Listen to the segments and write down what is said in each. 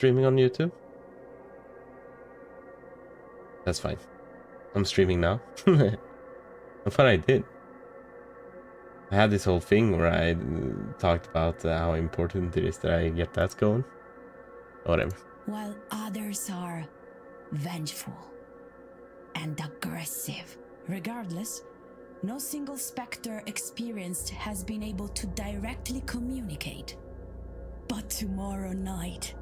streaming on YouTube? That's fine. I'm streaming now. I thought I did. I had this whole thing where I talked about how important it is that I get that going. Whatever. While others are vengeful and aggressive. Regardless, no single specter experienced has been able to directly communicate. But tomorrow night...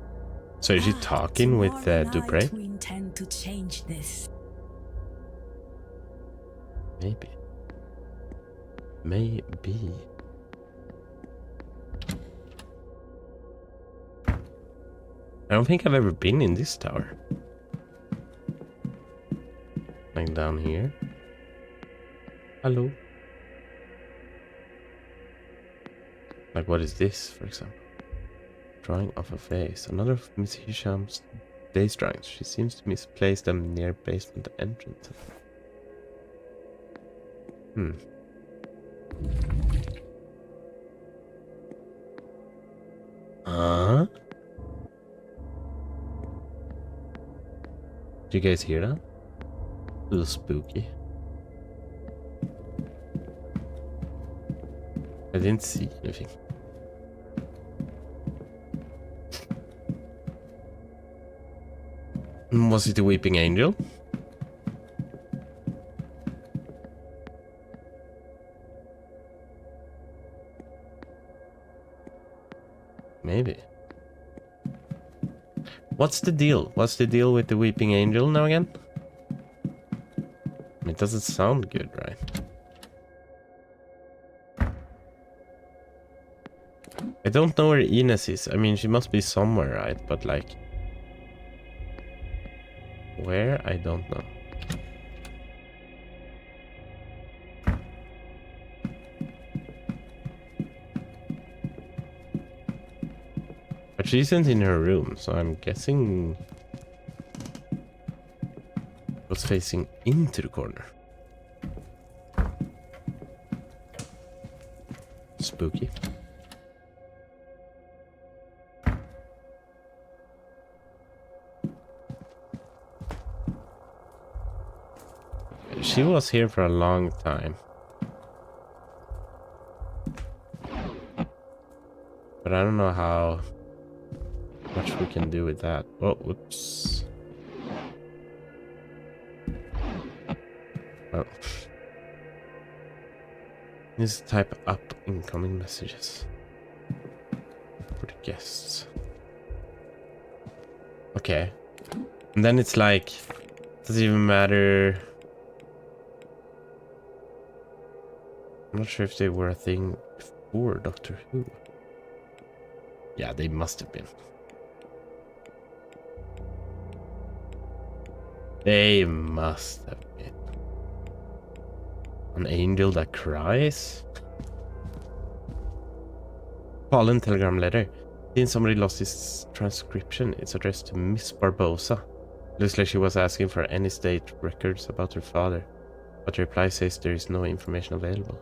So is she talking with Dupré? We intend to change this. Maybe. Maybe. I don't think I've ever been in this tower. Like down here. Hello. Like what is this, for example? Drawing of a face. Another of Miss Hisham's days drawings. She seems to misplace them near basement entrance. Huh? Did you guys hear that? A little spooky. I didn't see anything. Was it a weeping angel? Maybe. What's the deal? What's the deal with the weeping angel now again? It doesn't sound good, right? I don't know where Ines is. I mean, she must be somewhere, right? But like... where? I don't know. But she isn't in her room, so I'm guessing... was facing into the corner. Spooky. She was here for a long time. But I don't know how much we can do with that. Oh, whoops. Oh. Let's type up incoming messages for the guests. Okay. And then it's like, doesn't even matter. I'm not sure if they were a thing before Doctor Who. Yeah, they must have been. They must have been. An angel that cries? Fallen telegram letter. Since somebody lost his transcription, it's addressed to Miss Barbosa. Looks like she was asking for any state records about her father, but the reply says there is no information available.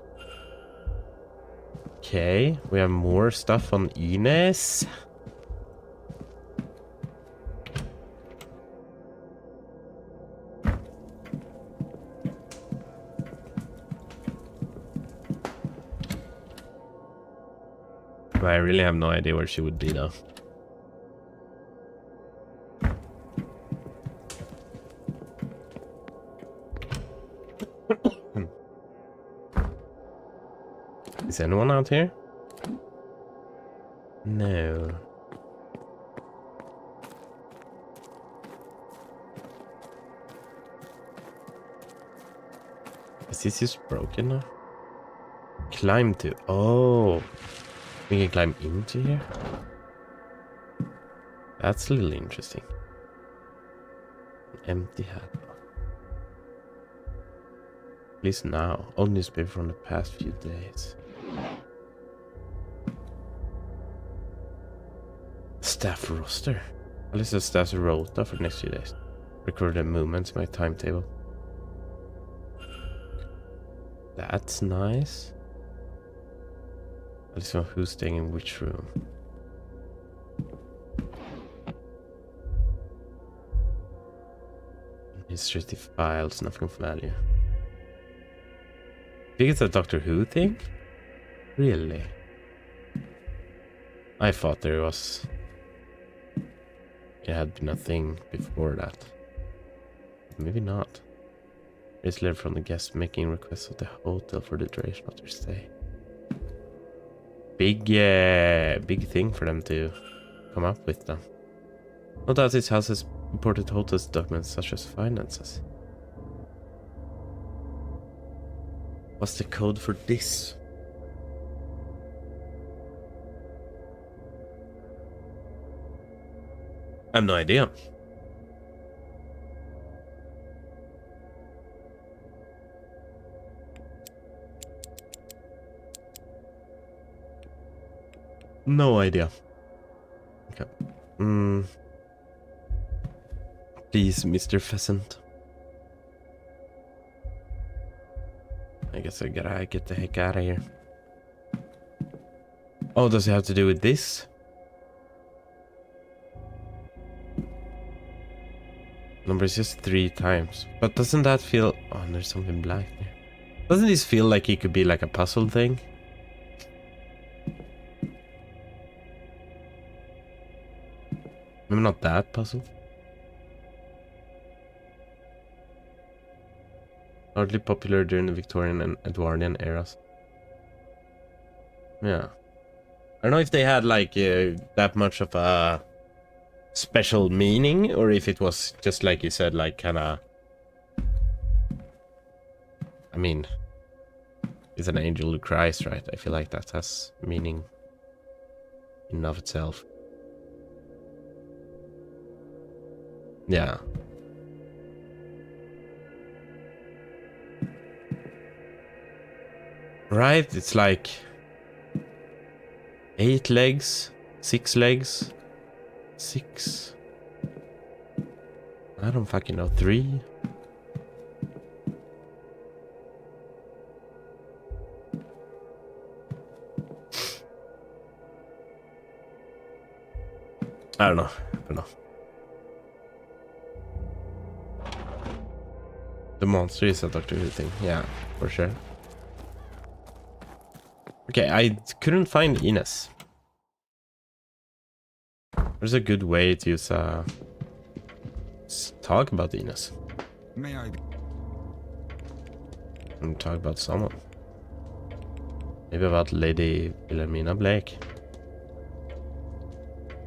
Okay, we have more stuff on Ines. I really have no idea where she would be though. Is anyone out here? No. Is this just broken now? Climb to... oh. We can climb into here? That's a little interesting. Empty hat. At least now. Old newspaper from the past few days. Staff roster. At least the staff's rota for the next few days. Recorded movements in my timetable. That's nice. At least know who's staying in which room. Administrative files, nothing of value. I think it's a Doctor Who thing? Really? I thought there was... It had been a thing before that. Maybe not. There's a letter from the guest making requests of the hotel for the duration of their stay. Big thing for them to come up with them. No doubt this house has imported hotels documents such as finances. What's the code for this? I have no idea. No idea. Okay. Please, Mr. Pheasant. I guess I gotta get the heck out of here. Oh, does it have to do with this? Number is just 3 times. But doesn't that feel... Oh, there's something black there. Doesn't this feel like it could be like a puzzle thing? Maybe not that puzzle. Hardly popular during the Victorian and Edwardian eras. Yeah. I don't know if they had like that much of a special meaning, or if it was just like you said, like kind of... I mean, it's an angel who cries, right? I feel like that has meaning in and of itself. Yeah. Right? It's like 8 legs, 6 legs, 6. I don't fucking know. 3. I don't know. The monster is a Doctor Who thing. Yeah, for sure. Okay, I couldn't find Ines. There's a good way to use talk about Ines. May I? And talk about someone. Maybe about Lady Wilhelmina Blake.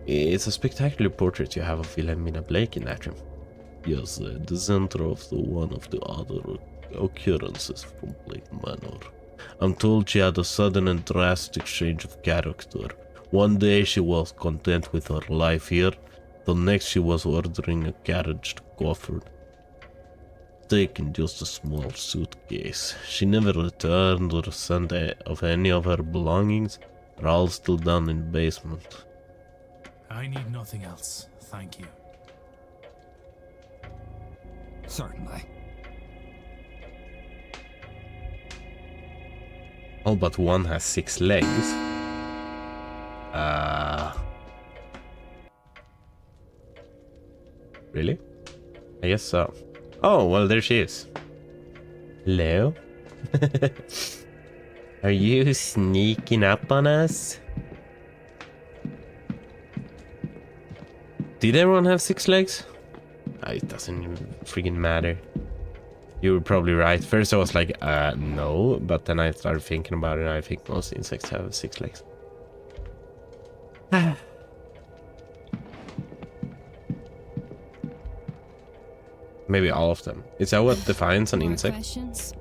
It's a spectacular portrait you have of Wilhelmina Blake in that room. Yes, the center of one of the other occurrences from Blake Manor. I'm told she had a sudden and drastic change of character. One day she was content with her life here, the next she was ordering a carriage to Gofford. Taking just a small suitcase. She never returned or sent of any of her belongings. They're all still down in the basement. I need nothing else, thank you. Certainly. All but one has 6 legs. Really? I guess so. Oh, well, there she is. Hello? Are you sneaking up on us? Did everyone have 6 legs? It doesn't even freaking matter. You were probably right. First I was like, no. But then I started thinking about it and I think most insects have 6 legs. Maybe all of them. Is that what defines an insect? Questions?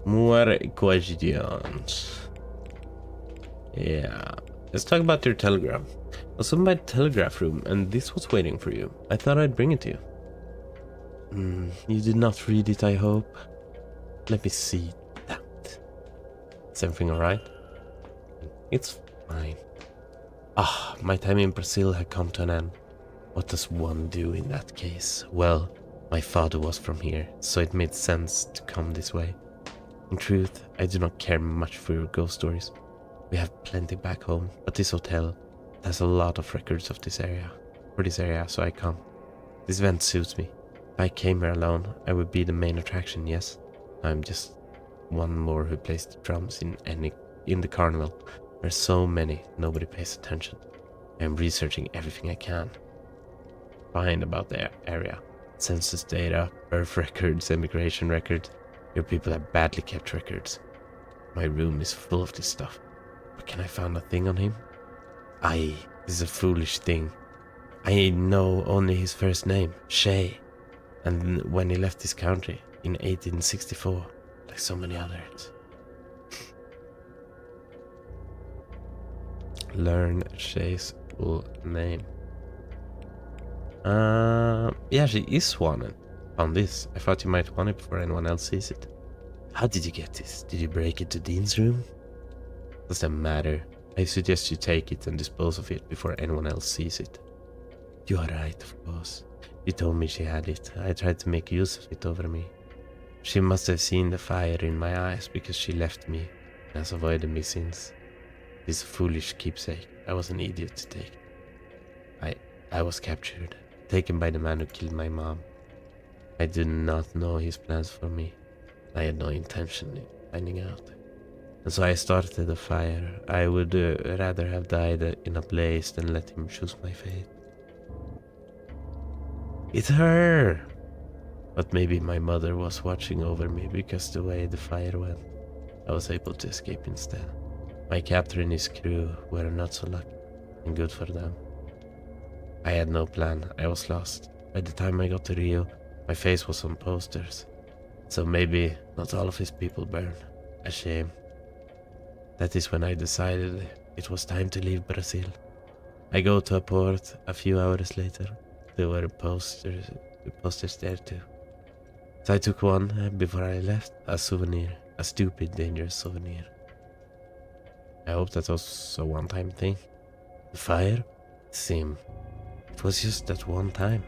More questions. Yeah. Let's talk about your telegram. I was in my telegraph room and this was waiting for you. I thought I'd bring it to you. You did not read it, I hope. Let me see that. Is everything alright? It's fine. My time in Brazil had come to an end. What does one do in that case? Well, my father was from here, so it made sense to come this way. In truth, I do not care much for your ghost stories. We have plenty back home, but this hotel has a lot of records of this area. for this area, so I come. This event suits me. If I came here alone, I would be the main attraction, yes. I'm just one more who plays the drums in the carnival. There's so many, nobody pays attention. I'm researching everything I can find about the area. Census data, birth records, immigration records. Your people have badly kept records. My room is full of this stuff. But can I find a thing on him? Aye, this is a foolish thing. I know only his first name, Shay. And when he left this country in 1864, like so many others. Learn Shay's full name. Yeah, she is wanted. Found this. I thought you might want it before anyone else sees it. How did you get this? Did you break it to Dean's room? Doesn't matter. I suggest you take it and dispose of it before anyone else sees it. You are right, of course. You told me she had it. I tried to make use of it over me. She must have seen the fire in my eyes because she left me and has avoided me since. This foolish keepsake. I was an idiot to take. I was captured, taken by the man who killed my mom. I did not know his plans for me. I had no intention in finding out. And so I started a fire. I would rather have died in a blaze than let him choose my fate. It's her! But maybe my mother was watching over me because the way the fire went, I was able to escape instead. My captor and his crew were not so lucky, and good for them. I had no plan. I was lost. By the time I got to Rio, my face was on posters. So maybe not all of his people burned. A shame. That is when I decided it was time to leave Brazil. I go to a port a few hours later. There were posters there too. So I took one before I left, a souvenir. A stupid, dangerous souvenir. I hope that was a one-time thing. The fire? Same. It was just that one time.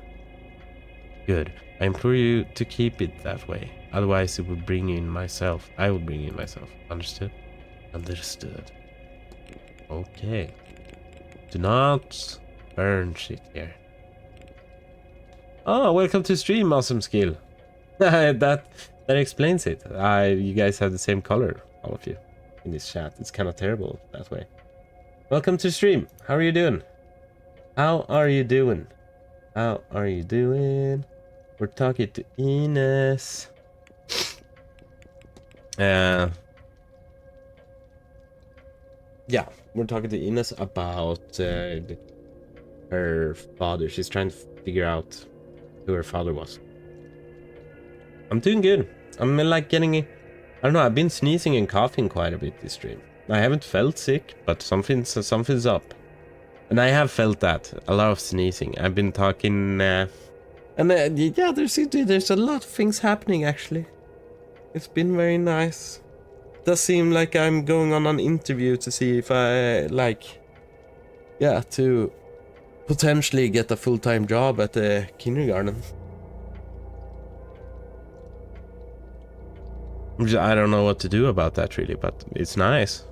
Good. I implore you to keep it that way. Otherwise it would bring in myself. I would bring in myself. Understood? Understood. Okay. Do not burn shit here. Oh, welcome to stream, awesome skill. that explains it. You guys have the same color, all of you, in this chat. It's kind of terrible that way. Welcome to stream. How are you doing? How are you doing? How are you doing? We're talking to Ines. Yeah, we're talking to Ines about her father. She's trying to figure out who her father was. I'm doing good. I'm like getting, I don't know, I've been sneezing and coughing quite a bit this stream. I haven't felt sick, but something's up. And I have felt that, a lot of sneezing. I've been talking, yeah, there's a lot of things happening actually. It's been very nice. It does seem like I'm going on an interview to see if I, to potentially get a full-time job at the kindergarten. I don't know what to do about that really, but it's nice.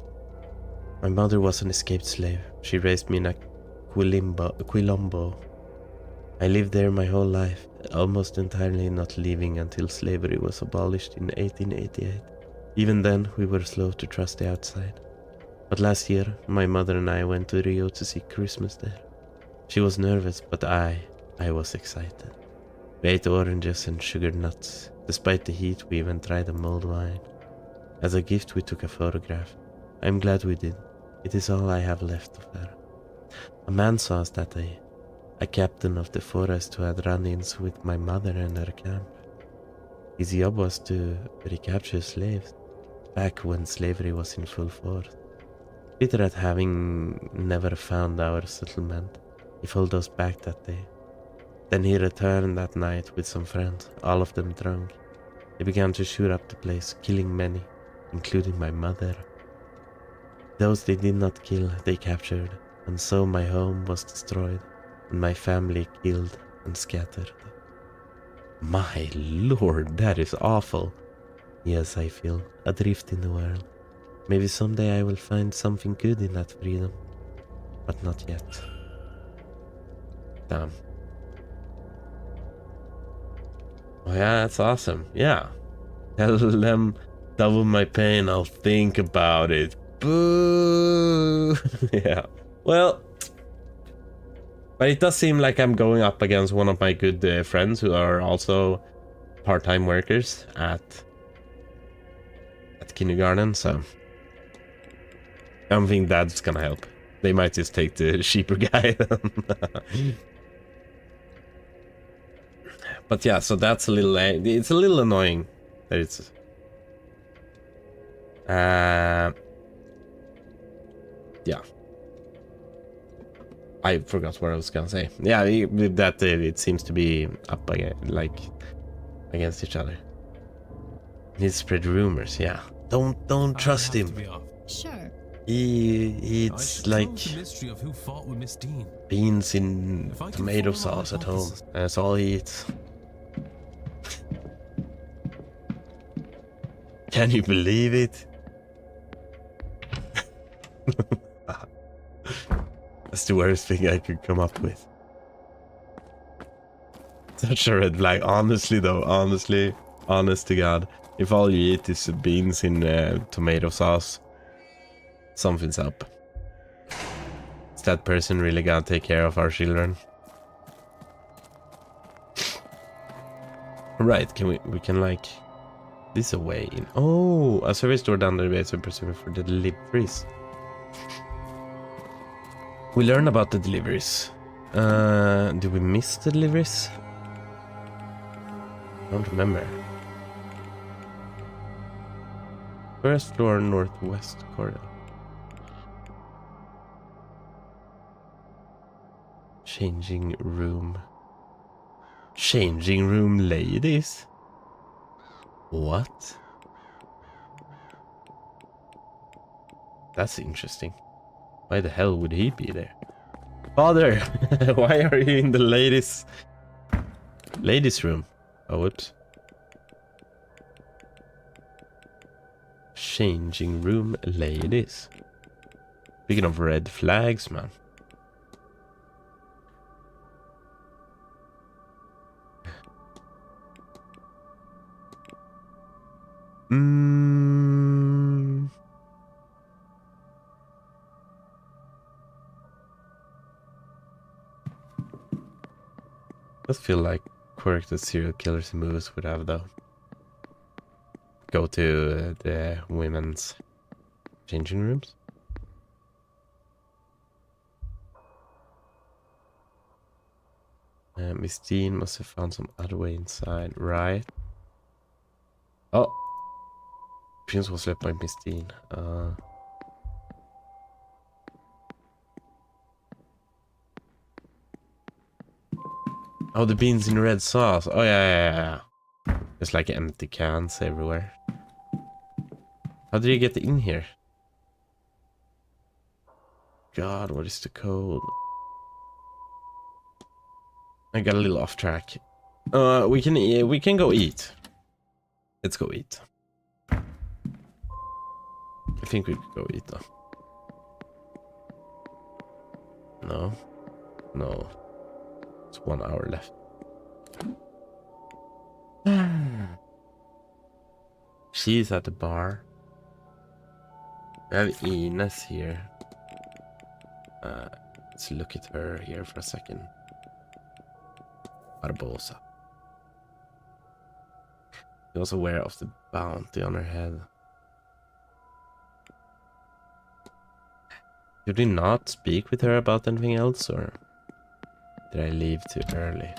My mother was an escaped slave. She raised me in a Quilombo. I lived there my whole life, almost entirely not leaving until slavery was abolished in 1888. Even then, we were slow to trust the outside. But last year, my mother and I went to Rio to see Christmas there. She was nervous, but I was excited. We ate oranges and sugared nuts. Despite the heat, we even tried a mulled wine. As a gift, we took a photograph. I'm glad we did. It is all I have left of her. A man saw us that day. A captain of the forest who had run-ins with my mother and her camp. His job was to recapture slaves, back when slavery was in full force. Bitter at having never found our settlement, he followed us back that day. Then he returned that night with some friends, all of them drunk. They began to shoot up the place, killing many, including my mother. Those they did not kill, they captured, and so my home was destroyed, and my family killed and scattered. My lord, that is awful. Yes, I feel adrift in the world. Maybe someday I will find something good in that freedom, but not yet. Damn. Oh yeah, that's awesome. Yeah. Tell them double my pain, I'll think about it. Boo! Yeah. Well, but it does seem like I'm going up against one of my good friends who are also part-time workers at kindergarten, so I don't think that's gonna help. They might just take the cheaper guy. But yeah, so that's a little, it's a little annoying that it's yeah, I forgot what I was gonna say. Yeah, with that it seems to be up like against each other. He spread rumors. Yeah, don't trust him. Sure. He I eats should like solve the mystery of who fought with Miss Dean. beans in If I can tomato follow my sauce at home. hypothesis- That's all he eats. Can you believe it? That's the worst thing I could come up with. Such a red flag. Honestly though, honest to God. If all you eat is beans in tomato sauce, something's up. Is that person really gonna take care of our children? Right, we can like this away in. Oh, a service door down the way, so presuming for the deliveries. We learn about the deliveries. Did we miss the deliveries? I don't remember. First floor, northwest corridor. Changing room. Changing room ladies? What? That's interesting. Why the hell would he be there? Father! Why are you in the ladies' room? Oh, whoops. Changing room ladies. Speaking of red flags, man. Does feel like quirk that serial killers in movies would have, though. Go to the women's changing rooms. Miss Dean must have found some other way inside, right? Oh, Prince was left by Miss Dean. Oh, the beans in red sauce. Oh yeah. There's like empty cans everywhere. How did you get in here? God, what is the code? I got a little off track. We can go eat. Let's go eat. I think we could go eat though. No. It's 1 hour left. She's at the bar. We have Ines here. Let's look at her here for a second. Barbosa. She's also aware of the bounty on her head. Did we not speak with her about anything else, or did I leave too early?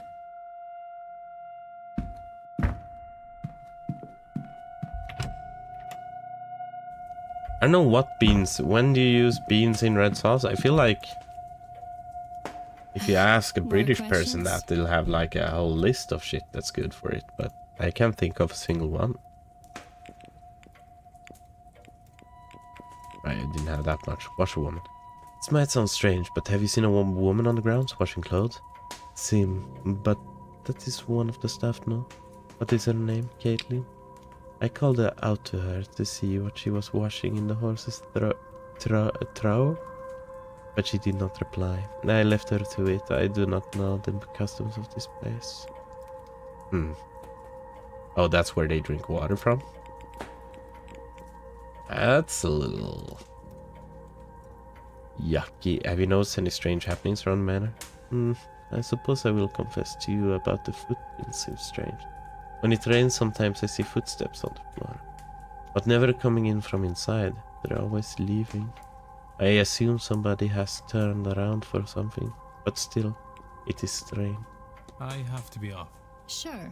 I don't know what beans. When do you use beans in red sauce? I feel like if you ask a British person that, they'll have like a whole list of shit that's good for it, but I can't think of a single one. I didn't have that much. Washerwoman. This might sound strange, but have you seen a woman on the grounds washing clothes? But that is one of the staff, no? What is her name? Caitlin? I called her out to her to see what she was washing in the horse's trough. But she did not reply. I left her to it. I do not know the customs of this place. Oh, that's where they drink water from? That's a little yucky. Have you noticed any strange happenings around Manor? I suppose I will confess to you about the footprints seem strange. When it rains, sometimes I see footsteps on the floor. But never coming in from inside. They're always leaving. I assume somebody has turned around for something. But still, it is strange. I have to be off. Sure.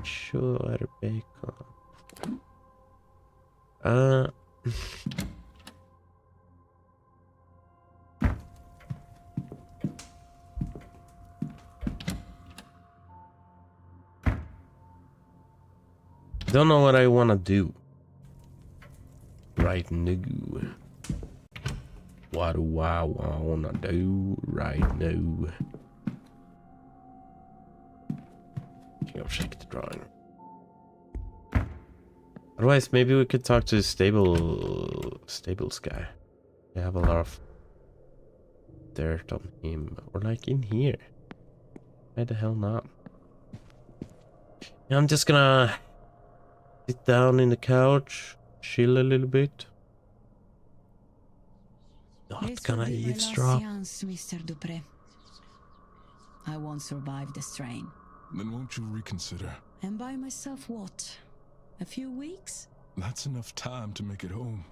Sure, bacon. Don't know what I wanna do right now. What do I wanna do right now? Can you check the drawing? Otherwise, maybe we could talk to the stables guy. We have a lot of dirt on him, or like in here. Why the hell not? Yeah, I'm just gonna sit down in the couch, chill a little bit. Not gonna eavesdrop. Séance, Mr. Dupré. I won't survive the strain. Then won't you reconsider? And by myself what? A few weeks? That's enough time to make it home.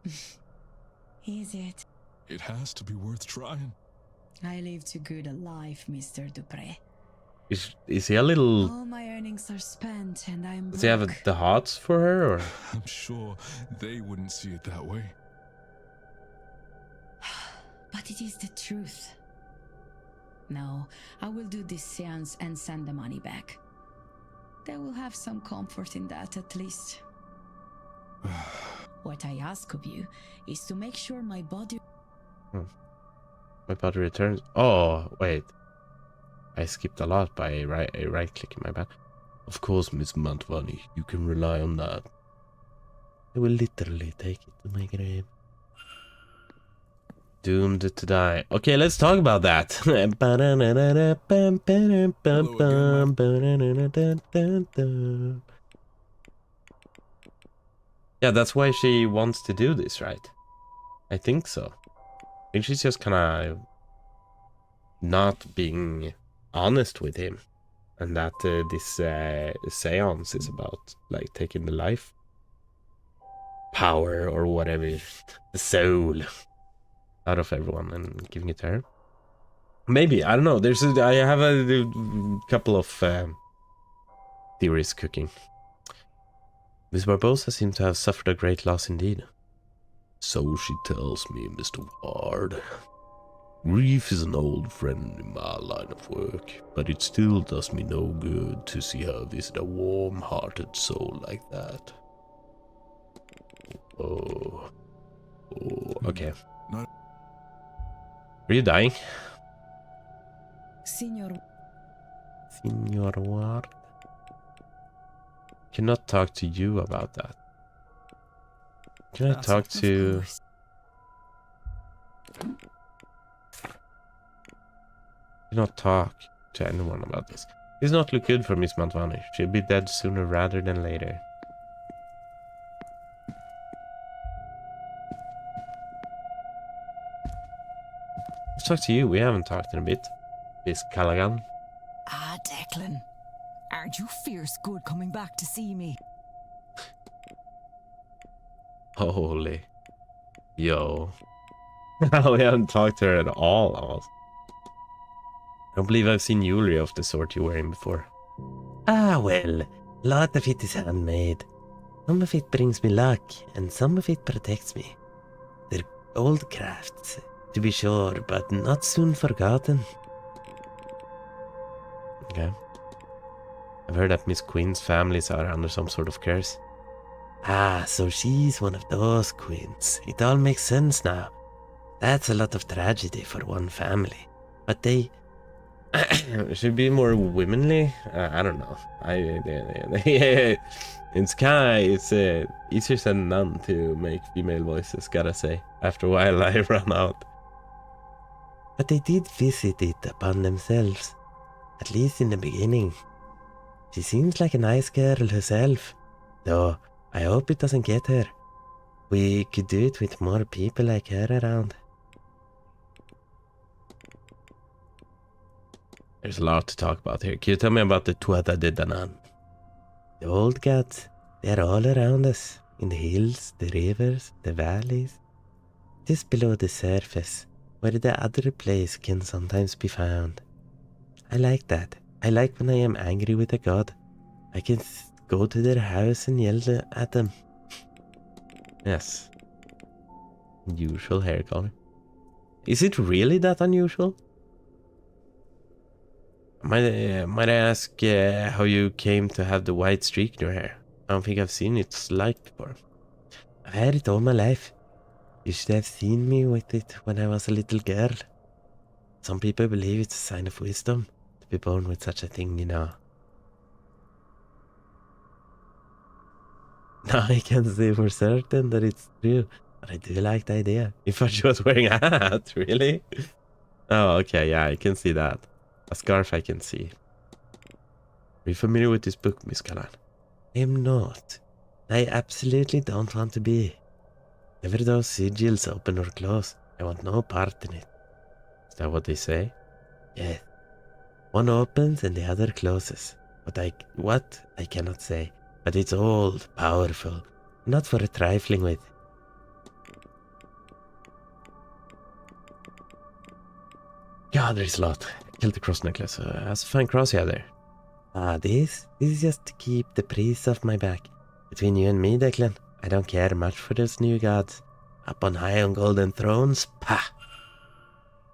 Is it? It has to be worth trying. I live too good a life, Mr. Dupré. Is he a little... All my earnings are spent and I'm Does he have the hots for her, or...? I'm sure they wouldn't see it that way. But it is the truth. No, I will do this seance and send the money back. They will have some comfort in that at least. What I ask of you is to make sure my body... My body returns... Oh, wait. I skipped a lot by right-clicking, my bad. Of course, Miss Mantvani, you can rely on that. I will literally take it to my grave. Doomed to die. Okay, let's talk about that. Yeah, that's why she wants to do this, right? I think so. I think she's just kind of not being honest with him. And that this seance is about, like, taking the life power or whatever, the soul out of everyone and giving it to her. Maybe, I don't know. I have a couple of theories cooking. Miss Barbosa seemed to have suffered a great loss indeed. So she tells me, Mr. Ward. Grief is an old friend in my line of work, but it still does me no good to see her visit a warm-hearted soul like that. Oh, okay. Not... Are you dying? Signor Ward? Cannot talk to you about that. Can I talk to... Cannot talk to anyone about this. This does not look good for Miss Mantvani. She'll be dead sooner rather than later. Let's talk to you. We haven't talked in a bit. Miss Callaghan. Ah, Declan. Aren't you fierce good coming back to see me? Holy. Yo. We haven't talked to her at all, almost. I don't believe I've seen jewelry of the sort you're wearing before. Ah, well. A lot of it is handmade. Some of it brings me luck, and some of it protects me. They're old crafts, to be sure, but not soon forgotten. Okay. I've heard that Miss Queen's families are under some sort of curse. Ah, so she's one of those queens. It all makes sense now. That's a lot of tragedy for one family. But they... should be more womanly? I don't know. It's easier said than done to make female voices, gotta say. After a while I run out. But they did visit it upon themselves, at least in the beginning. She seems like a nice girl herself, though I hope it doesn't get her. We could do it with more people like her around. There's a lot to talk about here. Can you tell me about the Tuatha De Danann? The old gods, they're all around us, in the hills, the rivers, the valleys, just below the surface, where the other place can sometimes be found. I like that. I like when I am angry with a god. I can go to their house and yell at them. Yes. Unusual hair color. Is it really that unusual? Might I ask how you came to have the white streak in your hair? I don't think I've seen it like before. I've had it all my life. You should have seen me with it when I was a little girl. Some people believe it's a sign of wisdom to be born with such a thing, you know. Now I can't say for certain that it's true, but I do like the idea. If I was wearing a hat, really? Oh, okay, yeah, I can see that. A scarf I can see. Are you familiar with this book, Miss Callan? I am not. I absolutely don't want to be. Never those sigils open or close. I want no part in it. Is that what they say? Yes. One opens and the other closes. What? I cannot say. But it's old, powerful, not for a trifling with. God, there's a lot. Killed the cross necklace. Has a fine cross here there. Ah, this is just to keep the priest off my back. Between you and me, Declan, I don't care much for those new gods. Up on high on golden thrones, pah!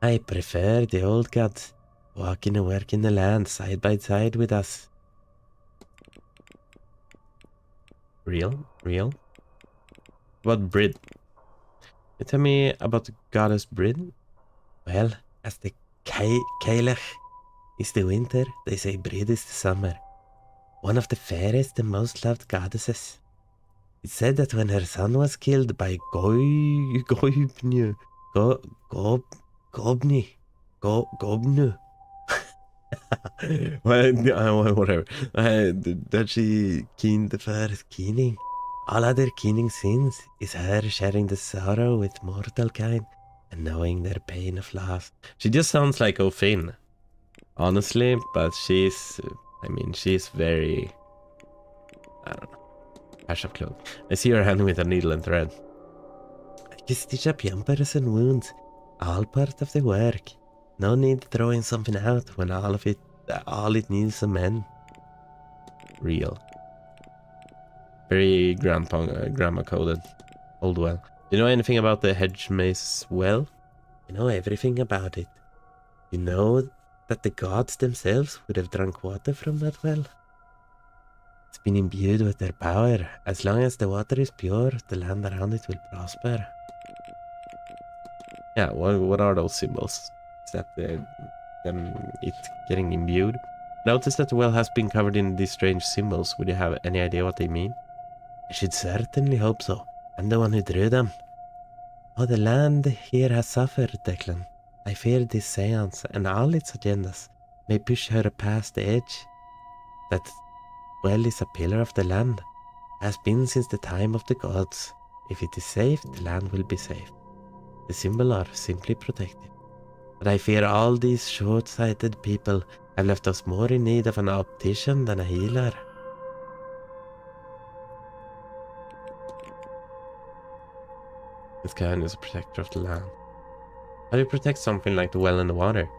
I prefer the old gods, walking and working the land side by side with us. Real? What Brid? You tell me about the goddess Brid? Well, as the Cailleach is the winter, they say Brid is the summer. One of the fairest and most loved goddesses. It's said that when her son was killed by Gobnu, whatever, that she keened the first keening. All other keening sins is her sharing the sorrow with mortal kind and knowing their pain of loss. She just sounds like O'Finn, honestly, but she's very, I don't know. Patch up clothes. I see her hand with a needle and thread. I can stitch up jumpers and wounds. All part of the work. No need throwing something out when all it needs a mend. Real. Very grandma coded. Old well. Do you know anything about the hedge maze well? You know everything about it. You know that the gods themselves would have drunk water from that well. It's been imbued with their power. As long as the water is pure, the land around it will prosper. Yeah, what are those symbols? Is that it getting imbued? Notice that the well has been covered in these strange symbols. Would you have any idea what they mean? I should certainly hope so. I'm the one who drew them. Oh, the land here has suffered, Declan. I fear this seance and all its agendas may push her past the edge. That well is a pillar of the land, has been since the time of the gods. If it is safe, the land will be safe. The symbols are simply protective. But I fear all these short-sighted people have left us more in need of an optician than a healer. This kind is a protector of the land. How do you protect something like the well and the water?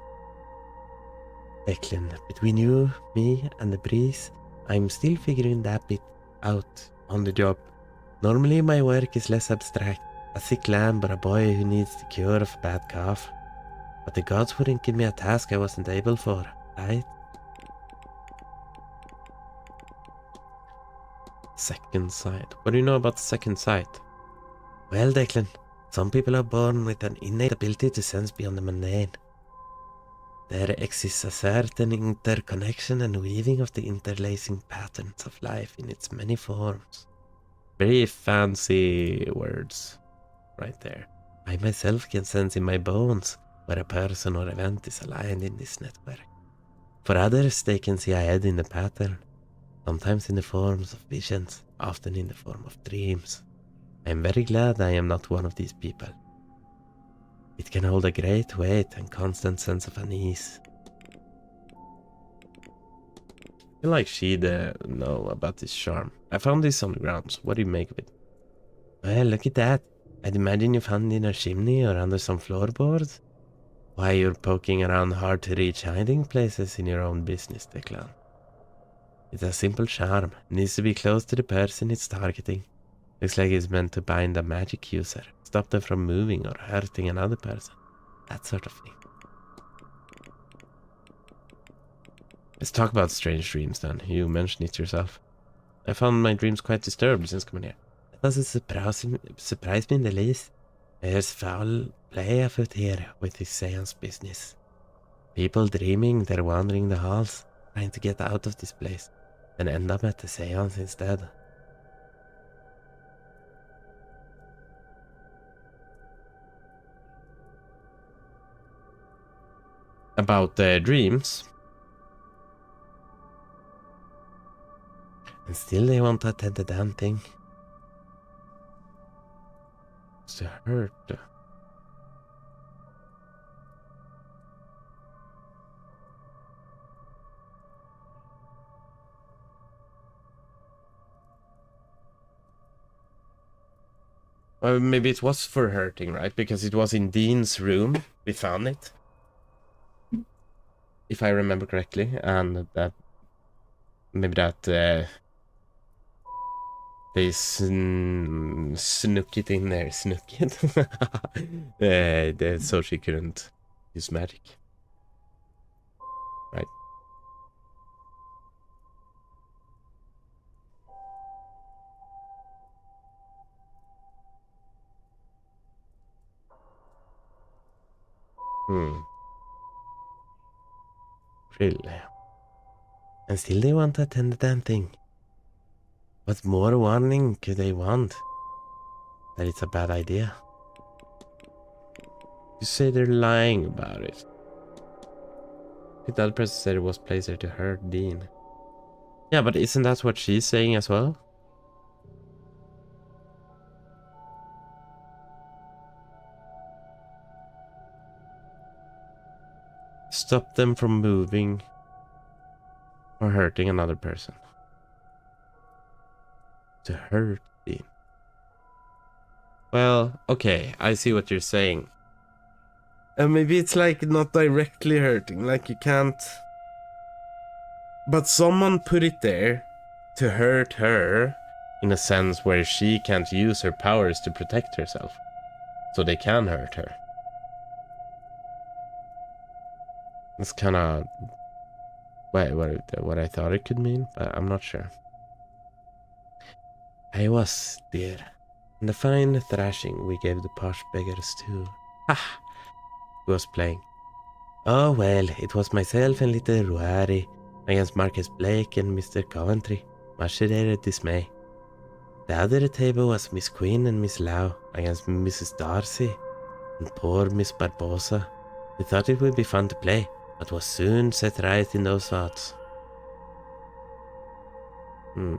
Declan, between you, me, and the breeze, I'm still figuring that bit out on the job. Normally my work is less abstract, a sick lamb or a boy who needs the cure of a bad cough. But the gods wouldn't give me a task I wasn't able for, right? Second sight. What do you know about the second sight? Well, Declan, some people are born with an innate ability to sense beyond the mundane. There exists a certain interconnection and weaving of the interlacing patterns of life in its many forms. Very fancy words right there. I myself can sense in my bones where a person or event is aligned in this network. For others, they can see ahead in the pattern, sometimes in the forms of visions, often in the form of dreams. I am very glad I am not one of these people. It can hold a great weight and constant sense of unease. I feel like she'd know about this charm. I found this on the ground, so what do you make of it? Well, look at that. I'd imagine you found it in a chimney or under some floorboards. Why, you're poking around hard-to-reach hiding places in your own business, Declan. It's a simple charm. It needs to be close to the person it's targeting. Looks like it's meant to bind a magic user, stop them from moving or hurting another person. That sort of thing. Let's talk about strange dreams then. You mentioned it yourself. I found my dreams quite disturbed since coming here. That doesn't surprise me in the least. There's foul play afoot here with this seance business. People dreaming they're wandering the halls, trying to get out of this place, and end up at the seance instead. About the dreams. And still they want to attend the damn thing. It's hurt. Well, maybe it was for hurting, right? Because it was in Dean's room. We found it. If I remember correctly. And that... Maybe that... they snook it in there. Snook it. So she couldn't use magic. Right. Really? And still they want to attend the damn thing. What more warning could they want? That it's a bad idea. You say they're lying about it. The other person said it was pleasure to hurt Dean. Yeah, but isn't that what she's saying as well? Stop them from moving or hurting another person. To hurt Dean. Well, okay, I see what you're saying. And maybe it's like not directly hurting, like you can't... But someone put it there to hurt her, in a sense where she can't use her powers to protect herself. So they can hurt her. That's kind of what I thought it could mean, but I'm not sure. I was, dear, and the fine thrashing we gave the posh beggars too. Ha! Who was playing? Oh well, it was myself and little Ruari against Marcus Blake and Mr. Coventry, much to their dismay. The other table was Miss Queen and Miss Lau against Mrs. Darcy and poor Miss Barbosa. We thought it would be fun to play, but was soon set right in those thoughts. When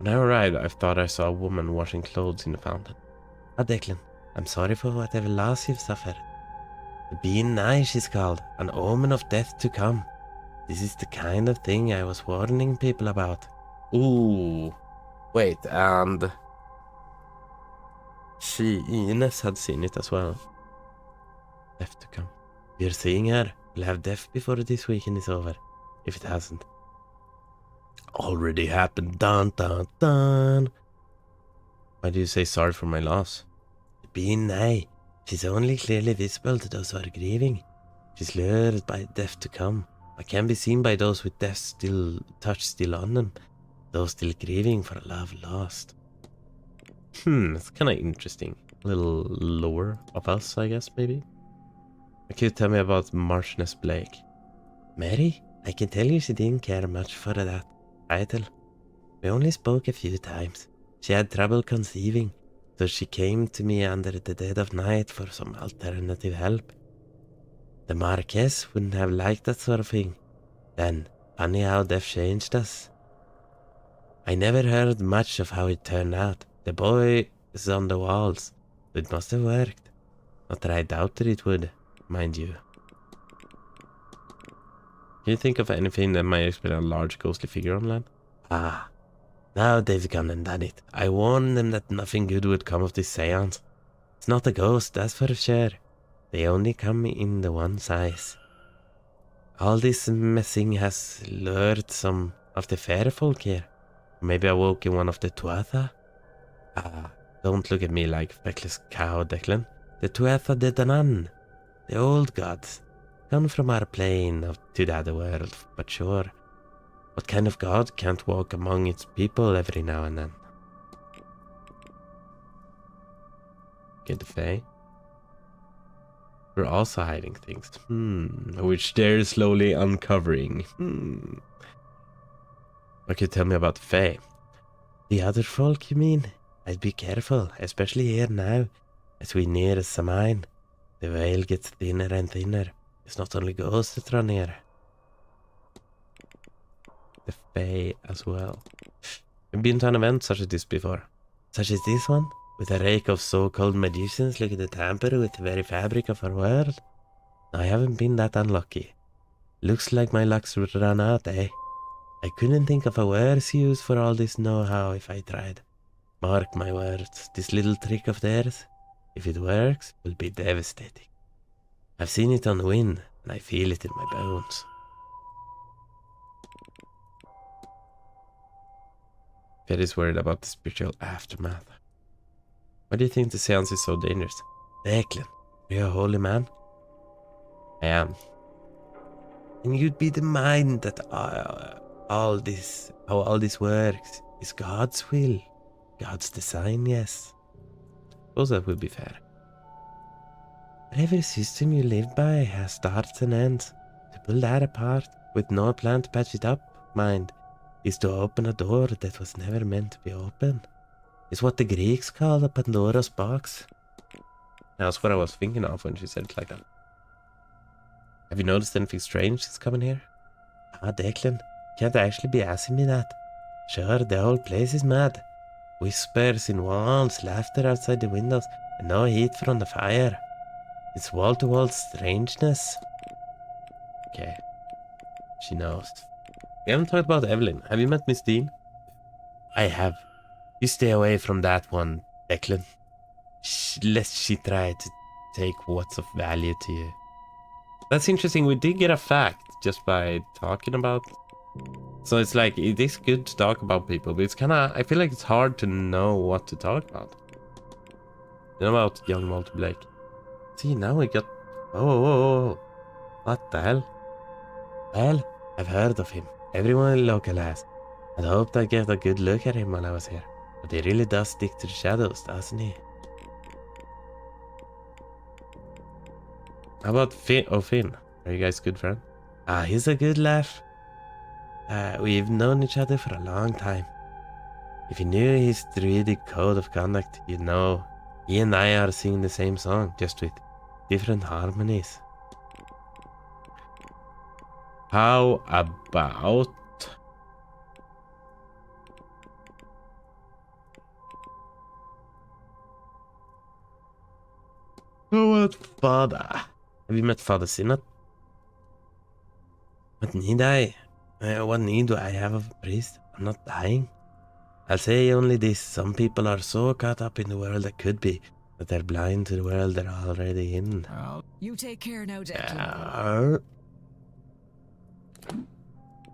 I arrived, I thought I saw a woman washing clothes in the fountain. Ah, Declan, I'm sorry for whatever loss you've suffered. The being nigh, she's called, an omen of death to come. This is the kind of thing I was warning people about. Ooh. Wait, and... Ines had seen it as well. Death to come. We're seeing her. We'll have death before this weekend is over. If it hasn't. Already happened. Dun dun dun. Why do you say sorry for my loss? Being nigh. She's only clearly visible to those who are grieving. She's lured by death to come. But can be seen by those with death's touch still on them. Those still grieving for a love lost. It's kind of interesting. A little lore of us, I guess, maybe? Can you tell me about Marchioness Blake? Mary? I can tell you she didn't care much for that title. We only spoke a few times. She had trouble conceiving, so she came to me under the dead of night for some alternative help. The Marquess wouldn't have liked that sort of thing. Then, funny how death changed us. I never heard much of how it turned out. The boy is on the walls. It must have worked. Not that I doubted it would, mind you. Can you think of anything that might explain a large ghostly figure on land? Ah, now they've gone and done it. I warned them that nothing good would come of this seance. It's not a ghost, that's for sure. They only come in the one size. All this messing has lured some of the fair folk here. Maybe awoken one of the Tuatha? Ah, don't look at me like feckless cow, Declan. The Tuatha de Danann, the old gods, come from our plane to the other world, but sure. What kind of god can't walk among its people every now and then? Get the Fae? We're also hiding things. Which they're slowly uncovering. What can you tell me about the Fae? The other folk, you mean? I'd be careful, especially here now, as we near Samhain. The veil gets thinner and thinner. It's not only ghosts that run here. The Fae as well. I've been to an event such as this before. Such as this one? With a rake of so-called magicians looking to tamper with the very fabric of our world? I haven't been that unlucky. Looks like my luck's run out, eh? I couldn't think of a worse use for all this know-how if I tried. Mark my words, this little trick of theirs, if it works, will be devastating. I've seen it on the wind, and I feel it in my bones. Fed is worried about the spiritual aftermath. Why do you think the seance is so dangerous? Declan, are you a holy man? I am. And you'd be the mind that all this works is God's will. God's design, yes. Suppose that would be fair. Whatever system you live by has starts and ends. To pull that apart, with no plan to patch it up, mind, is to open a door that was never meant to be open. It's what the Greeks called a Pandora's box. That's what I was thinking of when she said it like that. Have you noticed anything strange since coming here? Ah, Declan, can't actually be asking me that. Sure, the whole place is mad. Whispers in walls, laughter outside the windows, and no heat from the fire. It's wall-to-wall strangeness. Okay. She knows. We haven't talked about Evelyn. Have you met Miss Dean? I have. You stay away from that one, Declan. Lest she try to take what's of value to you. That's interesting. We did get a fact just by talking about. So it's like, it is good to talk about people, but it's kind of, I feel like it's hard to know what to talk about. You know about young Walter Blake? See, now we got... Oh. What the hell? Well, I've heard of him. Everyone local has. I'd hoped I'd get a good look at him while I was here. But he really does stick to the shadows, doesn't he? How about Finn? Oh, Finn. Are you guys good friends? Ah, he's a good laugh. We've known each other for a long time. If you knew his druidic code of conduct, you'd know he and I are singing the same song, just with different harmonies. How about... Father? Have you met Father Sinnott? What need I? What need do I have of a priest? I'm not dying. I'll say only this. Some people are so caught up in the world that could be, that they're blind to the world they're already in. You take care now, Declan.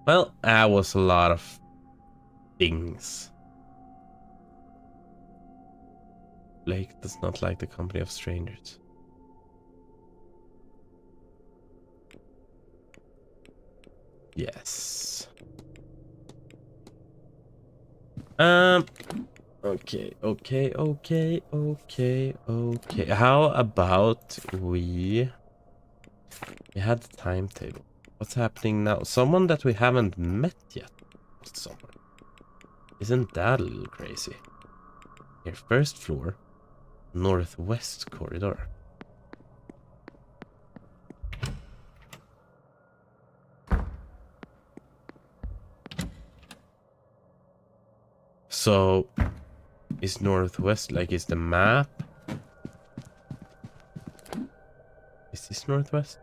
Well, that was a lot of things. Blake does not like the company of strangers. Yes. Okay. How about we had the timetable. What's happening now? Someone that we haven't met yet. Someone. Isn't that a little crazy? Here, first floor, northwest corridor. So, is northwest like is the map? Is this northwest?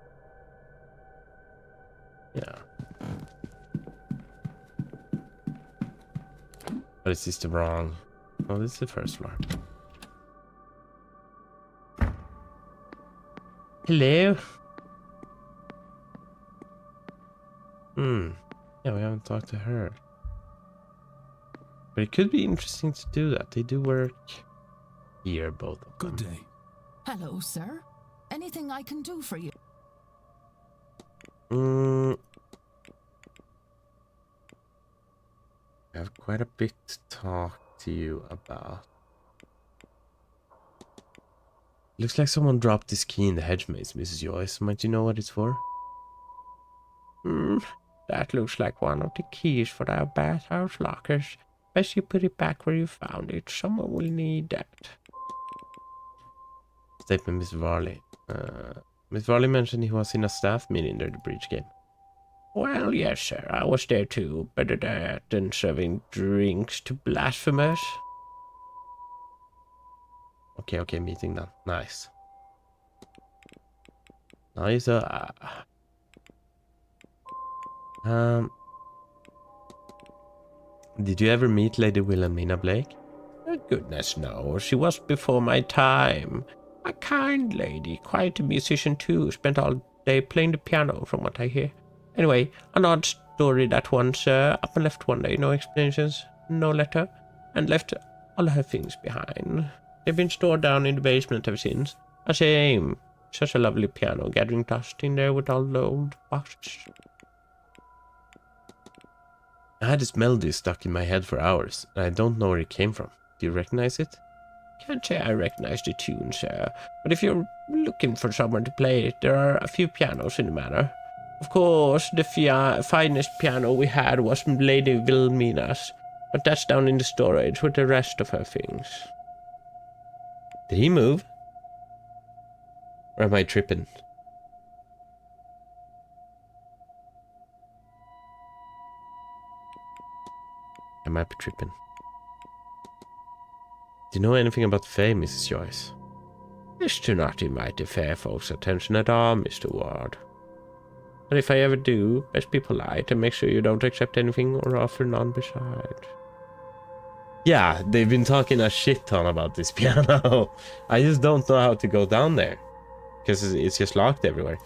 Yeah. But is this the wrong? Oh, this is the first floor. Hello. Yeah, we haven't talked to her. But it could be interesting to do that. They do work here, both of them. Good day. Hello, sir. Anything I can do for you? I have quite a bit to talk to you about. Looks like someone dropped this key in the hedge maze, Mrs. Joyce. Might you know what it's for? That looks like one of the keys for our bathhouse lockers. Best you put it back where you found it. Someone will need that. Statement, Miss Varley. Miss Varley mentioned he was in a staff meeting during the bridge game. Well, yes, sir. I was there too. Better that than serving drinks to blasphemers. Okay, meeting done. Nice. Nice. Did you ever meet Lady Wilhelmina Blake? Goodness, no. She was before my time. A kind lady, quite a musician too. Spent all day playing the piano, from what I hear. Anyway, an odd story that one, sir. Up and left one day, no explanations, no letter, and left all her things behind. They've been stored down in the basement ever since. A shame. Such a lovely piano, gathering dust in there with all the old boxes. I had this melody stuck in my head for hours, and I don't know where it came from. Do you recognize it? Can't say I recognize the tune, sir, but if you're looking for someone to play it, there are a few pianos in the manor. Of course, the finest piano we had was Lady Wilhelmina's, but that's down in the storage with the rest of her things. Did he move? Or am I tripping? I might be tripping. Do you know anything about Faye, Mrs. Joyce? This do not invite the fair folks' attention at all, Mr. Ward. But if I ever do, best be polite and make sure you don't accept anything or offer none besides. Yeah, they've been talking a shit ton about this piano. I just don't know how to go down there. Because it's just locked everywhere.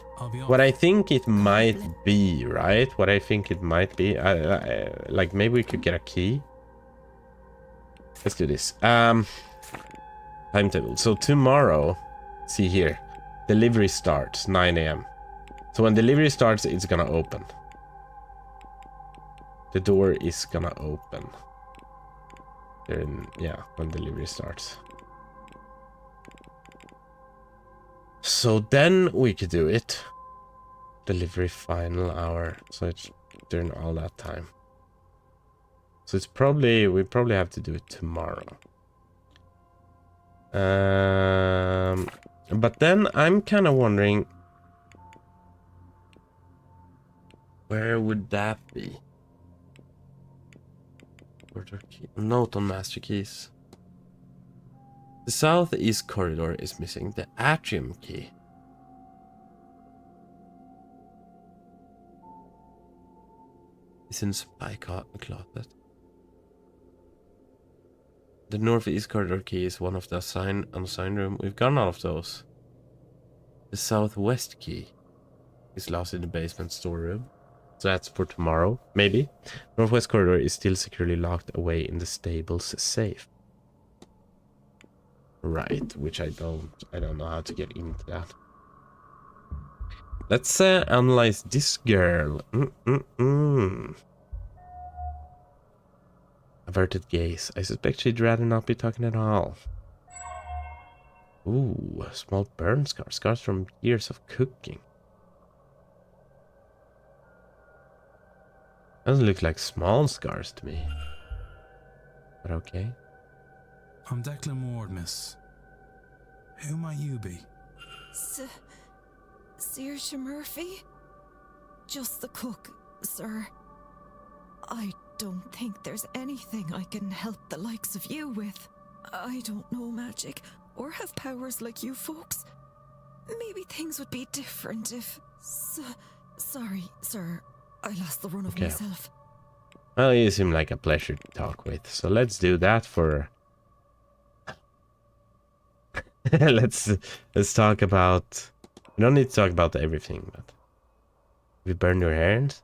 What I think it might be, right? What I think it might be, like maybe we could get a key. Let's do this. Timetable. So tomorrow, see here, delivery starts 9 AM. So when delivery starts, it's gonna open. The door is gonna open. Yeah, when delivery starts. So then we could do it. Delivery final hour. So it's during all that time. So it's probably, we probably have to do it tomorrow. But then I'm kind of wondering, where would that be? Note on master keys. The southeast corridor is missing the atrium key. It's in the spy closet. The northeast corridor key is one of the unassigned room. We've gotten all of those. The southwest key is lost in the basement storeroom. So that's for tomorrow, maybe. Northwest corridor is still securely locked away in the stable's safe. Right, which I don't know how to get into that. Let's analyze this girl. Averted gaze. I suspect she'd rather not be talking at all. Ooh, a small burn scar. Scars from years of cooking. Doesn't look like small scars to me. But okay. I'm Declan Ward, miss. Who might you be? Saoirse Murphy? Just the cook, sir. I don't think there's anything I can help the likes of you with. I don't know magic or have powers like you folks. Maybe things would be different if... sorry, sir. I lost the run of myself. Well, you seem like a pleasure to talk with, so let's do that for... let's talk about... We don't need to talk about everything, but... We burn your hands?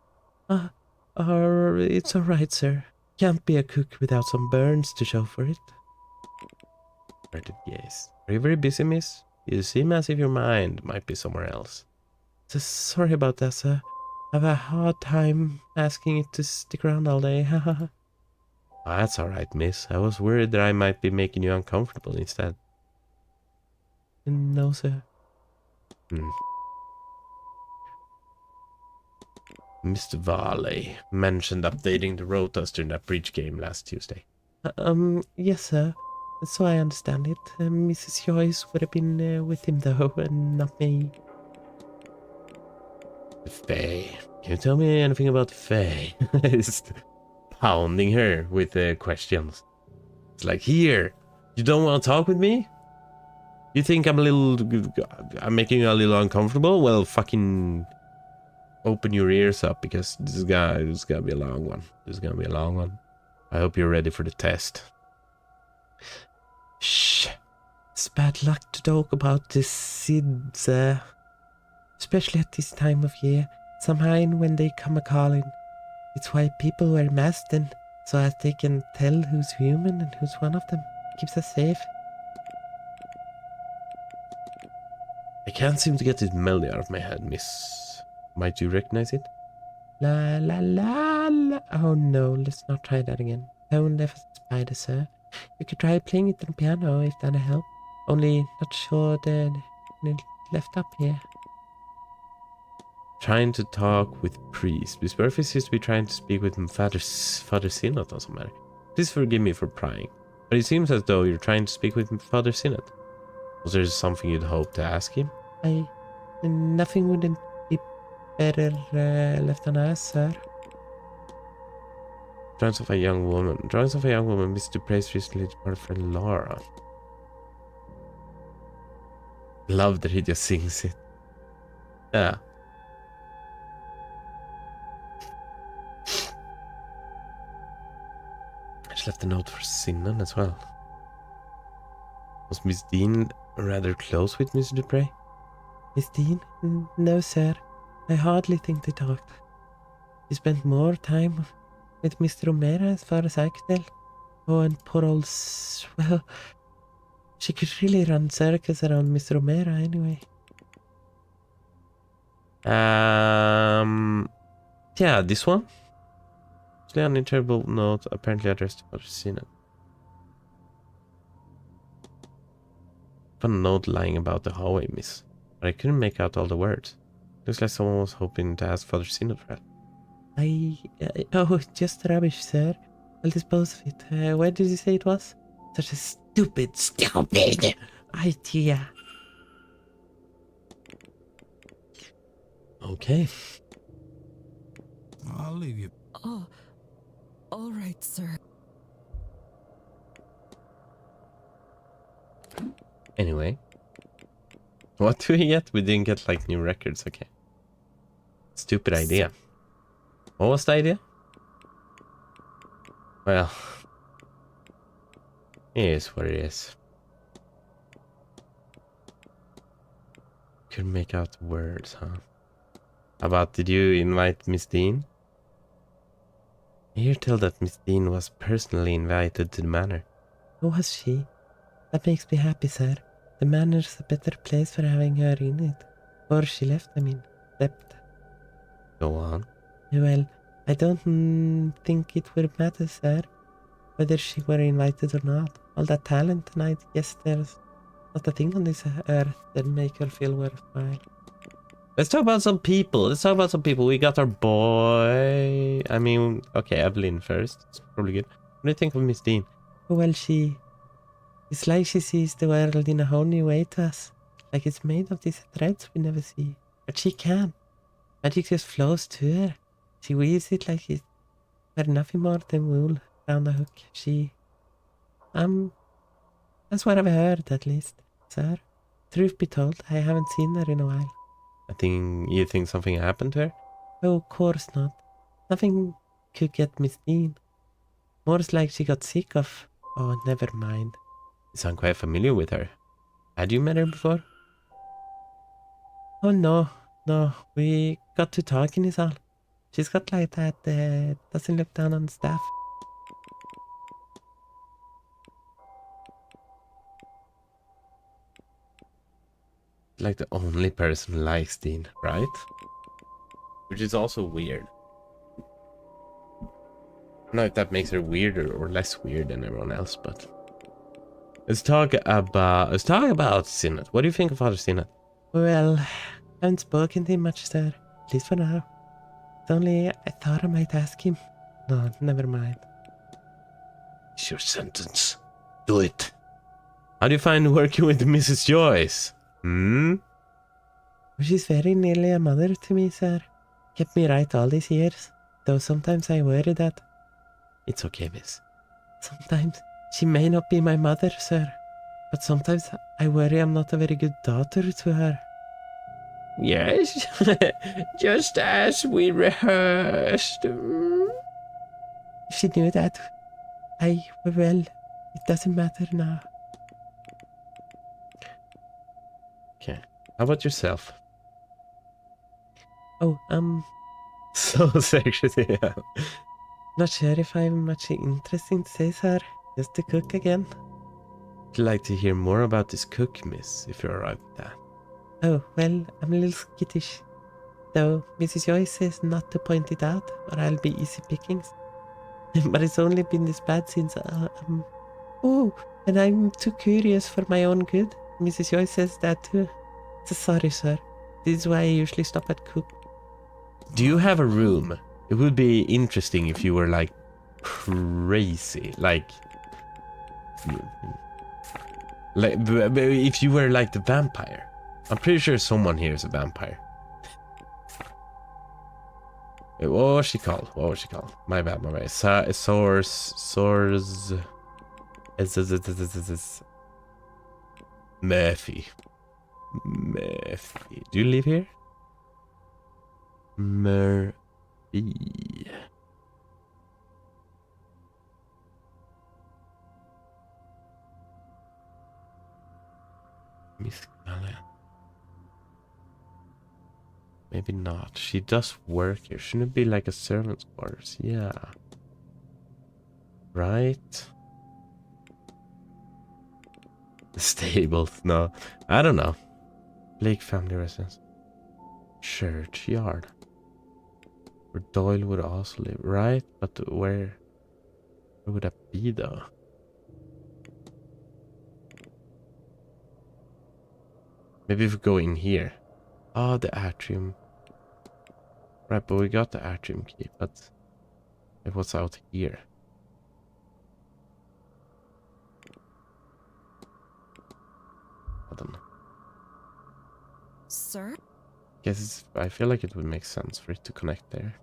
It's alright, sir. Can't be a cook without some burns to show for it. Averted gaze. Are you very busy, miss? You seem as if your mind might be somewhere else. So sorry about that, sir. I've a hard time asking it to stick around all day. That's alright, miss. I was worried that I might be making you uncomfortable instead. No, sir. Mr. Varley mentioned updating the rotas during that bridge game last Tuesday. Yes, sir. So I understand it. Mrs. Joyce would have been with him, though, and not me. The Fae. Can you tell me anything about the Fae? He's pounding her with questions. It's like, here, you don't want to talk with me? You think I'm making you a little uncomfortable? Well, fucking open your ears up, because this is gonna be a long one. This is gonna be a long one. I hope you're ready for the test. Shh. It's bad luck to talk about the SIDS, especially at this time of year. Sometime when they come a-calling. It's why people wear masks then, so as they can tell who's human and who's one of them. Keeps us safe. I can't seem to get this melody out of my head, miss. Might you recognize it? La la la la. Oh no, let's not try that again. Tone deaf as a spider, sir. You could try playing it on the piano if that'll help. Only not sure that it left up here. Trying to talk with priest. Miss Murphy seems to be trying to speak with Father Synod or something. Please forgive me for prying, but it seems as though you're trying to speak with Father Synod. Was there something you'd hope to ask him? Nothing wouldn't be better left unasked, sir. Drawings of a young woman. Drawings of a young woman. Miss Dupre's recently departed friend Laura. Love that he just sings it. Yeah. I just left a note for Sinan as well. Was Miss Dean rather close with Miss Dupre? Miss Dean? No, sir. I hardly think they talked. She spent more time with Mr. O'Mara as far as I could tell. Oh, and poor old... well, she could really run circles around Mr. O'Mara anyway. Yeah, this one. Actually, an terrible note apparently addressed to Father Synod. A note lying about the hallway, miss, but I couldn't make out all the words. Looks like someone was hoping to ask Father Synod for help. Oh, just rubbish, sir. I'll dispose of it. Where did you say it was? Such a stupid idea. Okay. I'll leave you. Oh, all right, sir. Anyway. What do we get? We didn't get like new records, okay. Stupid idea. What was the idea? Well. It is what it is. Couldn't make out the words, huh? How about, did you invite Miss Dean? I hear tell that Miss Dean was personally invited to the manor. Oh, was she? That makes me happy, sir. The manor's a better place for having her in it. Or she left, I mean. Left. Go on. Well, I don't think it would matter, sir. whether she were invited or not. All that talent tonight, yes, there's not a thing on this earth that make her feel worthwhile. Let's talk about some people. We got our boy. I mean, okay, Evelyn first. It's probably good. What do you think of Miss Dean? Well, it's like she sees the world in a whole new way to us. Like it's made of these threads we never see. But she can. Magic just flows to her. She weaves it like it were nothing more than wool around a hook. That's what I've heard, at least, sir. Truth be told, I haven't seen her in a while. You think something happened to her? Oh, of course not. Nothing could get Miss Dean. More's like she got sick of... Oh, never mind. You sound quite familiar with her. Had you met her before? Oh, no. We got to talking is all. She's got like that, doesn't look down on staff. Like the only person who likes Dean, right? Which is also weird. I don't know if that makes her weirder or less weird than everyone else, but... Let's talk about Synod. What do you think of Father Synod? Well, I haven't spoken to him much, sir. At least for now. It's only I thought I might ask him. No, never mind. It's your sentence. Do it. How do you find working with Mrs. Joyce? Well, she's very nearly a mother to me, sir. Kept me right all these years. Though sometimes I worry that... It's okay, miss. Sometimes she may not be my mother, sir. But sometimes I worry I'm not a very good daughter to her. Yes, just as we rehearsed. If she knew that, well, it doesn't matter now. Okay, how about yourself? Oh, so sexy, yeah. Not sure if I have much interesting to say, sir. Just to cook again. I'd like to hear more about this cook, miss, if you're alright with that. Oh, well, I'm a little skittish. Though Mrs. Joyce says not to point it out, or I'll be easy pickings. But it's only been this bad since, Oh, and I'm too curious for my own good. Mrs. Joyce says that too. So sorry, sir. This is why I usually stop at cook. Do you have a room? It would be interesting if you were, like, crazy. Like if you were like the vampire. I'm pretty sure someone here is a vampire. What was she called? My bad. Murphy. Do you live here? Murphy. Miss Gallen. Maybe not. She does work here. Shouldn't it be like a servant's quarters? Yeah. Right? The stables. No. I don't know. Blake family residence. Churchyard. Where Doyle would also live. Right? But where would that be though? Maybe if we go in here. Oh, the atrium. Right, but we got the atrium key, but it was out here. I don't know. Sir? I feel like it would make sense for it to connect there.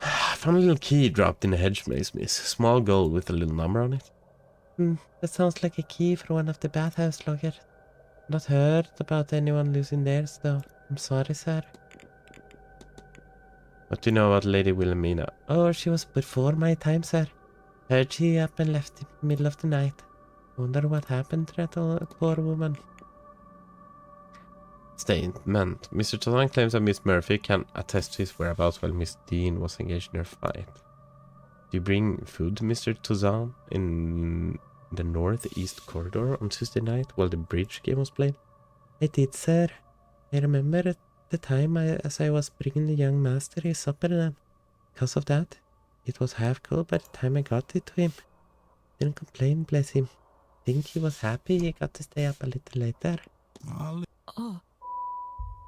I found a little key dropped in a hedge maze, miss. Small gold with a little number on it. That sounds like a key for one of the bathhouse lockers. Not heard about anyone losing theirs, though. I'm sorry, sir. What do you know about Lady Wilhelmina? Oh, she was before my time, sir. Heard she up and left in the middle of the night. Wonder what happened to that poor woman. Statement. Mr. Tozan claims that Miss Murphy can attest to his whereabouts while Miss Dean was engaged in her fight. Do you bring food to Mr. Tozan in the northeast corridor on Tuesday night while the bridge game was played? I did, sir. I remember the time as I was bringing the young master his supper, and because of that, it was half cold by the time I got it to him. Didn't complain, bless him. Think he was happy he got to stay up a little later. I'll Oh,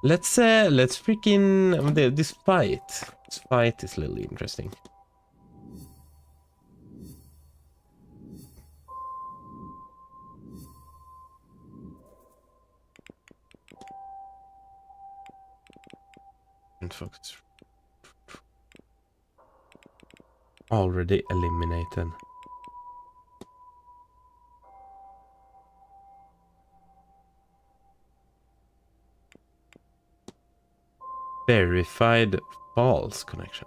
Let's freaking this fight. This fight is a little interesting. And focus. Already eliminated. Verified false connection.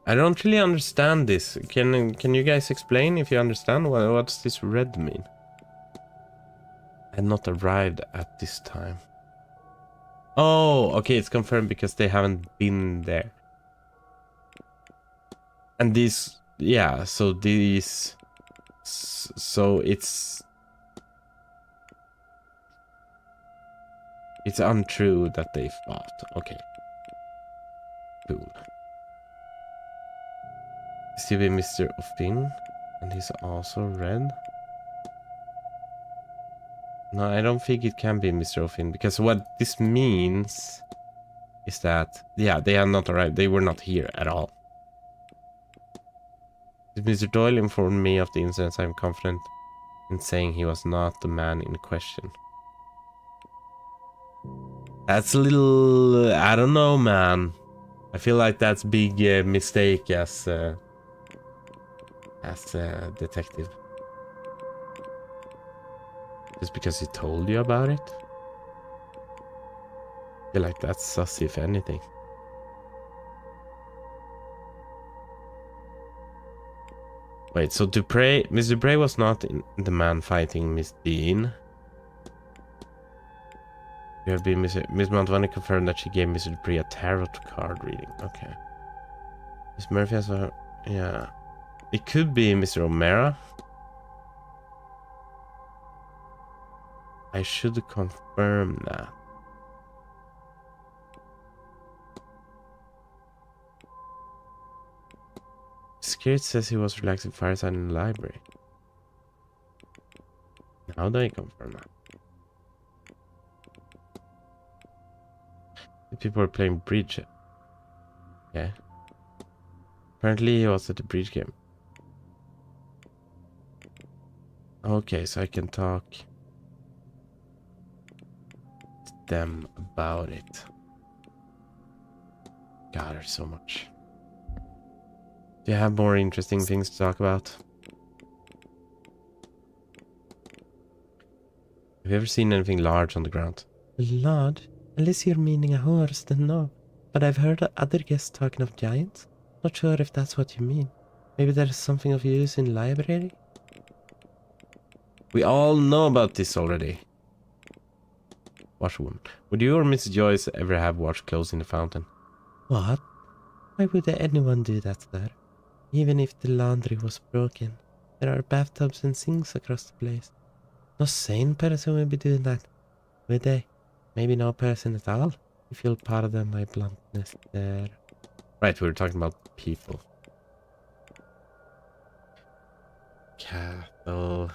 I don't really understand this. Can you guys explain if you understand? What's this red mean? Had not arrived at this time. Oh, okay, it's confirmed because they haven't been there. And these, yeah, so these, so it's untrue that they fought. Okay, cool. This will be Mr. Offin, and he's also red. No, I don't think it can be Mr. Offin, because what this means is that, yeah, they have not arrived. They were not here at all. If Mr. Doyle informed me of the incidents, I'm confident in saying he was not the man in question. That's a little, I don't know, man. I feel like that's big mistake as a detective. Just because he told you about it? I feel like that's sus if anything. Wait, so Mr. Dupre was not the man fighting Miss Dean. You have been Miss Montvani confirmed that she gave Mr. Dupre a tarot card reading. Okay. Miss Murphy has a, yeah. It could be Mr. O'Mara. I should confirm that. Scared says he was relaxing fireside in the library. How do I confirm that? The people are playing bridge. Yeah. Apparently he was at the bridge game. Okay, so I can talk to them about it. God, there's so much. Do you have more interesting things to talk about? Have you ever seen anything large on the ground? Large? Unless you're meaning a horse, then no. But I've heard other guests talking of giants. Not sure if that's what you mean. Maybe there's something of use in the library? We all know about this already. Washwoman. Would you or Miss Joyce ever have washed clothes in the fountain? What? Why would anyone do that there? Even if the laundry was broken. There are bathtubs and sinks across the place. No sane person would be doing that, would they? Maybe no person at all, if you'll pardon my bluntness there. Right, we were talking about people. Cattle.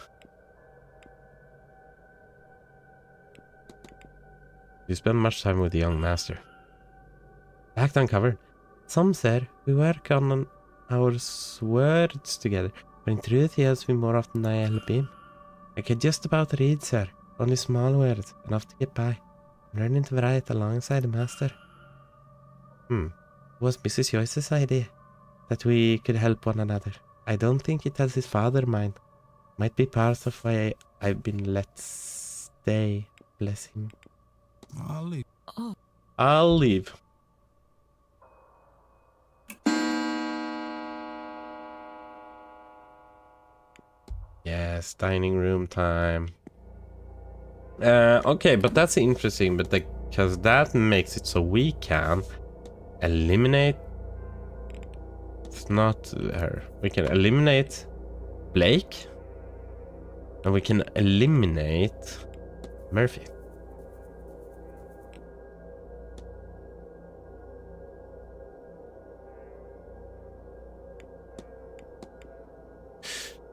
You spend much time with the young master. Act uncovered. Some said we work on our words together, but in truth he helps me more often than I help him. I can just about read, sir. Only small words, enough to get by. I'm learning to write alongside the master. It was Mrs. Joyce's idea that we could help one another. I don't think it has his father mind. Might be part of why I've been let stay. Bless him. leave. I'll leave. Yes, dining room time. Okay, but that's interesting, but because that makes it so we can eliminate it's not her. We can eliminate Blake. And we can eliminate Murphy.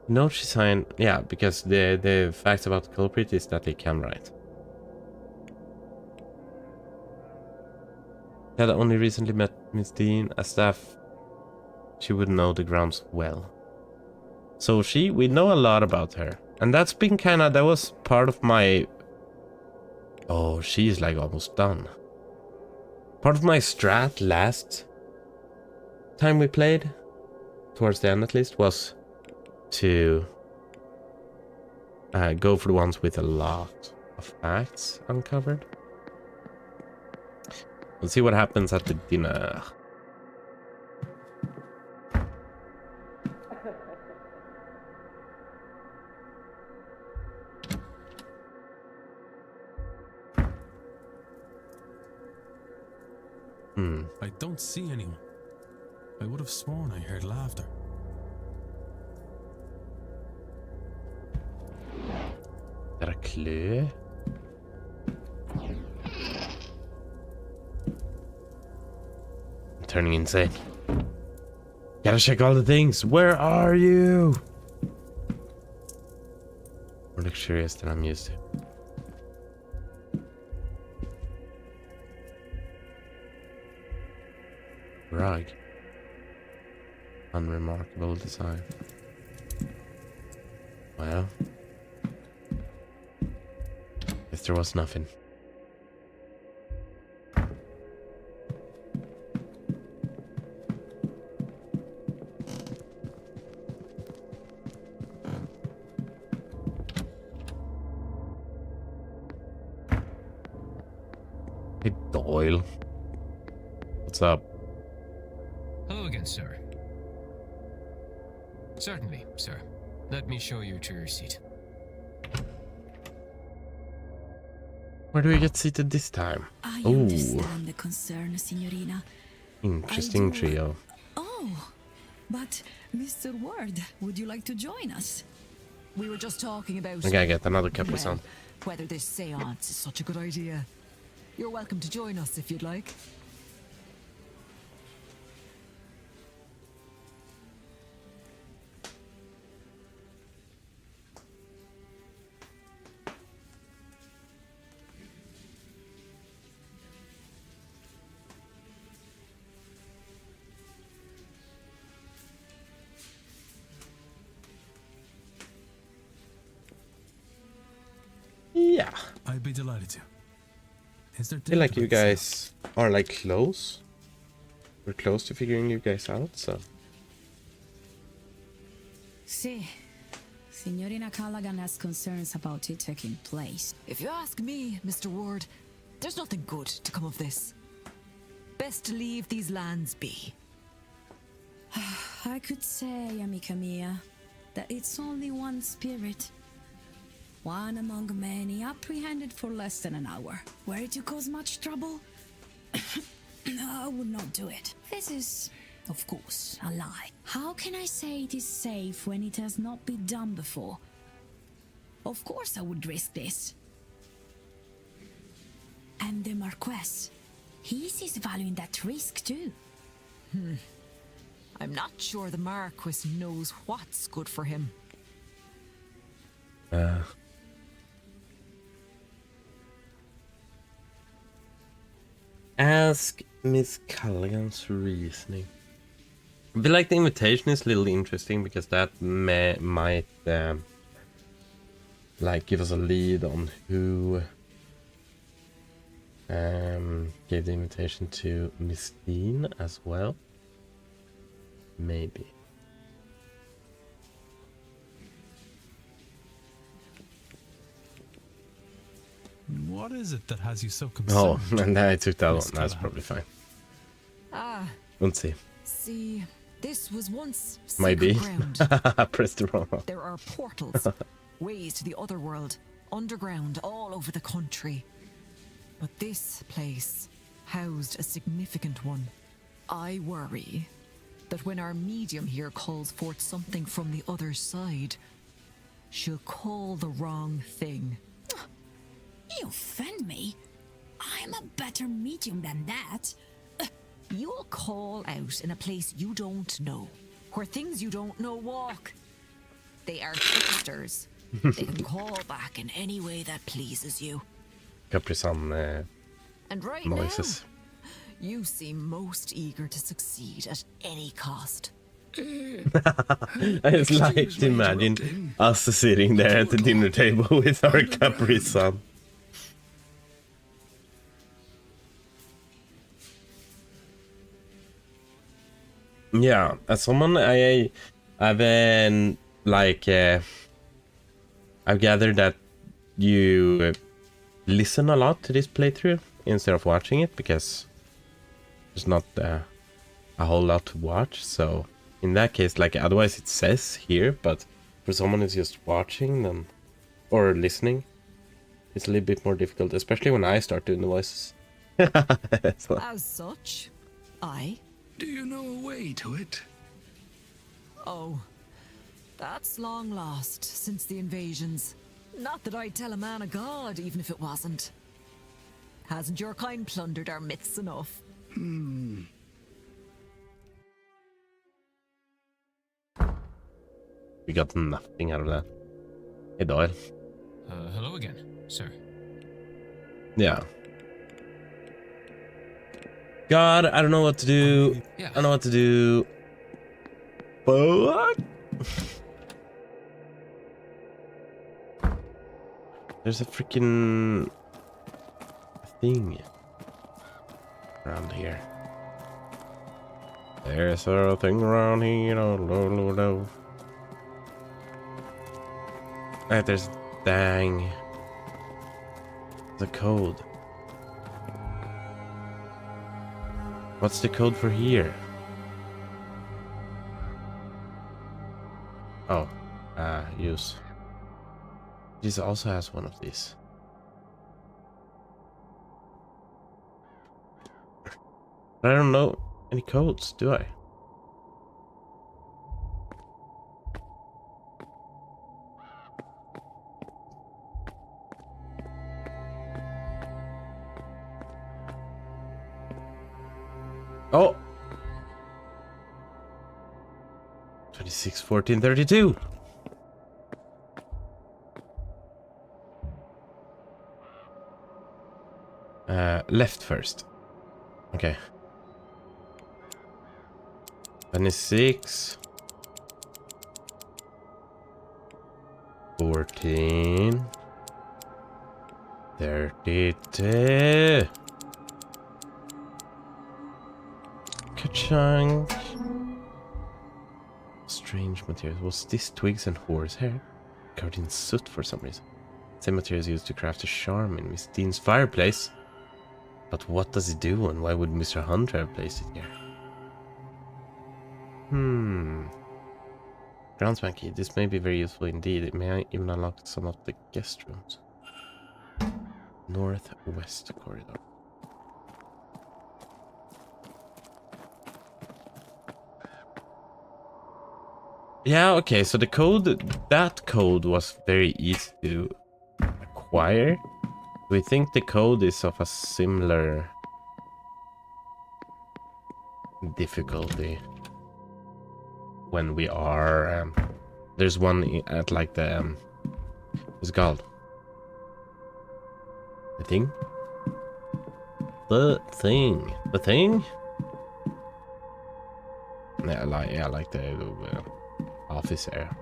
No, she signed. Yeah, because the fact about the culprit is that they can write. Had only recently met Miss Dean as staff. She would know the grounds well. So we know a lot about her. And that's been that was part of my... Oh, she's like almost done. Part of my strat last time we played, towards the end at least, was to go for the ones with a lot of facts uncovered. Let's see what happens at the dinner. I don't see anyone. I would have sworn I heard laughter. Is that a clue? I'm turning insane. Gotta check all the things. Where are you? More luxurious than I'm used to. Rug. Unremarkable design. Well. Guess there was nothing. Hey Doyle. What's up? Hello again, sir. Certainly, sir. Let me show you to your seat. Where do we get seated this time? I Ooh. understand the concern, Signorina. Interesting I do- trio. Oh, but Mr. Ward, would you like to join us? We were just talking about I gotta get another Capri Sun. whether this seance is such a good idea. You're welcome to join us if you'd like. Yeah. I'd be delighted to. Is there I feel like you database? guys are like close. We're close to figuring you guys out, so. See, Signorina Callaghan has concerns about it taking place. If you ask me, Mr. Ward, there's nothing good to come of this. Best to leave these lands be. I could say, amica mia, that it's only one spirit. One among many, apprehended for less than an hour. Were it to cause much trouble? I would not do it. This is, of course, a lie. How can I say it is safe when it has not been done before? Of course I would risk this. And the Marquess, he sees value in that risk too. I'm not sure the Marquis knows what's good for him. Ask Miss Callaghan's reasoning. I feel like the invitation is a little interesting because that might like give us a lead on who gave the invitation to Miss Dean as well. Maybe. What is it that has you so Oh, concerned? and then I took that one. Miss That's Callaghan? probably fine. Ah, Let's see. see, this was once Might be. sacred ground. Press the wrong one. There are portals, ways to the other world, underground, all over the country. But this place housed a significant one. I worry that when our medium here calls forth something from the other side, she'll call the wrong thing. You offend me. I'm a better medium than that. You'll call out in a place you don't know, where things you don't know walk. They are tricksters. They can call back in any way that pleases you. Capri-Sun And right noises. now, you seem most eager to succeed at any cost. I just like to imagine us sitting there at the dinner table with our Capri-Sun. Yeah, as someone I've I've gathered that you listen a lot to this playthrough instead of watching it because there's not a whole lot to watch. So in that case, like otherwise it says here, but for someone who's just watching them or listening, it's a little bit more difficult, especially when I start doing the voices. So, As such, I... Do you know a way to it? Oh, that's long lost since the invasions. Not that I'd tell a man of God, even if it wasn't. Hasn't your kind plundered our myths enough? we got nothing out of that. Hey Doyle. Hello again, sir. Yeah. God, I don't know what to do. Yeah. I don't know what to do. What? There's a freaking thing around here. There's a thing around here. No. There's dang. The code. What's the code for here? Oh, use. This also has one of these. But I don't know any codes, do I? Oh! 26, 14, 32! Left first. Okay. 26. 14. 32. Ka-chunk. Strange materials. Was this twigs and horsehair? Covered in soot for some reason. Same materials used to craft a charm in Miss Dean's fireplace. But what does it do and why would Mr. Hunter have placed it here? Groundsman key. This may be very useful indeed. It may even unlock some of the guest rooms. Northwest corridor. Yeah, okay, so the code, that code was very easy to acquire. We think the code is of a similar difficulty when we are, there's one at like the, what's it called? The thing? The thing? The thing? Yeah, I like the office area.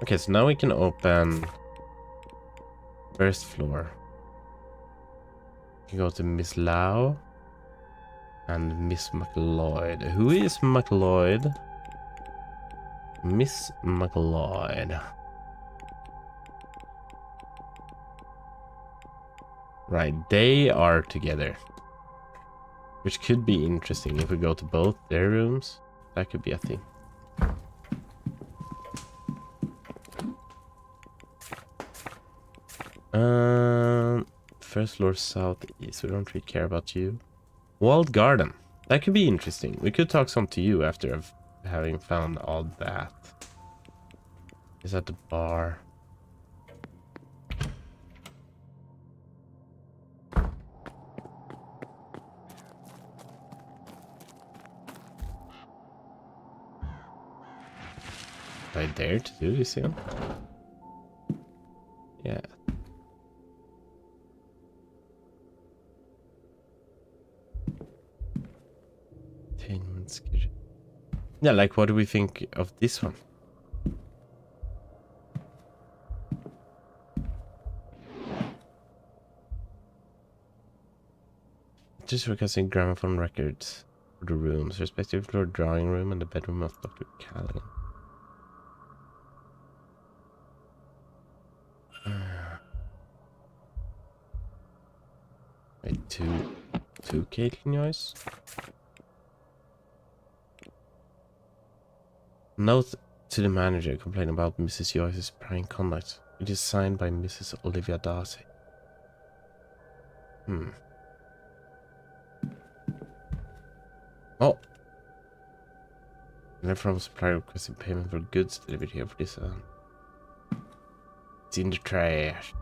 Okay, so now we can open first floor. We can go to Miss Lau and Miss McLeod. Who is McLeod? Miss McLeod. Right, they are together. Which could be interesting if we go to both their rooms. That could be a thing. First floor southeast. We don't really care about you. Walled garden. That could be interesting. We could talk some to you after having found all that. Is at the bar. Do I dare to do this again? Yeah. Entertainment schedule. Yeah, like what do we think of this one? Just requesting gramophone records for the rooms, respectively for the drawing room and the bedroom of Dr. Callan. Wait, two Caitlin noise? Note to the manager complaining about Mrs. Joyce's prying conduct. It is signed by Mrs. Olivia Darcy. Oh! Letter from supplier requesting payment for goods delivered here for this. It's in the trash.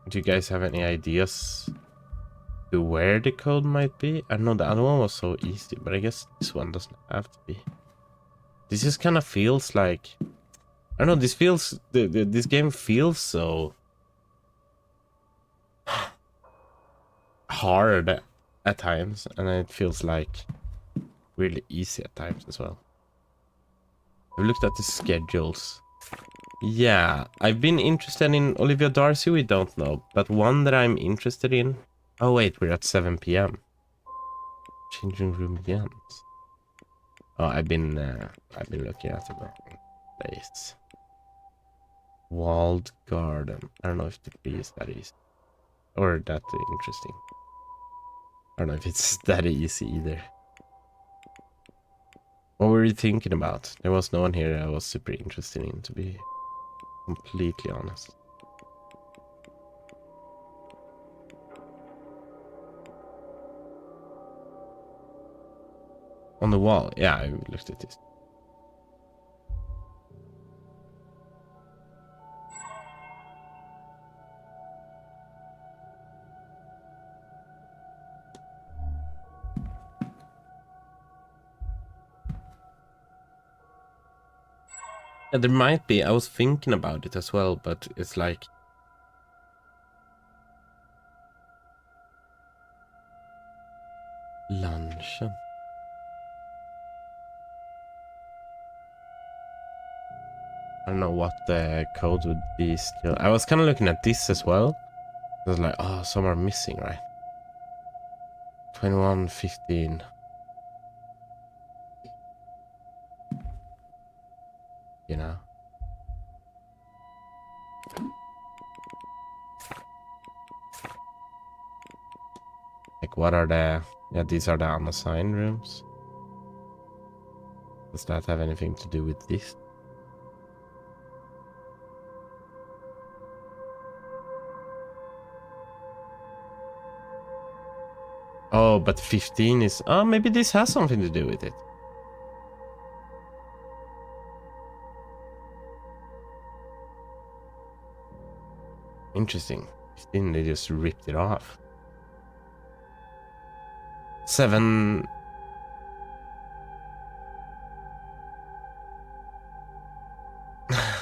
Do you guys have any ideas to where the code might be? I know the other one was so easy, but I guess this one doesn't have to be. This just kind of feels like, I don't know, this feels, this game feels so hard at times, and it feels like really easy at times as well. I've looked at the schedules. Yeah, I've been interested in Olivia Darcy, we don't know, but one that I'm interested in. Oh wait, we're at 7 p.m. Changing room begins. Oh, I've been looking at the wrong place. Walled garden. I don't know if the tree is that easy or that interesting. I don't know if it's that easy either. What were you thinking about? There was no one here I was super interested in, to be completely honest. On the wall, yeah, I looked at this. Yeah, there might be. I was thinking about it as well, but it's like luncheon. I don't know what the code would be still. I was kind of looking at this as well. I was like, oh, some are missing, right? 21:15. You know? Like, what are the... Yeah, these are the unassigned rooms. Does that have anything to do with this? Oh, but 15 is... Oh, maybe this has something to do with it. Interesting. 15, they just ripped it off. 7...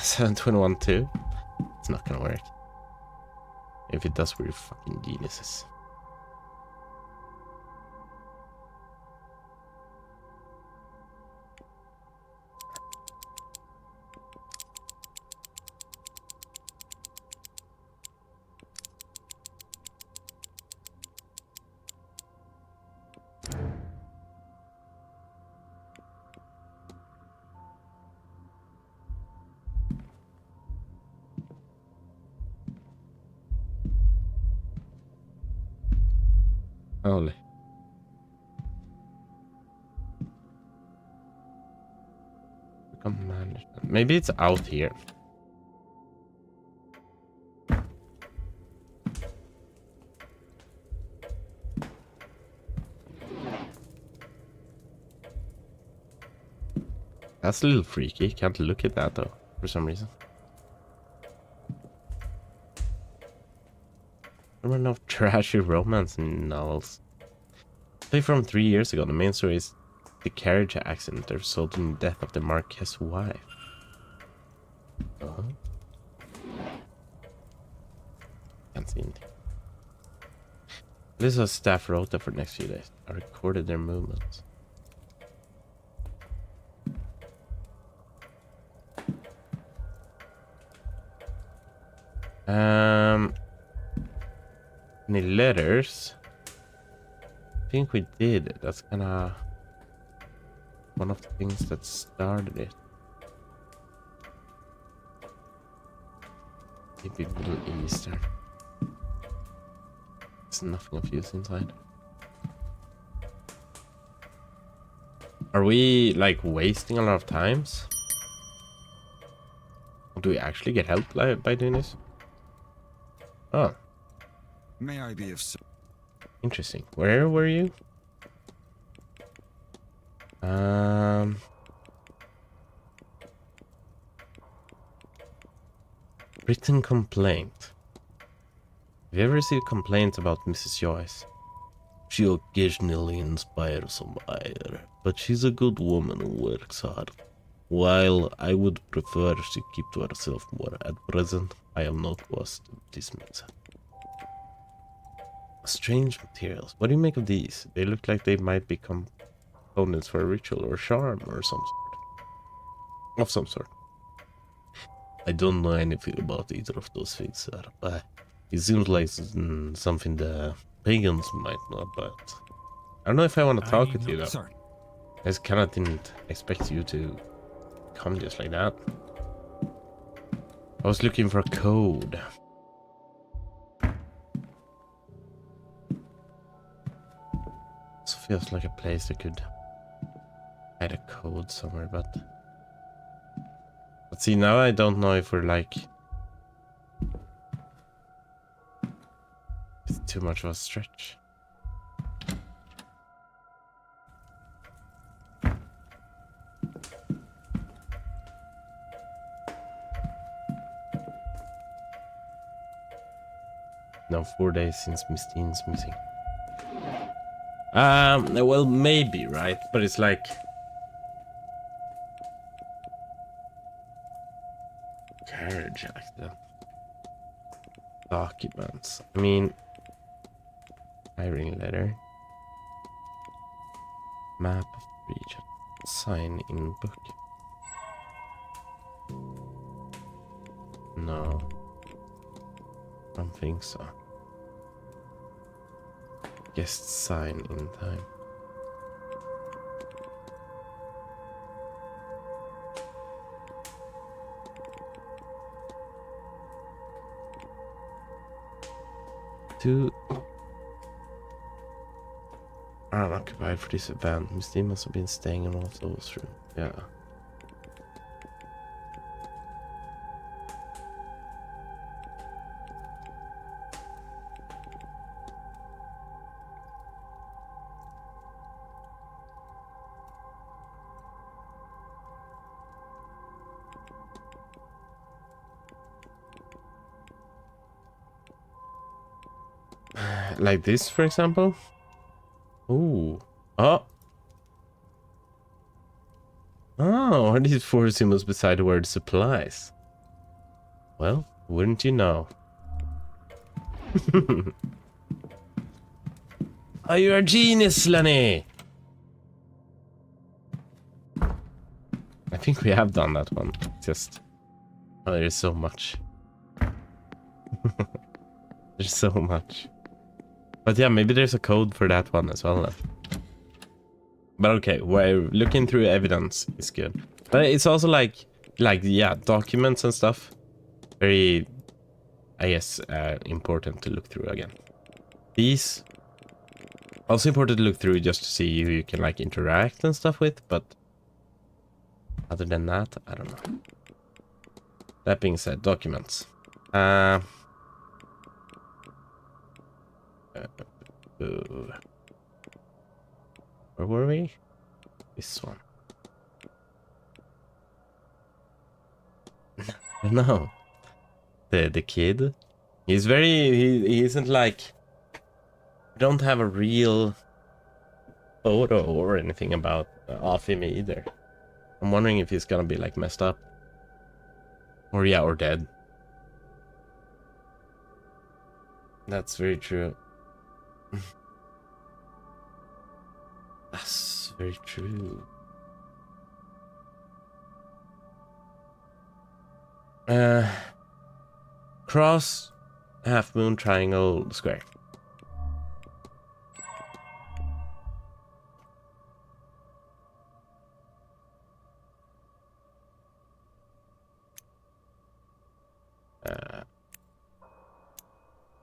721 too? It's not gonna work. If it does, we're fucking geniuses. Holy. Become management. Maybe it's out here. That's a little freaky. Can't look at that though, for some reason. There were no trashy romance novels. Play from 3 years ago. The main story is the carriage accident that resulted in the death of the Marquess' wife. Can't see anything. This was staff rota for the next few days. I recorded their movements. Any letters? I think we did. That's kinda one of the things that started it. Maybe Middle Eastern. There's nothing of use inside. Are we like wasting a lot of times? Do we actually get help by doing this? Oh, May I be of interesting. Where were you? Written complaint. Have you ever received complaints about Mrs. Joyce? She occasionally inspires some ire, but she's a good woman who works hard. While I would prefer she keep to herself more at present, I have no cause to dismiss her. Strange materials. What do you make of these? They look like they might be components for a ritual or charm or some sort. Of some sort. I don't know anything about either of those things, sir, but it seems like something the pagans might know about. I don't know if I want to talk with you though. Sir. I just kinda didn't expect you to come just like that. I was looking for a code. This feels like a place that could hide a code somewhere, but see, now I don't know if we're like it's too much of a stretch. Now 4 days since Miss Dean's missing. Well, maybe, right? But it's like carriage accident. Documents. I mean, hiring letter. Map of region. Sign in book. No. I don't think so. Guest sign in time. Two are occupied for this event. Miss Dean must have been staying in one of those rooms. Yeah. Like this, for example. Ooh. Oh. Oh, are these four symbols beside the word supplies? Well, wouldn't you know? Oh, you're a genius, Lenny! I think we have done that one. Just... oh, there's so much. There's so much. But yeah, maybe there's a code for that one as well then. But okay, we're looking through evidence is good. But it's also like yeah, documents and stuff. Very, I guess, important to look through again. These also important to look through just to see who you can like interact and stuff with. But other than that, I don't know. That being said, documents. Where were we? This one. No, the kid. He's very. He isn't like. Don't have a real photo or anything about of him either. I'm wondering if he's gonna be like messed up, or yeah, or dead. That's very true. That's very true. Cross, half moon, triangle, square.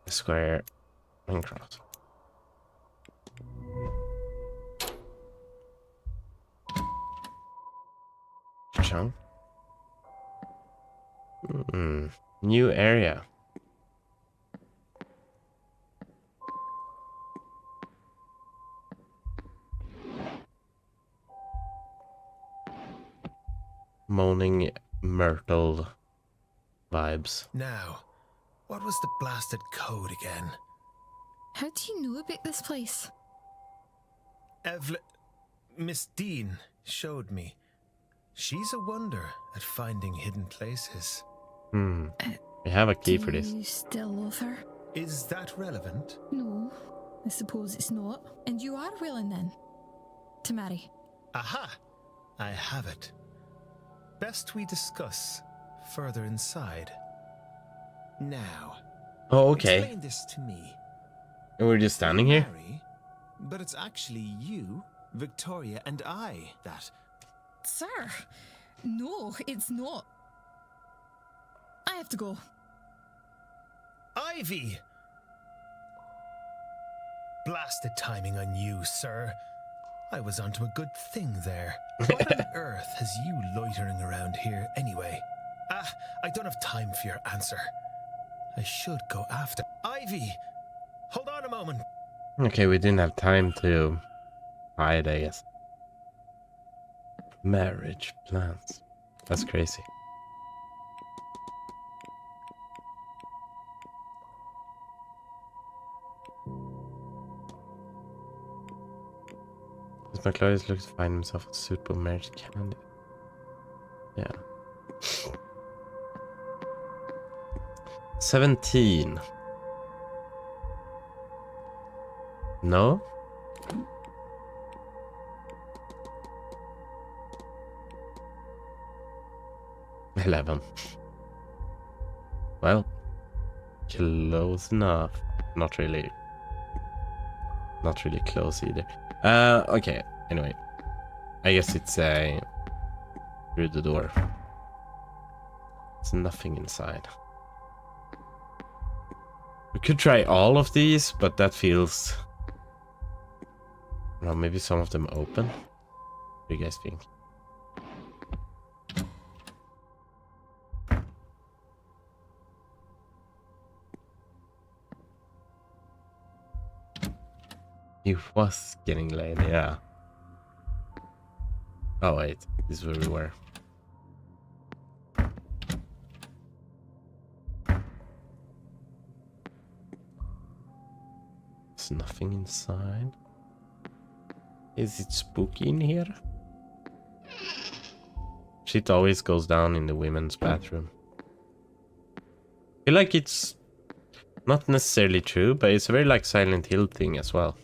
Square and cross. Chunk. New area. Moaning myrtle vibes. Now, what was the blasted code again? How do you know about this place? Miss Dean showed me. She's a wonder at finding hidden places. We have a key for this. Do you still love her? Is that relevant? No, I suppose it's not. And you are willing then to marry? Aha! I have it. Best we discuss further inside. Now. Oh, okay. Explain this to me. And we're just standing here? Marry, but it's actually you, Victoria, and I that... Sir, no, it's not. I have to go. Ivy! Blasted timing on you, sir. I was onto a good thing there. What on earth has you loitering around here anyway? I don't have time for your answer. I should go after... Ivy! Hold on a moment. Okay, we didn't have time to hide, I guess. Marriage plans. That's crazy. Miss McCloy is looking to find himself a suitable marriage candidate. Yeah. 17. No? $11. Well, close enough. Not really. Not really close either. Okay. Anyway, I guess it's through the door. There's nothing inside. We could try all of these, but that feels... Well, maybe some of them open. What do you guys think? He was getting laid, yeah. Oh wait, this is where we were. There's nothing inside. Is it spooky in here? Shit always goes down in the women's bathroom. I feel like it's not necessarily true, but it's a very like Silent Hill thing as well.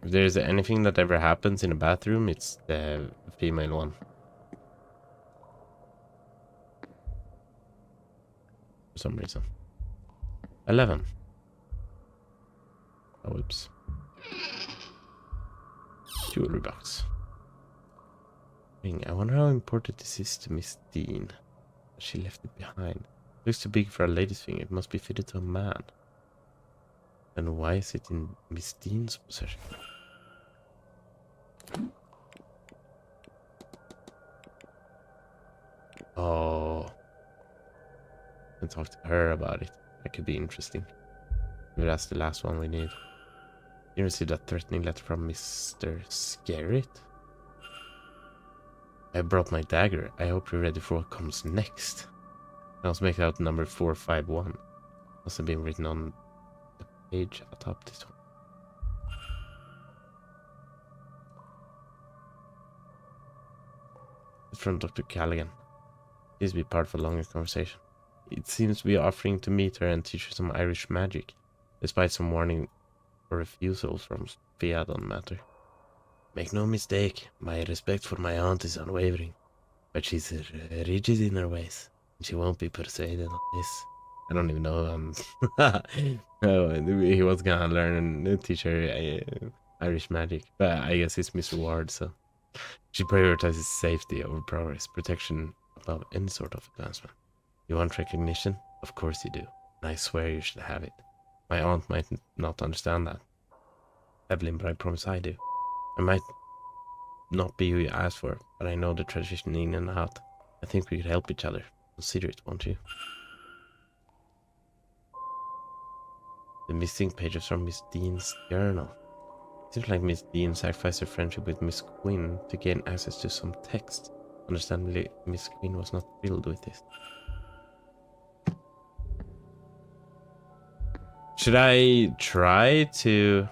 If there's anything that ever happens in a bathroom, it's the female one. For some reason. 11. Oh, whoops. Jewelry box. I wonder how important this is to Miss Dean. She left it behind. Looks too big for a lady's finger. It must be fitted to a man. And why is it in Miss Dean's possession? Oh. And talk to her about it. That could be interesting. Maybe that's the last one we need. You received a threatening letter from Mr. Scarrett? I brought my dagger. I hope you're ready for what comes next. I also make out number 451. Must have been written on the page atop this one. It's from Dr. Callaghan. This will be part of a longer conversation. It seems to be offering to meet her and teach her some Irish magic, despite some warning or refusals from Fiat on the matter. Make no mistake, my respect for my aunt is unwavering, but she's rigid in her ways, and she won't be persuaded on this. I don't even know. Oh, he was gonna learn and teach her Irish magic, but I guess it's Miss Ward, so she prioritizes safety over progress, protection above any sort of advancement. You want recognition? Of course you do, and I swear you should have it. My aunt might not understand that, Evelyn, but I promise I do. I might not be who you asked for, but I know the tradition in and out. I think we could help each other. Consider it, won't you? The missing pages from Miss Dean's journal. Seems like Miss Dean sacrificed her friendship with Miss Quinn to gain access to some text. Understandably, Miss Quinn was not thrilled with this. Should I try to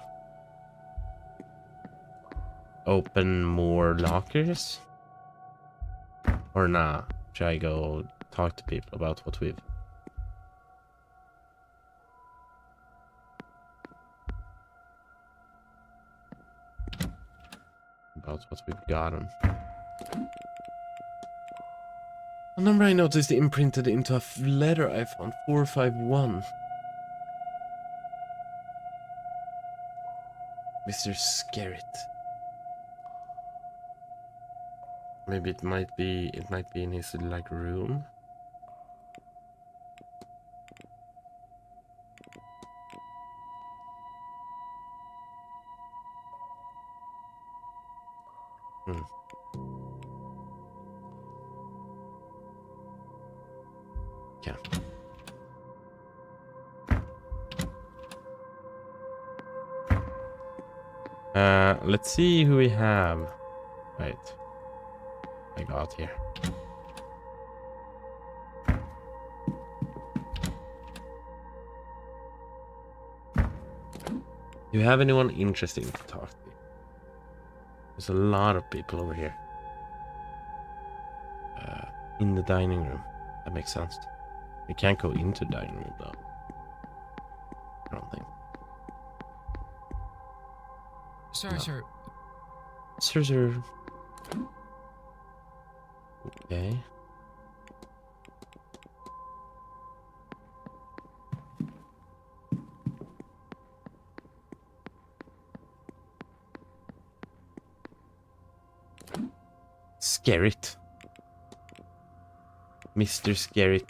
open more lockers? Or nah? Should I go talk to people about what we've... about what we've gotten. A number I noticed imprinted into a letter I found, 451. Mr. Skerritt. Maybe it might be in his like room. Yeah. Let's see who we have. Right. I got here. Do you have anyone interesting to talk to? There's a lot of people over here. In the dining room. That makes sense. We can't go into the dining room though. I don't think. Sorry, No. sir. Sir. Okay. Skerritt. Mr. Skerritt.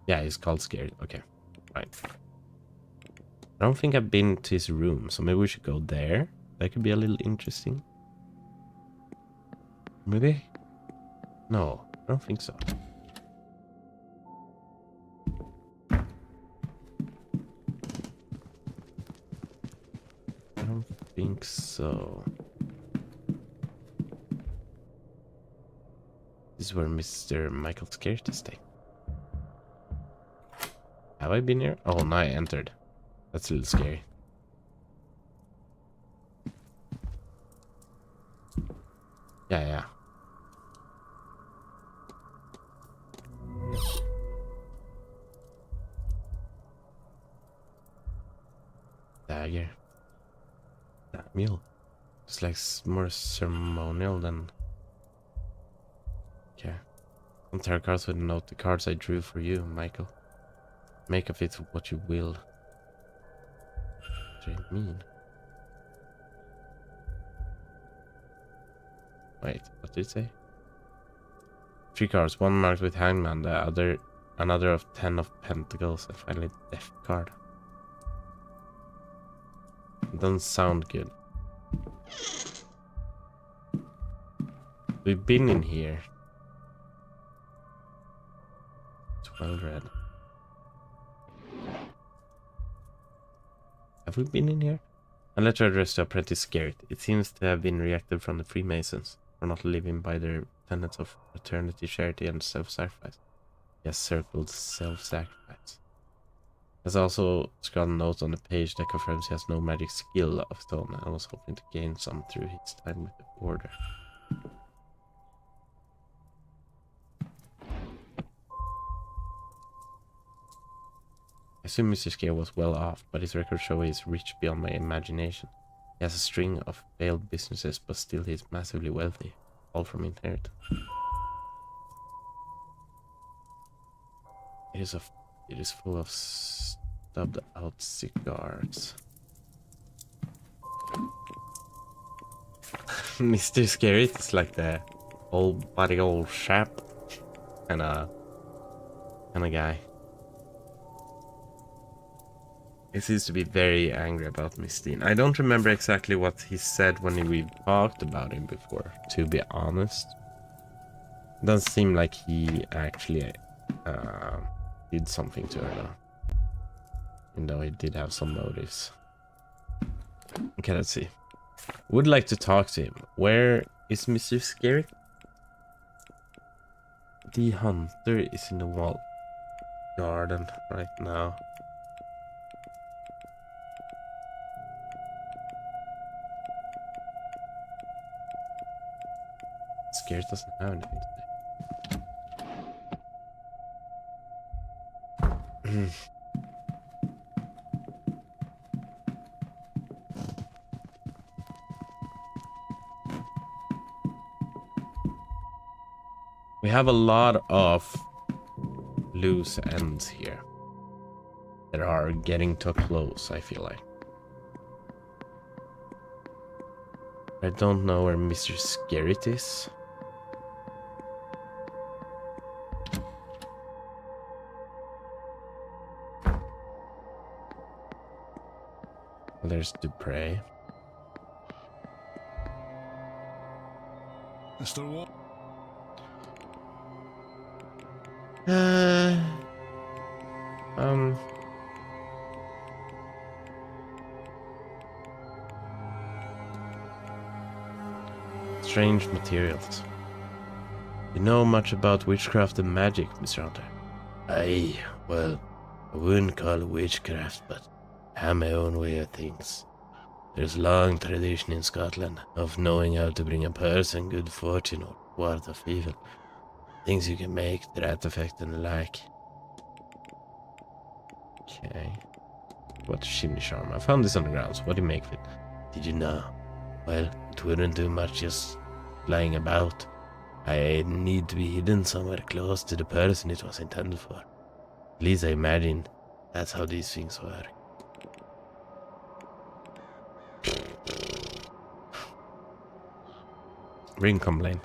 Yeah, he's called Skerritt. Okay, right. I don't think I've been to his room, so maybe we should go there. That could be a little interesting. Maybe? No, I don't think so. I don't think so. This is where Mr. Michael Skerritt is staying. Have I been here? Oh, no, I entered. That's a little scary. Yeah. Dagger. Mule. It's like more ceremonial than... Okay. Some tarot cards with a note. The cards I drew for you, Michael. Make of it what you will. What do you mean? Wait, what did it say? 3 cards, one marked with hangman, the other another of 10 of pentacles, and finally death card. It doesn't sound good. We've been in here. It's well read. Have we been in here? A letter addressed to Apprentice Garrett. It seems to have been reacted from the Freemasons for not living by their tenets of fraternity, charity, and self-sacrifice. He has circled self-sacrifice. There's also scrawled a note on the page that confirms he has no magic skill of his own and was hoping to gain some through his time with the Order. I assume Mr. Scare was well off, but his records show he is rich beyond my imagination. He has a string of failed businesses, but still he is massively wealthy, all from inheritance. It is full of stubbed out cigars. Mr. Scary is like the old buddy old chap kind of guy. He seems to be very angry about Miss Dean. I don't remember exactly what he said when we talked about him before, to be honest. It doesn't seem like he actually did something to her though. Even though he did have some motives. Okay, let's see. Would like to talk to him. Where is Mr. Scary? The hunter is in the wall garden right now. Scary doesn't have anything today. We have a lot of loose ends here that are getting to a close, I feel like. I don't know where Mr. Scarrett is. There's Dupre. Mr. Wall. Strange materials. You know much about witchcraft and magic, Mr. Hunter? Aye, well, I wouldn't call it witchcraft, but I have my own way of things. There's long tradition in Scotland of knowing how to bring a person good fortune or ward of evil. Things you can make, that effect and the like. Okay. What chimney charm? I found this on the grounds. What do you make of it? Did you know? Well, it wouldn't do much just lying about. I need to be hidden somewhere close to the person it was intended for. At least I imagine that's how these things work. Ring complaint.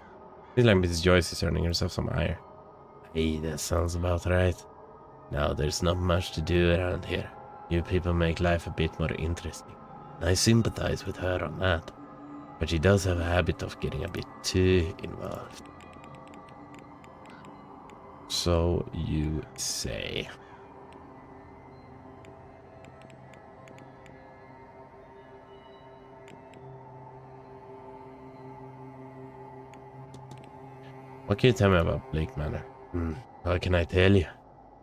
Seems like Mrs. Joyce is earning herself some ire. Hey, that sounds about right. Now there's not much to do around here. You people make life a bit more interesting. And I sympathize with her on that. But she does have a habit of getting a bit too involved. So you say. What can you tell me about Blake Manor? What can I tell you?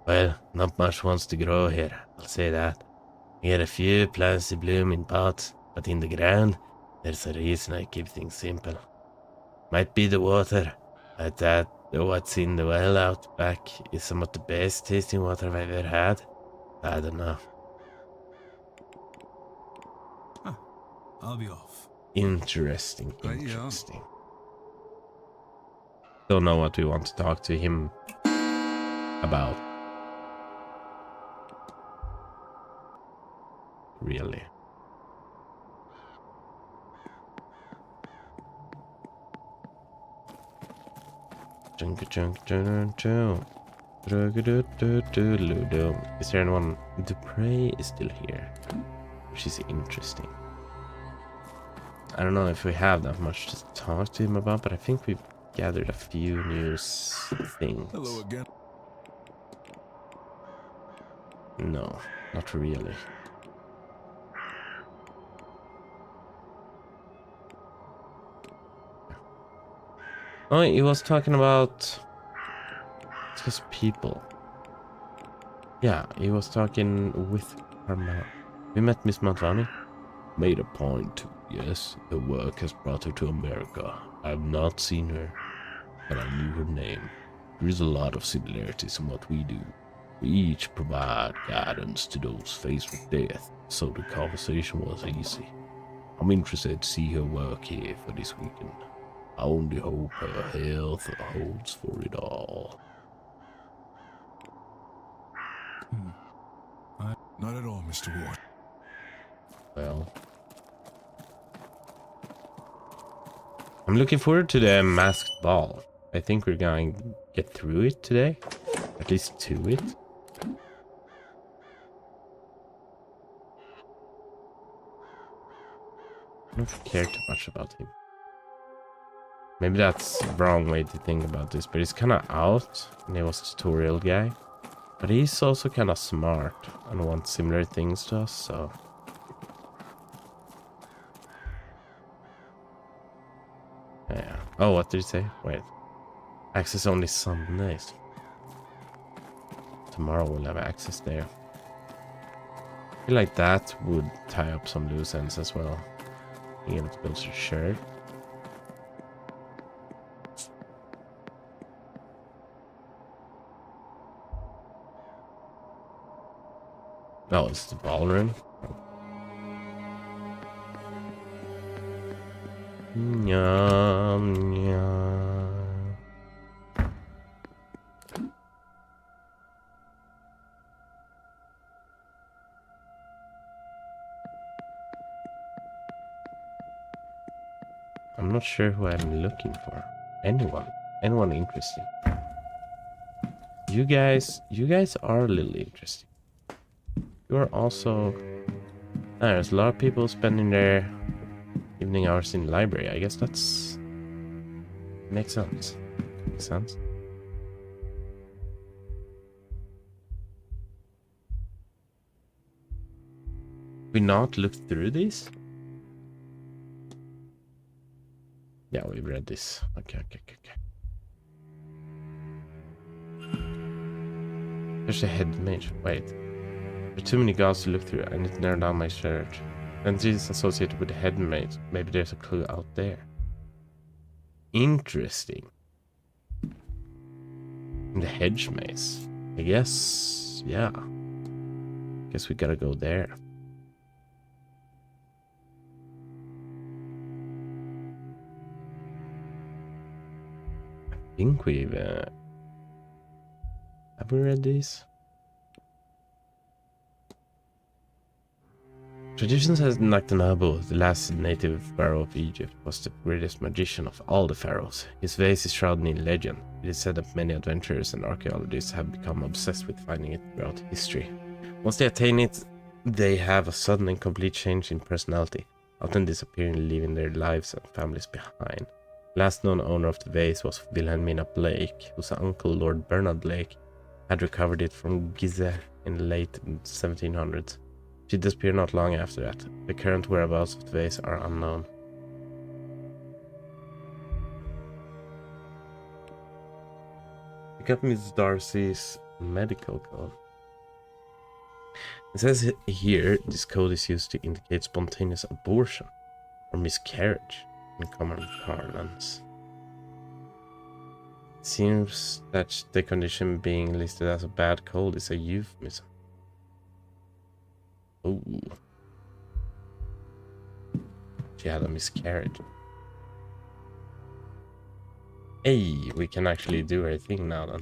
Well, not much wants to grow here, I'll say that. We get a few plants to bloom in pots, but in the ground, there's a reason I keep things simple. Might be the water, but what's in the well out back is some of the best tasting water I've ever had. I don't know. I'll be off. Interesting, Right, yeah. interesting. Don't know what we want to talk to him about. Really. Is there anyone? Dupre is still here, which is interesting. I don't know if we have that much to talk to him about, but I think we've gathered a few new things. Hello again. No, not really. Oh, he was talking about just people. Yeah, he was talking with Carmel. We met Miss Mantvani. Made a point to, yes. Her work has brought her to America. I have not seen her, but I knew her name. There is a lot of similarities in what we do. We each provide guidance to those faced with death, so the conversation was easy. I'm interested to see her work here for this weekend. I only hope her health holds for it all. Not at all, Mr. Ward. Well, I'm looking forward to the masked ball. I think we're going to get through it today. At least to it. I don't care too much about him. Maybe that's the wrong way to think about this, but he's kind of out, and he was a tutorial guy. But he's also kind of smart and wants similar things to us, so... Yeah. Oh, what did he say? Wait. Access only Sundays. Tomorrow we'll have access there. I feel like that would tie up some loose ends as well. Being able to go to the shirt. Oh, it's the ballroom. Yum, yum. I'm not sure who I'm looking for. Anyone interesting. You guys are a little interesting. You are also... there's a lot of people spending their evening hours in the library. I guess that's... makes sense. Makes sense. We not looked through these? Yeah, we read this. Okay. There's a head mage. Wait. There are too many gods to look through. I need to narrow down my search. Entities associated with the head mage. Maybe there's a clue out there. Interesting. The hedge maze. I guess. Yeah. Guess we gotta go there. I think we've... have we read these? Tradition says Nakhtanabu, the last native pharaoh of Egypt, was the greatest magician of all the pharaohs. His vase is shrouded in legend. It is said that many adventurers and archaeologists have become obsessed with finding it throughout history. Once they attain it, they have a sudden and complete change in personality, often disappearing, leaving their lives and families behind. The last known owner of the vase was Wilhelmina Blake, whose uncle, Lord Bernard Blake, had recovered it from Gizeh in the late 1700s. She disappeared not long after that. The current whereabouts of the vase are unknown. Pick up Miss Darcy's medical code. It says here this code is used to indicate spontaneous abortion or miscarriage in common parlance. It seems that the condition being listed as a bad cold is a euphemism. Oh, she had a miscarriage. Hey, we can actually do our thing now then.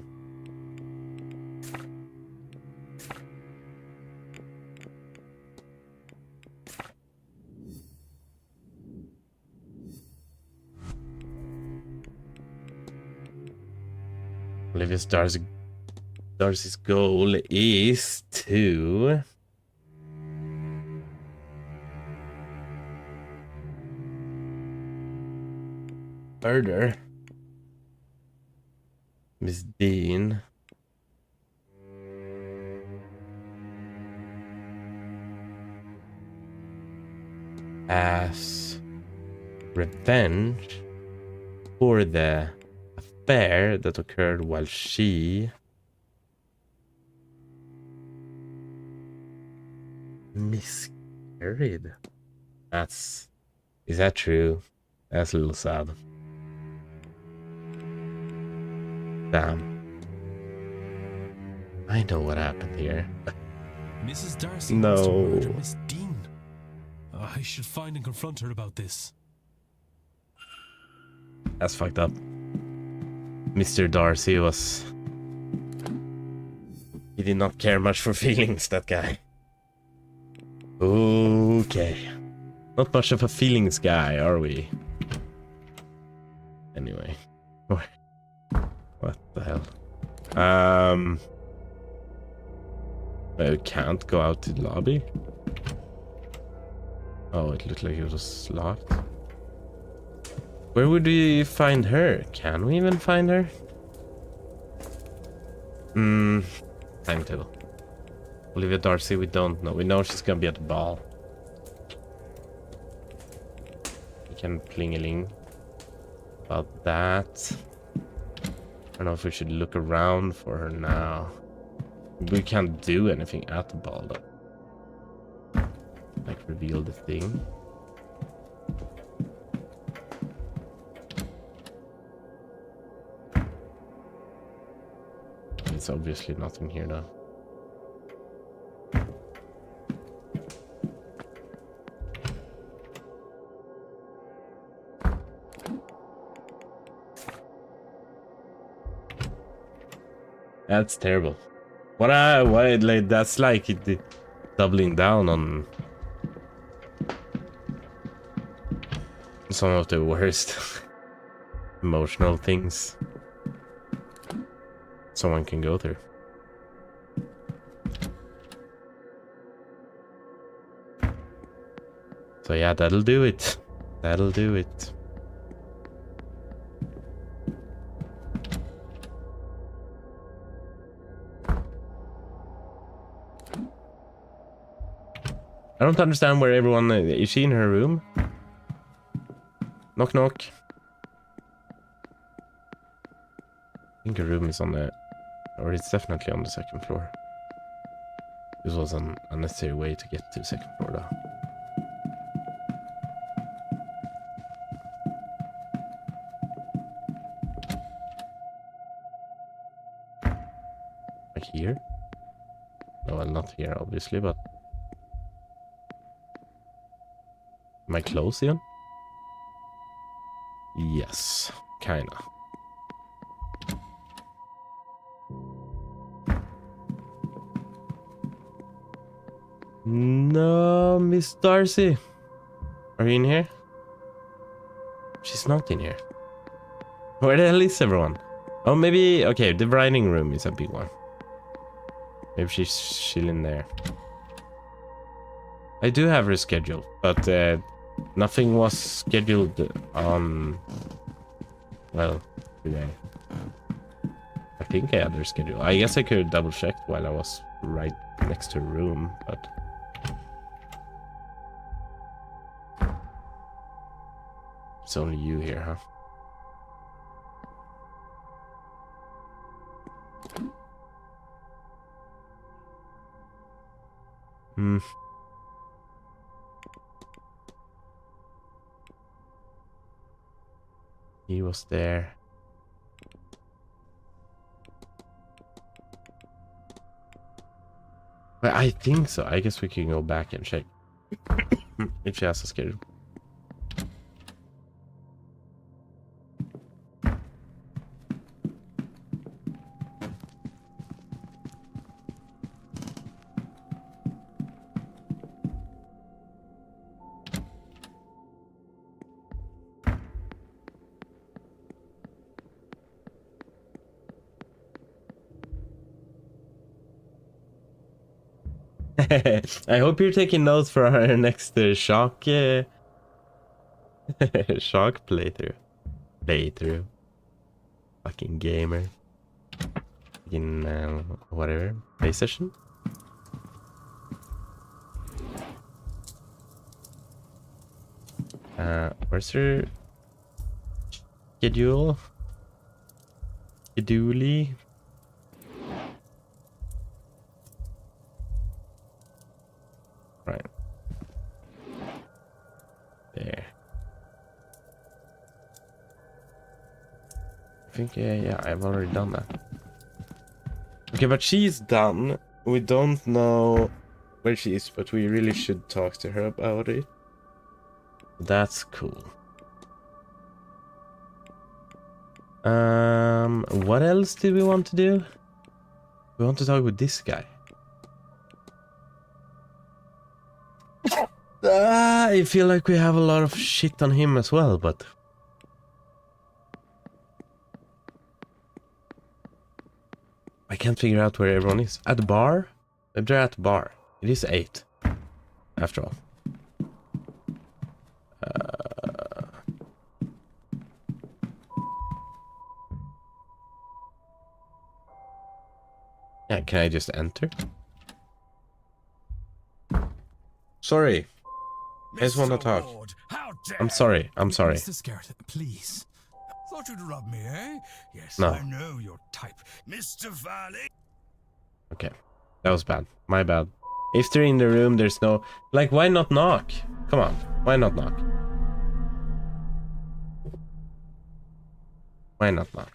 Olivia's Darcy's goal is to murder Miss Dean as revenge for the affair that occurred while she miscarried. Is that true? That's a little sad. Damn. I know what happened here. Mrs. Darcy No. wants to murder Miss Dean. I should find and confront her about this. That's fucked up. Mr. Darcy he did not care much for feelings, that guy. Okay. Not much of a feelings guy, are we? Anyway. What the hell? I can't go out to the lobby? Oh, it looked like it was locked. Where would we find her? Can we even find her? Timetable. Olivia Darcy, we don't know. We know she's gonna be at the ball. We can pling-a-ling about that. I don't know if we should look around for her now. We can't do anything at the ball though. Like reveal the thing. It's obviously nothing here though. That's terrible. Why like that's like doubling down on some of the worst emotional things someone can go through. So yeah, that'll do it. That'll do it. I don't understand where everyone is. She in her room? Knock knock. I think her room is on the, or it's definitely on the second floor. This was an unnecessary way to get to the second floor though. Like here? No, well, not here obviously, but am I close again? Yes, kinda. No, Miss Darcy. Are you in here? She's not in here. Where the hell is everyone? Oh, maybe... Okay, the writing room is a big one. Maybe she's chilling there. I do have her schedule, but nothing was scheduled on... Well, today. I think I had her schedule. I guess I could double check while I was right next to her room, but... It's only you here, huh? He was there. Well, I think so. I guess we can go back and check if she has a schedule. I hope you're taking notes for our next shock shock playthrough. Fucking gamer. In whatever play session. Where's her schedule? dooley. Right. There. I think, yeah, I've already done that. Okay, but she's done. We don't know where she is, but we really should talk to her about it. That's cool. What else do we want to do? We want to talk with this guy. I feel like we have a lot of shit on him as well, but... I can't figure out where everyone is. At the bar? They're at the bar. It is 8. After all. Yeah, can I just enter? Sorry. I just want to talk. Ward, how dare I'm sorry. I'm sorry. Mr. Scarrett, please. Thought you'd rub me, eh? Yes, No. I know your type. Mr. Valley. Okay. That was bad. My bad. If they're in the room, there's no... Like, why not knock? Come on. Why not knock? Why not knock?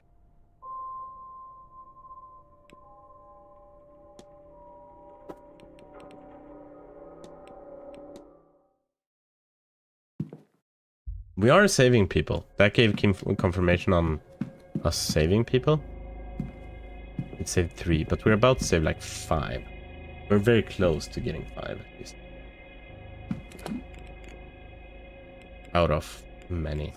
We are saving people. That gave confirmation on us saving people. It saved 3, but we're about to save like 5. We're very close to getting 5 at least. Out of many.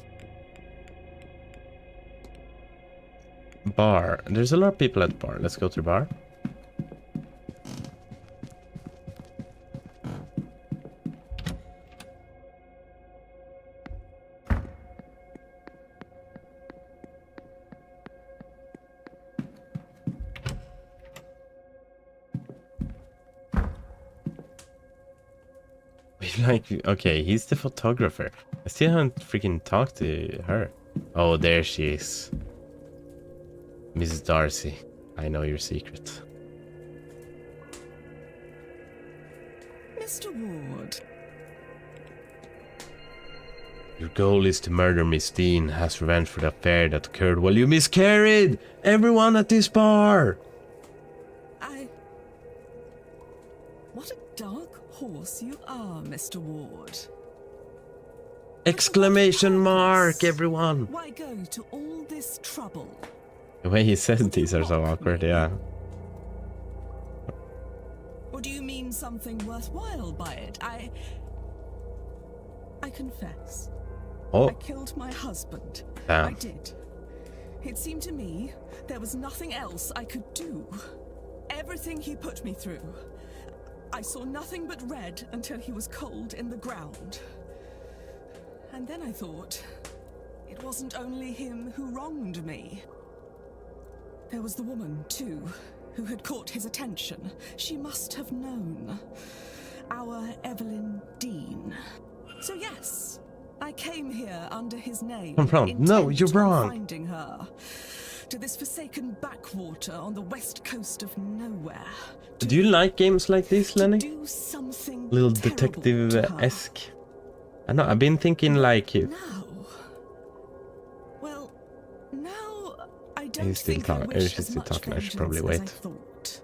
Bar. There's a lot of people at the bar. Let's go to the bar. Like, okay, he's the photographer. I still haven't freaking talked to her. Oh, there she is. Mrs. Darcy, I know your secret. Mr. Ward. Your goal is to murder Miss Dean, has revenge for the affair that occurred while you miscarried everyone at this bar. What a dark horse you are, Mr. Ward. Exclamation mark, everyone. Why go to all this trouble? The way he says these are so awkward, yeah. Or do you mean something worthwhile by it? I confess. Oh, I killed my husband. damn. I did. It seemed to me there was nothing else I could do. Everything he put me through. I saw nothing but red until he was cold in the ground. And then I thought, it wasn't only him who wronged me. There was the woman, too, who had caught his attention. She must have known. Our Evelyn Dean. So yes, I came here under his name. I'm wrong. No, intent you're on wrong. Finding her to this forsaken backwater on the west coast of nowhere. Do you like games like this, To Lenny? do something Little terrible detective-esque. to her. I know, I've been thinking like you. Now, well, now I don't He's still think I talking. wish She's as still much talking. I should vengeance probably as I wait. thought.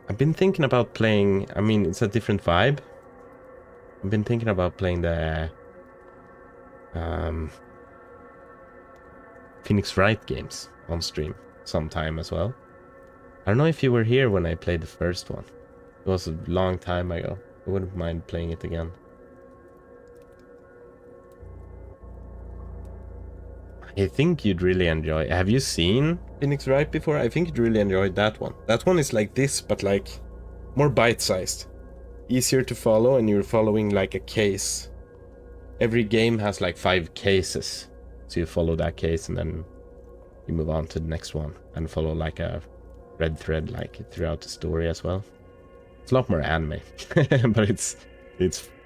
I've been thinking about playing, I mean, it's a different vibe. I've been thinking about playing the Phoenix Wright games on stream sometime as well. I don't know if you were here when I played the first one. It was a long time ago. I wouldn't mind playing it again. I think you'd really enjoy. Have you seen Phoenix Wright before? I think you'd really enjoy that one. That one is like this, but like more bite-sized. Easier to follow, and you're following like a case. Every game has like 5 cases. So you follow that case and then you move on to the next one and follow like a red thread like throughout the story as well. It's a lot more anime, but it's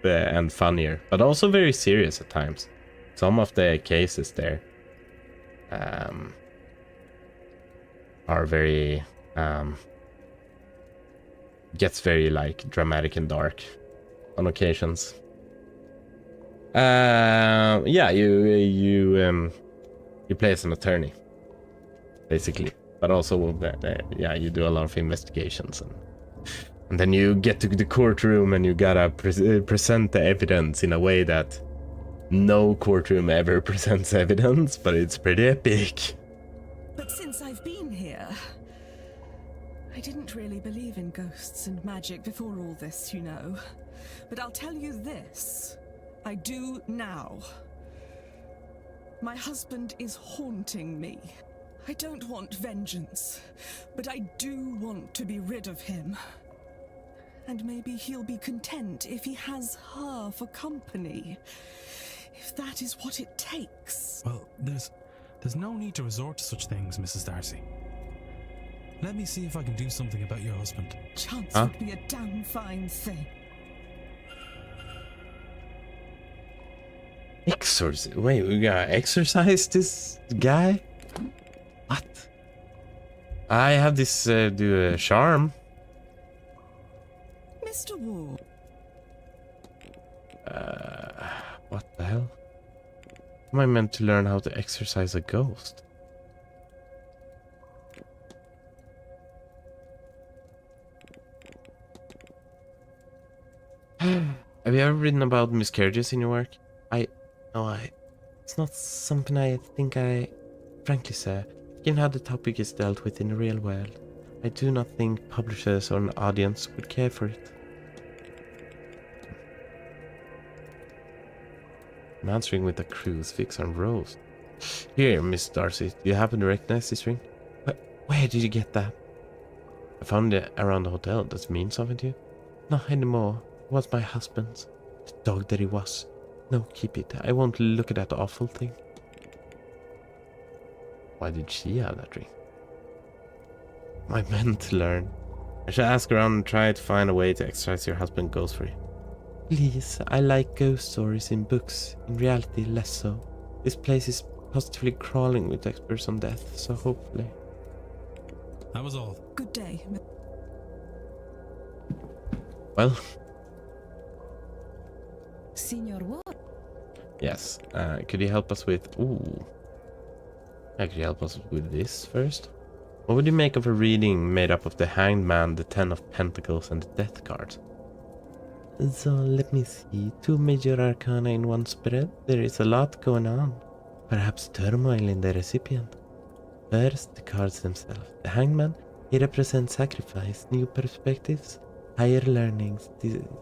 and funnier, but also very serious at times. Some of the cases there are very gets very like dramatic and dark on occasions. Yeah, you play as an attorney, basically, but also yeah, you do a lot of investigations, and then you get to the courtroom and you gotta present the evidence in a way that no courtroom ever presents evidence, but it's pretty epic. But since I've been here, I didn't really believe in ghosts and magic before all this, you know. But I'll tell you this, I do now. My husband is haunting me. I don't want vengeance, but I do want to be rid of him. And maybe he'll be content if he has her for company. If that is what it takes. Well, there's no need to resort to such things, Mrs. Darcy. Let me see if I can do something about your husband. Chance would be a damn fine thing. Wait, we gotta exorcise this guy? What? I have this do a charm. Mr. Ward. What the hell? Am I meant to learn how to exorcise a ghost? Have you ever written about miscarriages in your work? It's not something I think I, frankly sir, given how the topic is dealt with in the real world, I do not think publishers or an audience would care for it. I'm answering with a crucifix and rose. Here, Miss Darcy, do you happen to recognize this ring? Where did you get that? I found it around the hotel. Does it mean something to you? Not anymore. It was my husband's. The dog that he was. No, keep it. I won't look at that awful thing. Why did she have that ring? I meant to learn. I should ask around and try to find a way to exorcise your husband ghost for you. Please, I like ghost stories in books. In reality, less so. This place is positively crawling with experts on death, so hopefully. That was all. Good day. Well. Signor what? Yes. Could you help us with... Ooh. Could you help us with this first? What would you make of a reading made up of the Hanged Man, the Ten of Pentacles, and the Death card? So, let me see. 2 major arcana in one spread. There is a lot going on. Perhaps turmoil in the recipient. First, the cards themselves. The Hanged Man, he represents sacrifice, new perspectives, higher learnings,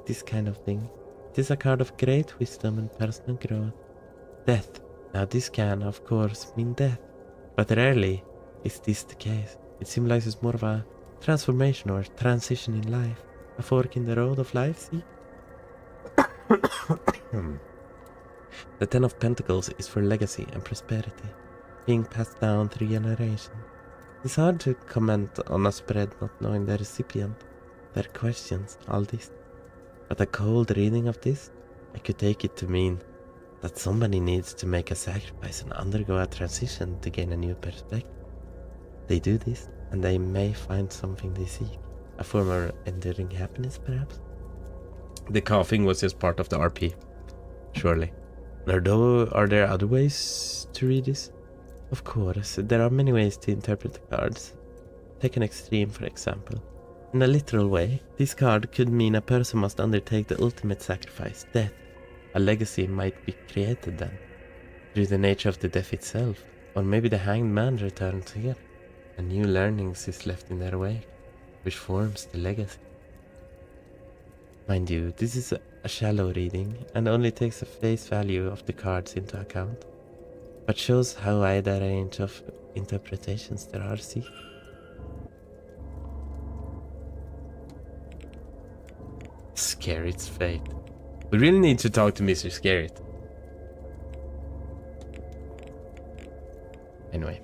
this kind of thing. It is a card of great wisdom and personal growth. Death. Now this can, of course, mean death. But rarely is this the case. It symbolizes more of a transformation or transition in life. A fork in the road of life, see? The Ten of Pentacles is for legacy and prosperity, being passed down through generations. It's hard to comment on a spread not knowing the recipient, their questions, all this. But a cold reading of this, I could take it to mean that somebody needs to make a sacrifice and undergo a transition to gain a new perspective. They do this, and they may find something they seek. A form of enduring happiness, perhaps? The coughing was just part of the RP, surely. Are there other ways to read this? Of course, there are many ways to interpret the cards. Take an extreme, for example. In a literal way, this card could mean a person must undertake the ultimate sacrifice, death. A legacy might be created then, through the nature of the death itself, or maybe the Hanged Man returns here, and new learnings is left in their wake, which forms the legacy. Mind you, this is a shallow reading, and only takes the face value of the cards into account, but shows how wide a range of interpretations there are, see? Scarret's fate. We really need to talk to Mr. Scarret. Anyway.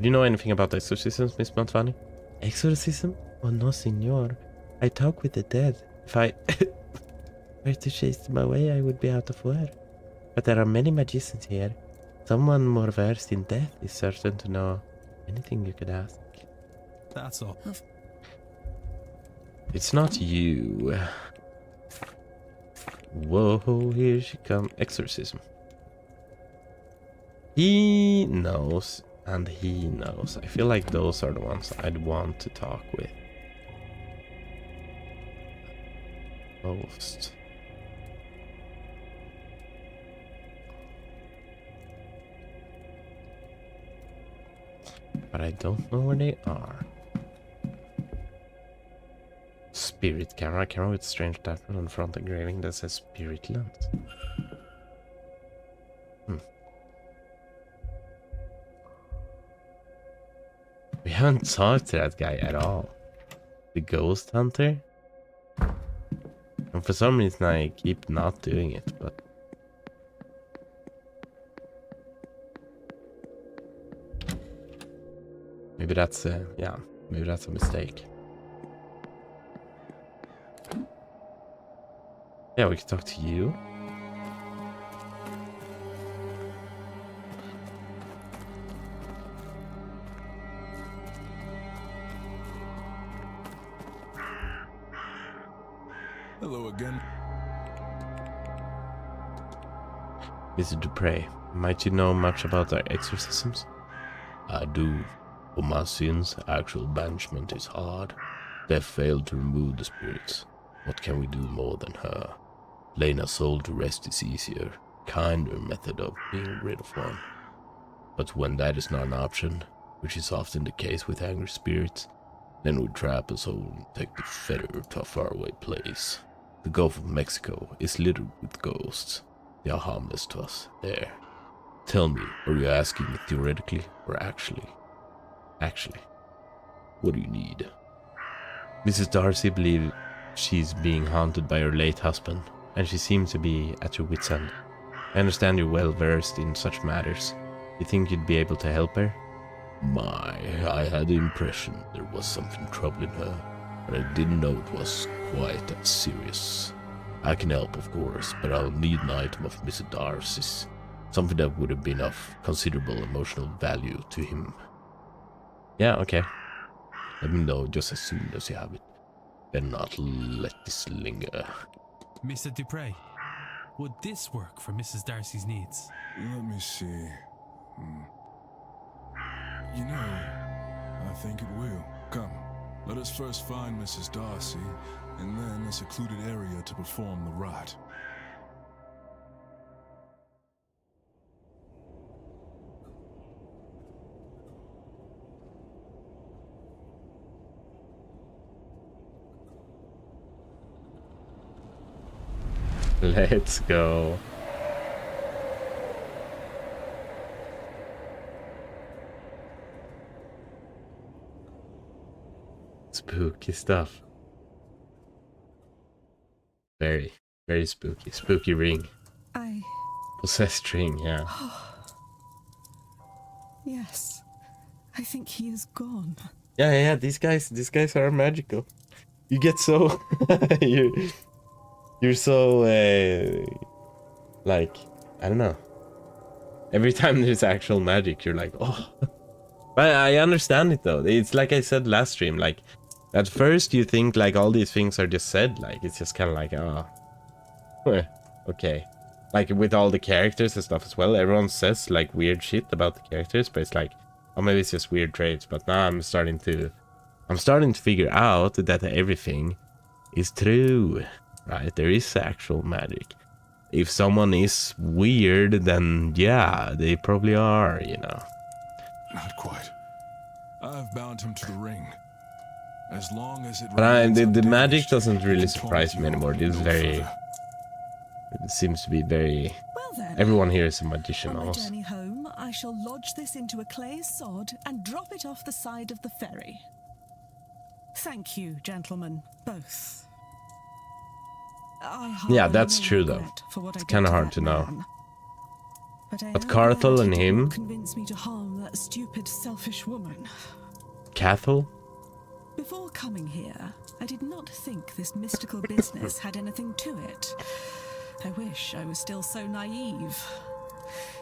Do you know anything about exorcisms, Miss Mantvani? Exorcism? Oh no, senor. I talk with the dead. If I were to chase them away, I would be out of work. But there are many magicians here. Someone more versed in death is certain to know Anything you could ask. That's all. It's not you. Whoa, here she comes. Exorcism. He knows, and he knows. I feel like those are the ones I'd want to talk with. Ghost. But I don't know where they are. Spirit camera. Camera with strange attachment on front engraving that says Spirit Lens. We haven't talked to that guy at all. The ghost hunter? And for some reason I keep not doing it, but... Maybe that's a... yeah, maybe that's a mistake. Yeah, we can talk to you. Hello again. Mr. Dupre, might you know much about our exorcisms? I do. For my sins, actual banishment is hard. They've failed to remove the spirits. What can we do more than her? Laying a soul to rest is easier, kinder method of being rid of one. But when that is not an option, which is often the case with angry spirits, then we trap a soul and take the fetter to a faraway place. The Gulf of Mexico is littered with ghosts. They are harmless to us there. Tell me, are you asking me theoretically or actually? Actually. What do you need? Mrs. Darcy believes she's being haunted by her late husband, and she seems to be at your wit's end. I understand you're well versed in such matters. You think you'd be able to help her? I had the impression there was something troubling her, but I didn't know it was quite that serious. I can help, of course, but I'll need an item of Mr. Darcy's, something that would have been of considerable emotional value to him. Yeah, okay. Let me know just as soon as you have it. Better not let this linger. Mr. Dupre, would this work for Mrs. Darcy's needs? Let me see. You know, I think it will. Come, let us first find Mrs. Darcy, and then a secluded area to perform the rite. Let's go. Spooky stuff. Very, very spooky. Spooky ring. Possessed ring, yeah. Yes. I think he is gone. Yeah, these guys are magical. You get so you're so like, I don't know. Every time there's actual magic, you're like, oh. But I understand it though. It's like I said last stream, like at first you think like all these things are just said, like it's just kind of like, oh, okay. Like with all the characters and stuff as well, everyone says like weird shit about the characters, but it's like, oh, maybe it's just weird traits. But now I'm starting to figure out that everything is true, right? There is actual magic. If someone is weird, then yeah, they probably are, you know. Not quite. I've bound him to the ring. As long as it But the remains magic undamaged, doesn't it really can surprise me torment you anymore. This is no very... further. It seems to be very... Well then, Everyone here is a magician on my almost. journey home, I shall lodge this into a clay sod and drop it off the side of the ferry. Thank you, gentlemen, both. Yeah, that's true though. It's kind of hard to know. But Carthel and him... Convince me to harm that stupid, selfish woman. Cathal? Before coming here, I did not think this mystical business had anything to it. I wish I was still so naive.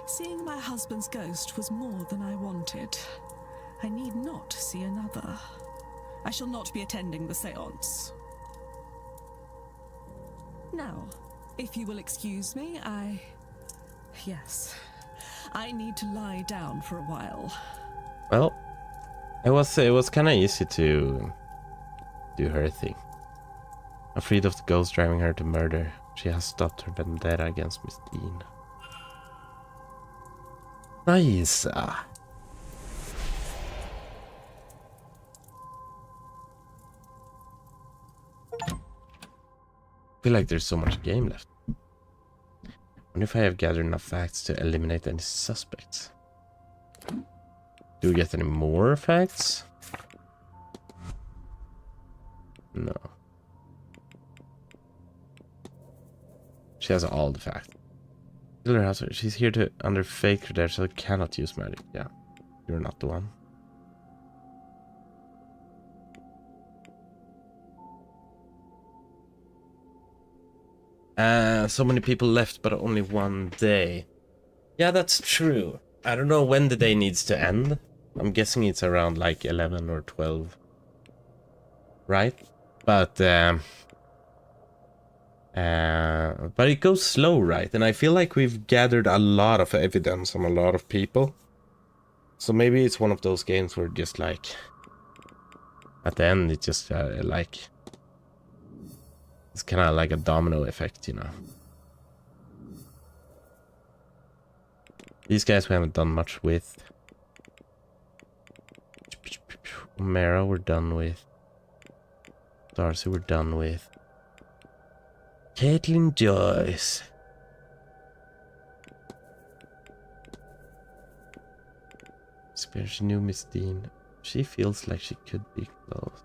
Seeing my husband's ghost was more than I wanted. I need not see another. I shall not be attending the seance. Now, if you will excuse me, Yes. I need to lie down for a while. Well, it was kind of easy to do her thing. Afraid of the ghost driving her to murder, she has stopped her vendetta against Miss Dean. Nice. I feel like there's so much game left. Wonder if I have gathered enough facts to eliminate any suspects. Do we get any more facts? No. She has all the facts. She's here to under fake credentials, cannot use magic. Yeah, you're not the one. So many people left, but only one day. Yeah, that's true. I don't know when the day needs to end. I'm guessing it's around like 11 or 12. Right? But it goes slow, right? And I feel like we've gathered a lot of evidence on a lot of people. So maybe it's one of those games where just like at the end it just like it's kind of like a domino effect, you know. These guys we haven't done much with. Mara we're done with. Darcy we're done with. Caitlin Joyce. She knew Miss Dean. She feels like she could be close.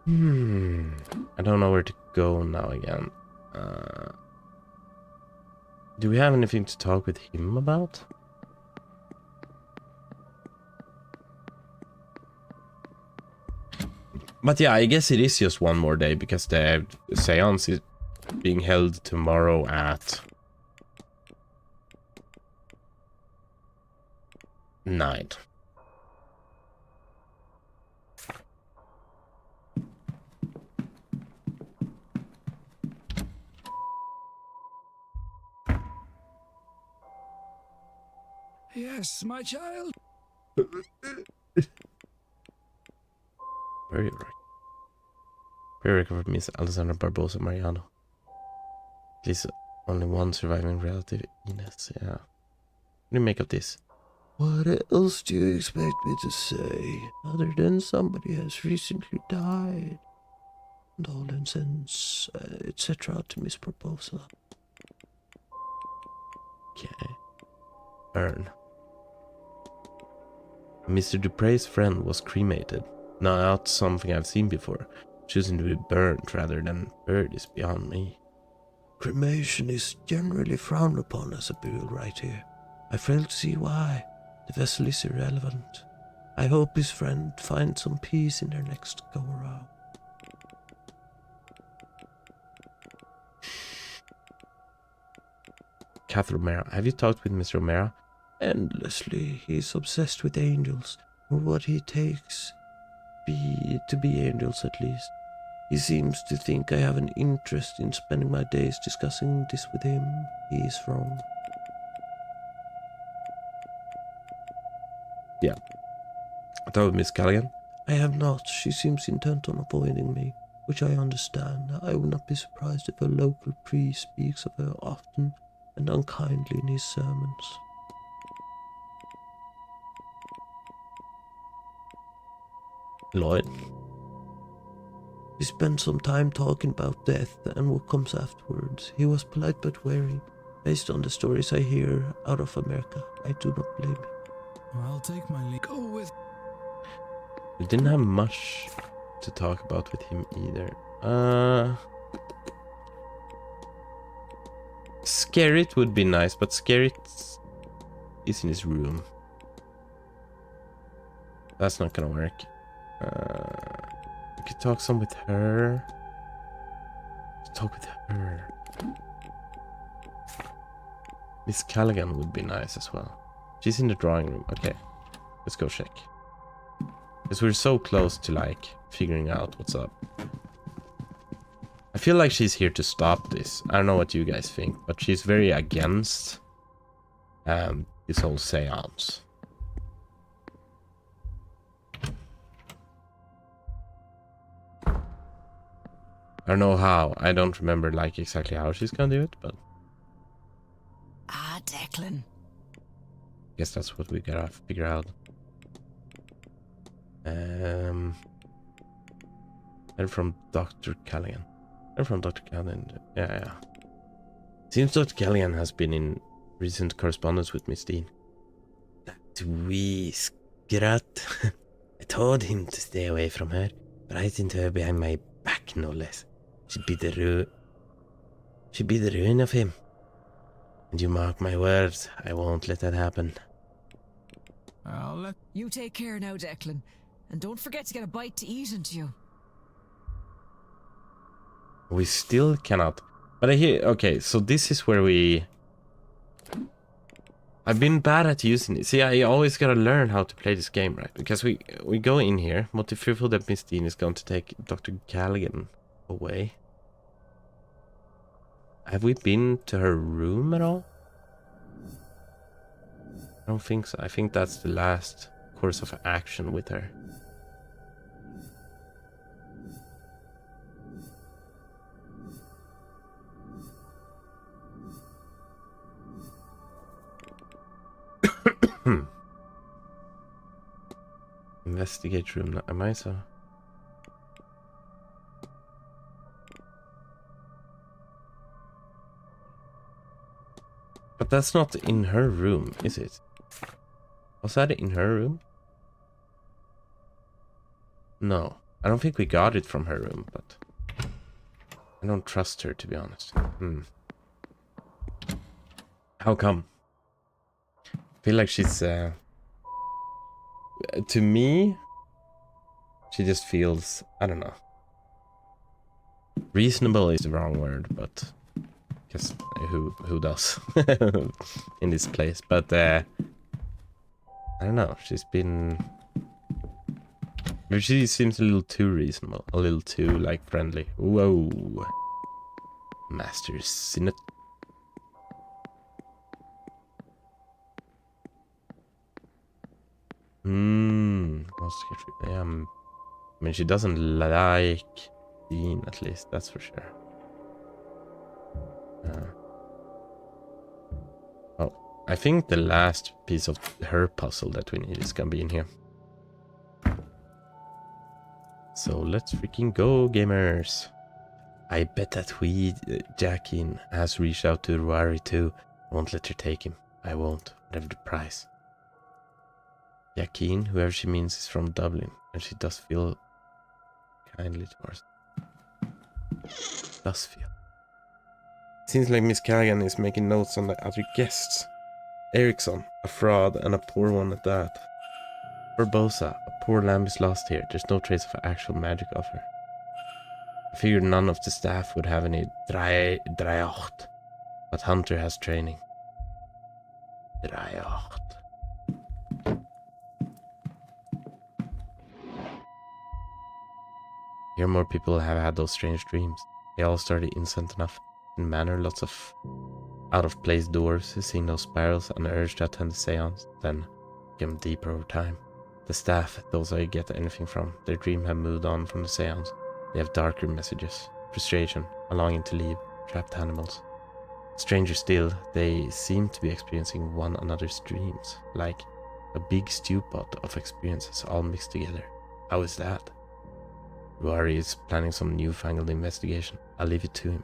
I don't know where to go now again. Do we have anything to talk with him about? But yeah, I guess it is just one more day because the seance is being held tomorrow at 9. Yes, my child. Very right. Very recovered Miss Alessandra Barbosa Mariano. At least only one surviving relative, Ines. Yeah. What do you make of this? What else do you expect me to say, other than somebody has recently died? Condolences, etc. to Miss Barbosa. Okay. Urn. Mr. Dupre's friend was cremated. Not something I've seen before. Choosing to be burnt rather than buried is beyond me. Cremation is generally frowned upon as a burial rite here. I fail to see why. The vessel is irrelevant. I hope his friend finds some peace in their next go-around. Kath Romero. Have you talked with Miss Romero? Endlessly. He's obsessed with angels, or what he takes to be angels at least. He seems to think I have an interest in spending my days discussing this with him. He is wrong. Yeah. I thought with Miss Callaghan. I have not. She seems intent on avoiding me, which I understand. I would not be surprised if a local priest speaks of her often and unkindly in his sermons. Lloyd. We spent some time talking about death and what comes afterwards. He was polite but wary. Based on the stories I hear out of America, I do not blame him. I'll take my leave. Go with. We didn't have much to talk about with him either. Skerrit would be nice, but Skerrit is in his room. That's not gonna work. We could talk some with her. Talk with her. Miss Callaghan would be nice as well. She's in the drawing room. Okay. Let's go check. Because we're so close to like figuring out what's up. I feel like she's here to stop this. I don't know what you guys think, but she's very against this whole seance. I don't know how. I don't remember like exactly how she's gonna do it, but Declan. guess that's what we gotta figure out. And from Dr. Callaghan. And from Dr. Callaghan. Yeah. Seems Dr. Callaghan has been in recent correspondence with Miss Dean. That wee scrat. I told him to stay away from her, right into her behind my back, no less. She'd be the ruin of him. And you mark my words, I won't let that happen. I'll let... You take care now, Declan. And don't forget to get a bite to eat into you. We still cannot. But I hear... Okay, so this is where we... I've been bad at using it. See, I always gotta learn how to play this game, right? Because we go in here. What if fearful that Miss Dean is going to take Dr. Callaghan away? Have we been to her room at all? I don't think so. I think that's the last course of action with her. Investigate room. Am I so? But that's not in her room, is it? Was that in her room? No. I don't think we got it from her room, but... I don't trust her, to be honest. How come? I feel like she's... to me... She just feels... I don't know. Reasonable is the wrong word, but... Guess who does in this place, but I don't know, she's been, she seems a little too reasonable, a little too like friendly. Whoa, Master Sinnet. Yeah, I mean, she doesn't like Dean, at least, that's for sure. Oh, I think the last piece of her puzzle that we need is gonna be in here. So let's freaking go, gamers. I bet that Jackin has reached out to Ruari too. I won't let her take him. I won't, whatever the price. Jackin, whoever she means, is from Dublin, and she does feel kindly towards. Does feel. Seems like Miss Callaghan is making notes on the other guests. Erickson, a fraud and a poor one at that. Barbosa, a poor lamb is lost here. There's no trace of actual magic of her. I figured none of the staff would have any draocht, but Hunter has training. Draocht. Here more people have had those strange dreams. They all started innocent enough. In Manor, lots of out-of-place doors, seeing those spirals, and the urge to attend the seance, then became deeper over time. The staff, those I get anything from, their dream have moved on from the seance. They have darker messages, frustration, a longing to leave, trapped animals. Stranger still, they seem to be experiencing one another's dreams, like a big stew pot of experiences all mixed together. How is that? Ruari is planning some newfangled investigation. I'll leave it to him.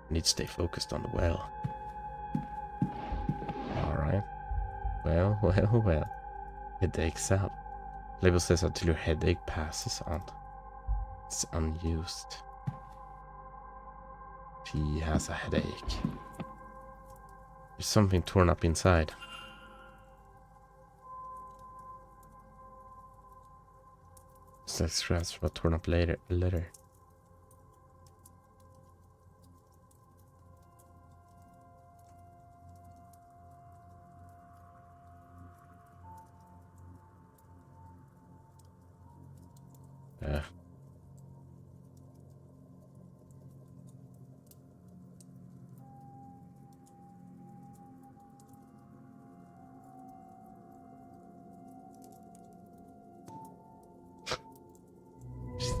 I need to stay focused on the well. Alright. Well. Headache's out. Label says until your headache passes on. It's unused. She has a headache. There's something torn up inside. It's like scraps from a torn up letter.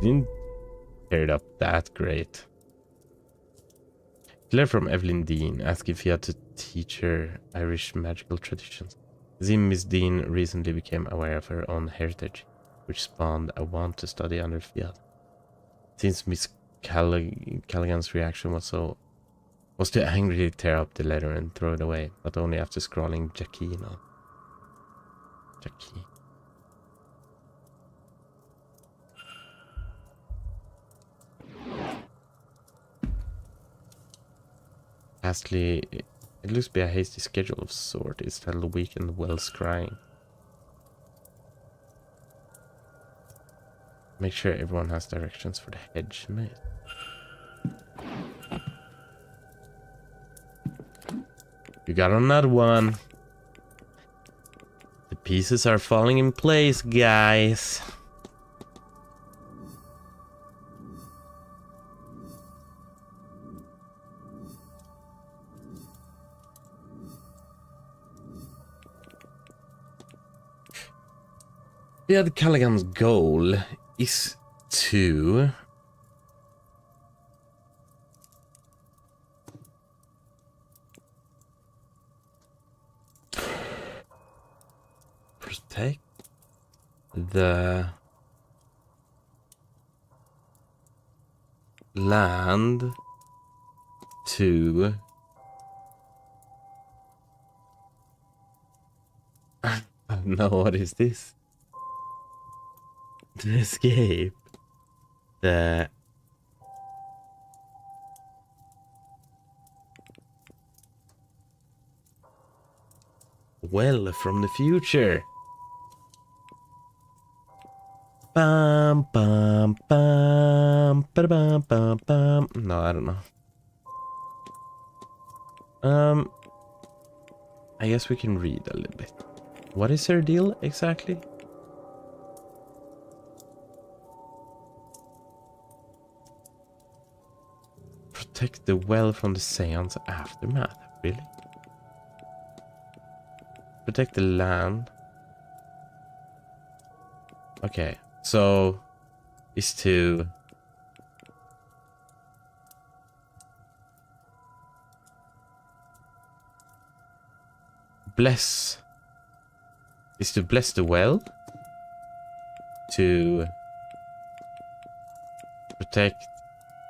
didn't tear it up that great. Letter from Evelyn Dean asking if he had to teach her Irish magical traditions. Miss Dean recently became aware of her own heritage, which spawned a want to study under field. Since Miss Callaghan's reaction was to angrily tear up the letter and throw it away, but only after scrawling Jackie on. Jackie. Lastly, it looks to be a hasty schedule of sort. It's titled Weekend Well Scrying. Make sure everyone has directions for the hedge maze. You got another one. The pieces are falling in place, guys. Yeah, the Callaghan's goal is to protect the land to no, what is this? To escape the well from the future. Bum bum bum bum bum bum. No, I don't know. I guess we can read a little bit. What is her deal exactly? Protect the well from the seance aftermath. Really? Protect the land. Okay, so is to bless. Is to bless the well. To protect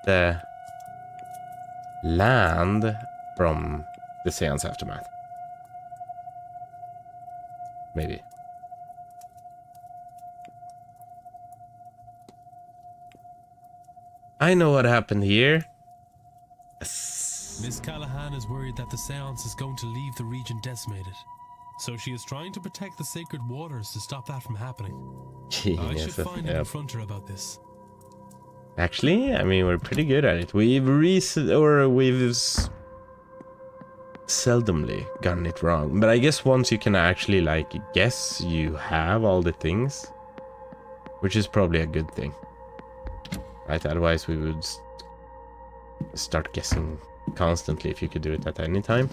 the land from the seance aftermath. Maybe. I know what happened here. Miss Callahan is worried that the seance is going to leave the region decimated. So she is trying to protect the sacred waters to stop that from happening. I should find and confront her about this. Actually, I mean, we're pretty good at it. We've seldomly gotten it wrong. But I guess once you can actually, like, guess, you have all the things. Which is probably a good thing. Right? Otherwise, we would start guessing constantly if you could do it at any time.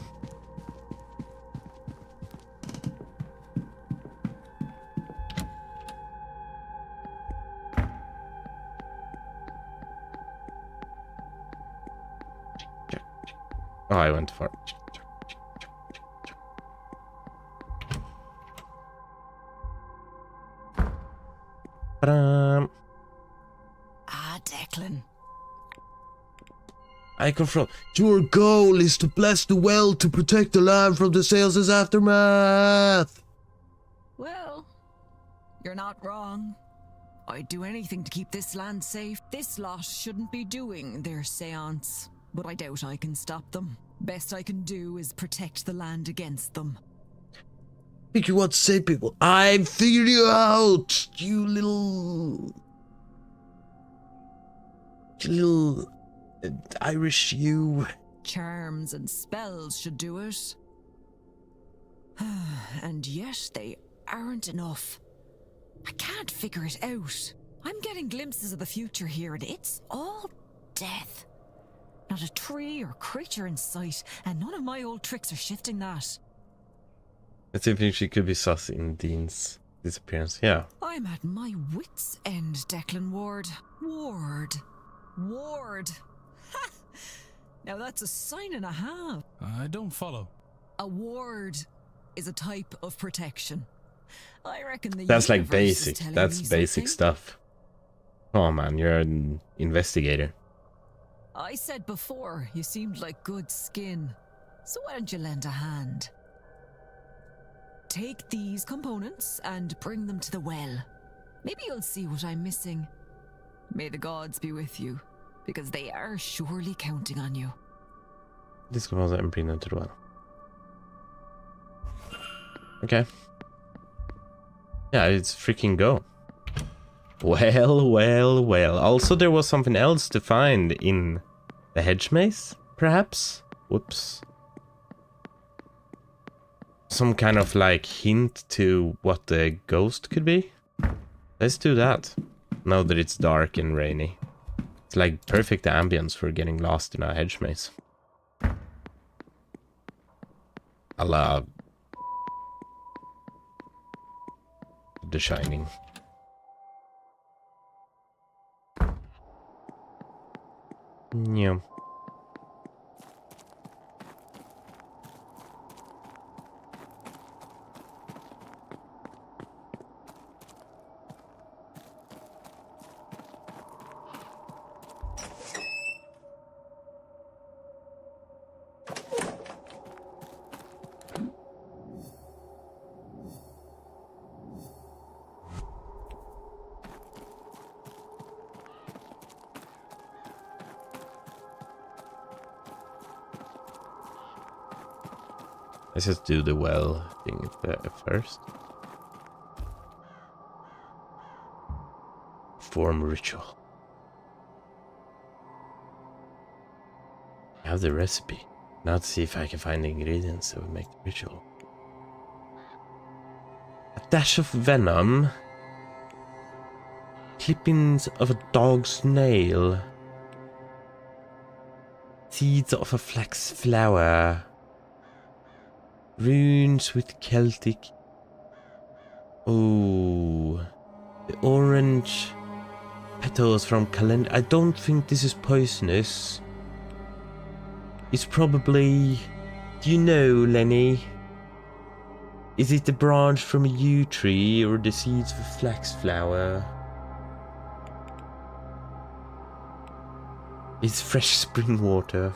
Oh, I went for it. Declan. I confront. Your goal is to bless the well to protect the land from the seance's aftermath. Well, you're not wrong. I'd do anything to keep this land safe. This lot shouldn't be doing their seance, but I doubt I can stop them. Best I can do is protect the land against them. I think you want to say people. I figured you out, you little Irish you. Charms and spells should do it. And yet they aren't enough. I can't figure it out. I'm getting glimpses of the future here and it's all death. Not a tree or creature in sight, and none of my old tricks are shifting that. I think she could be sus in Dean's disappearance, yeah. I'm at my wit's end, Declan Ward. Ward. Ward. Ha! Now that's a sign and a half. I don't follow. A ward is a type of protection. I reckon the That's like universe is basic. telling That's me basic something. stuff. Come on, man. You're an investigator. I said before, you seemed like good skin. So why don't you lend a hand? Take these components and bring them to the well. Maybe you'll see what I'm missing. May the gods be with you, because they are surely counting on you. This can also bring them to the well. Okay. Yeah, it's freaking go. Well, well, well. Also, there was something else to find in the hedge maze, perhaps? Whoops. Some kind of like hint to what the ghost could be. Let's do that. Now that it's dark and rainy. It's like perfect ambience for getting lost in a hedge maze. A la The Shining. Yeah. Let's just do the well thing first. Form ritual. I have the recipe. Now to see if I can find the ingredients that would make the ritual. A dash of venom. Clippings of a dog's nail. Seeds of a flax flower. Runes with Celtic. Oh, the orange petals from calendar. I don't think this is poisonous. It's probably. Do you know, Lenny? Is it the branch from a yew tree or the seeds of a flax flower? It's fresh spring water.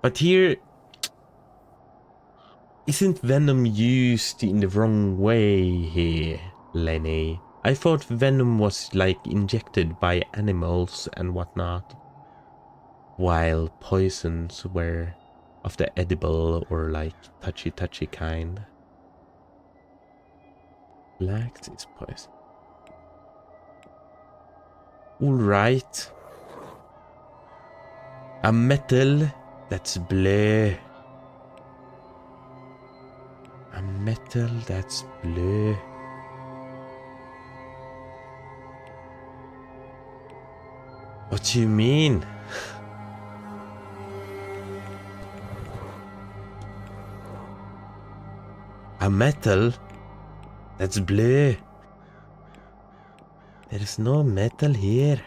But here, isn't venom used in the wrong way here, Lenny? I thought venom was like injected by animals and whatnot, while poisons were of the edible or like touchy kind. Flax is poison. Alright. A metal that's blue. A metal that's blue. What do you mean? A metal that's blue. There is no metal here.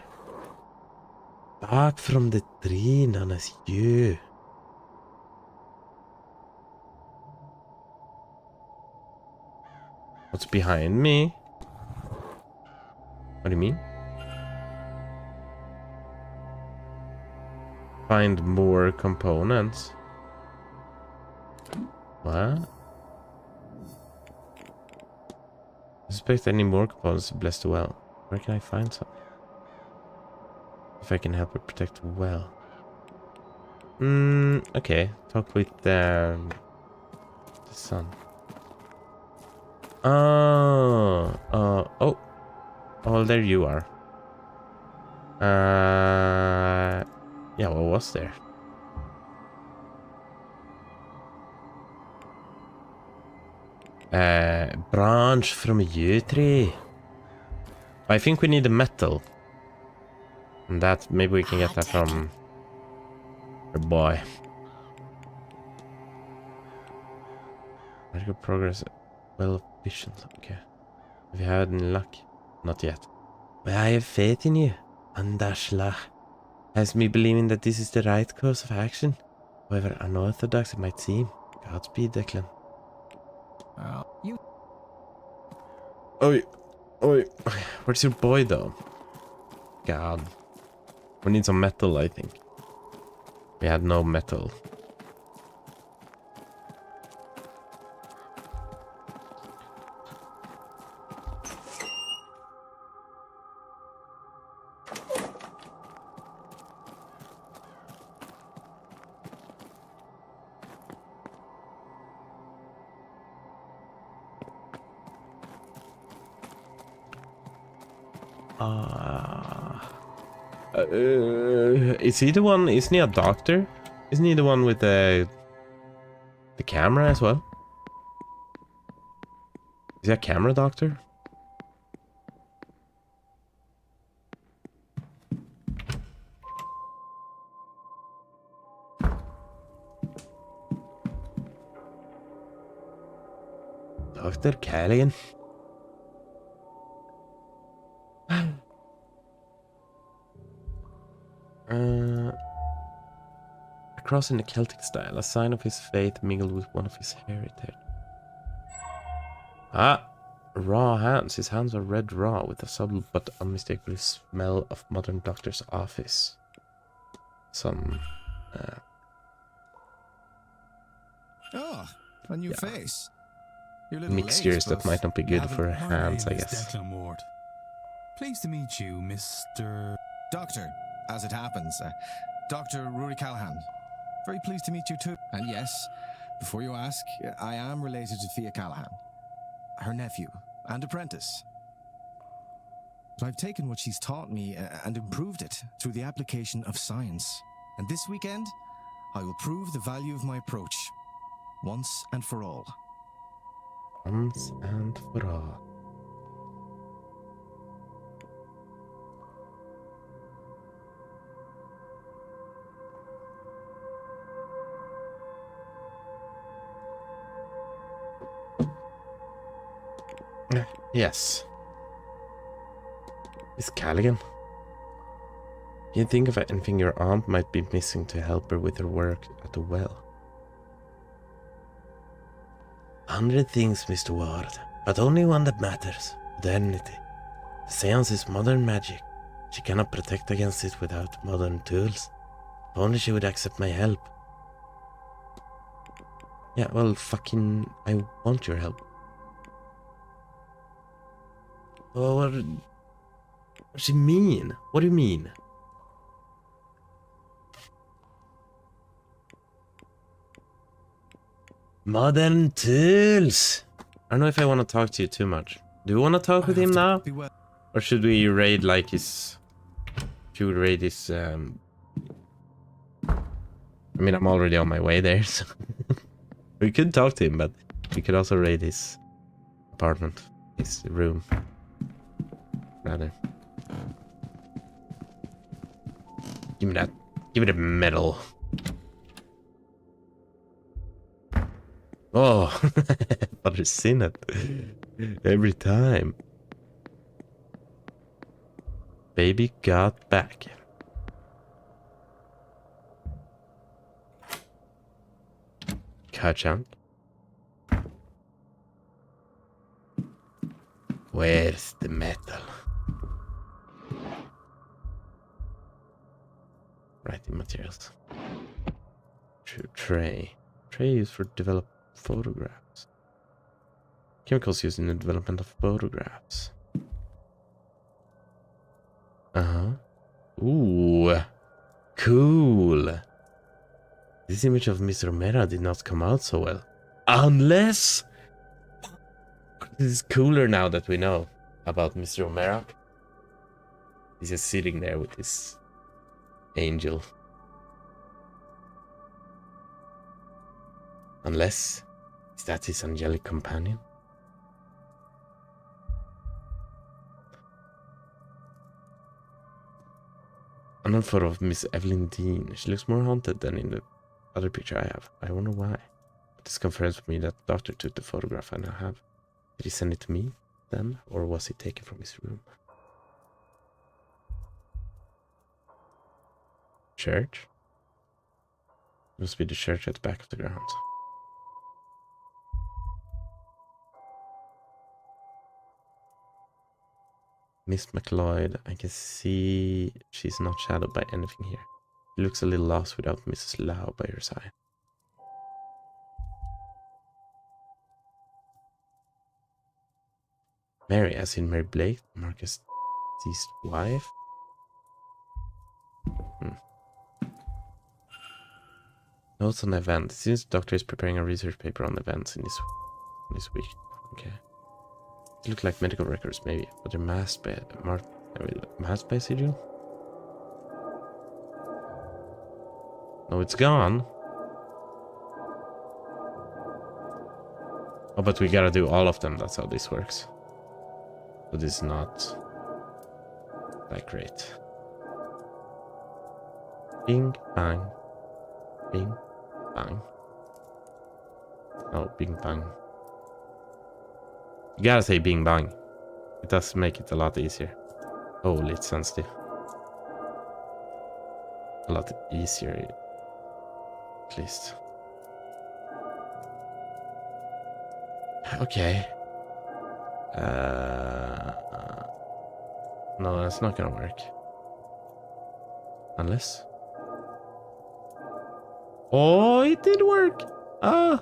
Back from the tree known as you. What's behind me? What do you mean? Find more components. What? Suspect any more components to bless the well. Where can I find some? If I can help her protect the well. Okay. Talk with the sun. Oh, there you are. Yeah, what was there? Branch from a yew tree. I think we need a metal. And that, maybe we can get that from her boy. Medical progress. Well, visions. Okay. Have you had any luck? Not yet. But I have faith in you. Andashla has me believing that this is the right course of action. However unorthodox it might seem. Godspeed, Declan. Oi. Where's your boy, though? God. We need some metal, I think. We had no metal. Is he the one? Isn't he a doctor? Isn't he the one with the camera as well? Is he a camera doctor? Dr. Callaghan? A cross in the Celtic style, a sign of his faith mingled with one of his heritage. Ah, raw hands. His hands are red raw with a subtle but unmistakable smell of modern doctor's office. Some a new face. mixtures that might not be good for hands, I guess. Pleased to meet you, Mr. Doctor, as it happens. Dr. Rory Callahan. Very pleased to meet you too. And yes, before you ask, I am related to Thea Callahan, her nephew and apprentice. But I've taken what she's taught me and improved it through the application of science. And this weekend, I will prove the value of my approach, once and for all. Once and for all. Yes. Miss Callaghan? Can you think of anything your aunt might be missing to help her with her work at the well? 100 things, Mr. Ward, but only one that matters. Modernity. The seance is modern magic. She cannot protect against it without modern tools. If only she would accept my help. Yeah, well, fucking, I want your help. Oh, what does she mean? What do you mean? Modern tools! I don't know if I want to talk to you too much. Do you want to talk with him now? Or should we raid like his... Should we raid his... I mean, I'm already on my way there, so... We could talk to him, but we could also raid his apartment. His room. Rather. Give me that. Give me the medal. Oh, but I've seen it every time. Baby got back. Ka-chunk. Where's the metal? Writing materials. Tray. Tray used for develop photographs. Chemicals used in the development of photographs. Ooh. Cool. This image of Mr. O'Mara did not come out so well. Unless... This is cooler now that we know about Mr. O'Mara. He's just sitting there with his angel. Unless... Is that his angelic companion? Another photo of Miss Evelyn Dean. She looks more haunted than in the other picture I have. I wonder why. This confirms for me that the doctor took the photograph I now have. Did he send it to me then? Or was it taken from his room? Church? Must be the church at the back of the grounds. Miss McLeod, I can see she's not shadowed by anything here. She looks a little lost without Mrs. Lau by her side. Mary, as in Mary Blake, Marcus' deceased wife? Notes on the event. It seems the doctor is preparing a research paper on events in this week. Okay. They look like medical records, maybe, but they're masked by sigil? No, it's gone. Oh, but we gotta do all of them. That's how this works. So this is not that great. Bing, bang. Bing, bang. Oh, bing, bang. You gotta say bing, bang. It does make it a lot easier. Holy, it's sensitive. A lot easier, at least. Okay. No, that's not gonna work. Unless... Oh, it did work! Ah!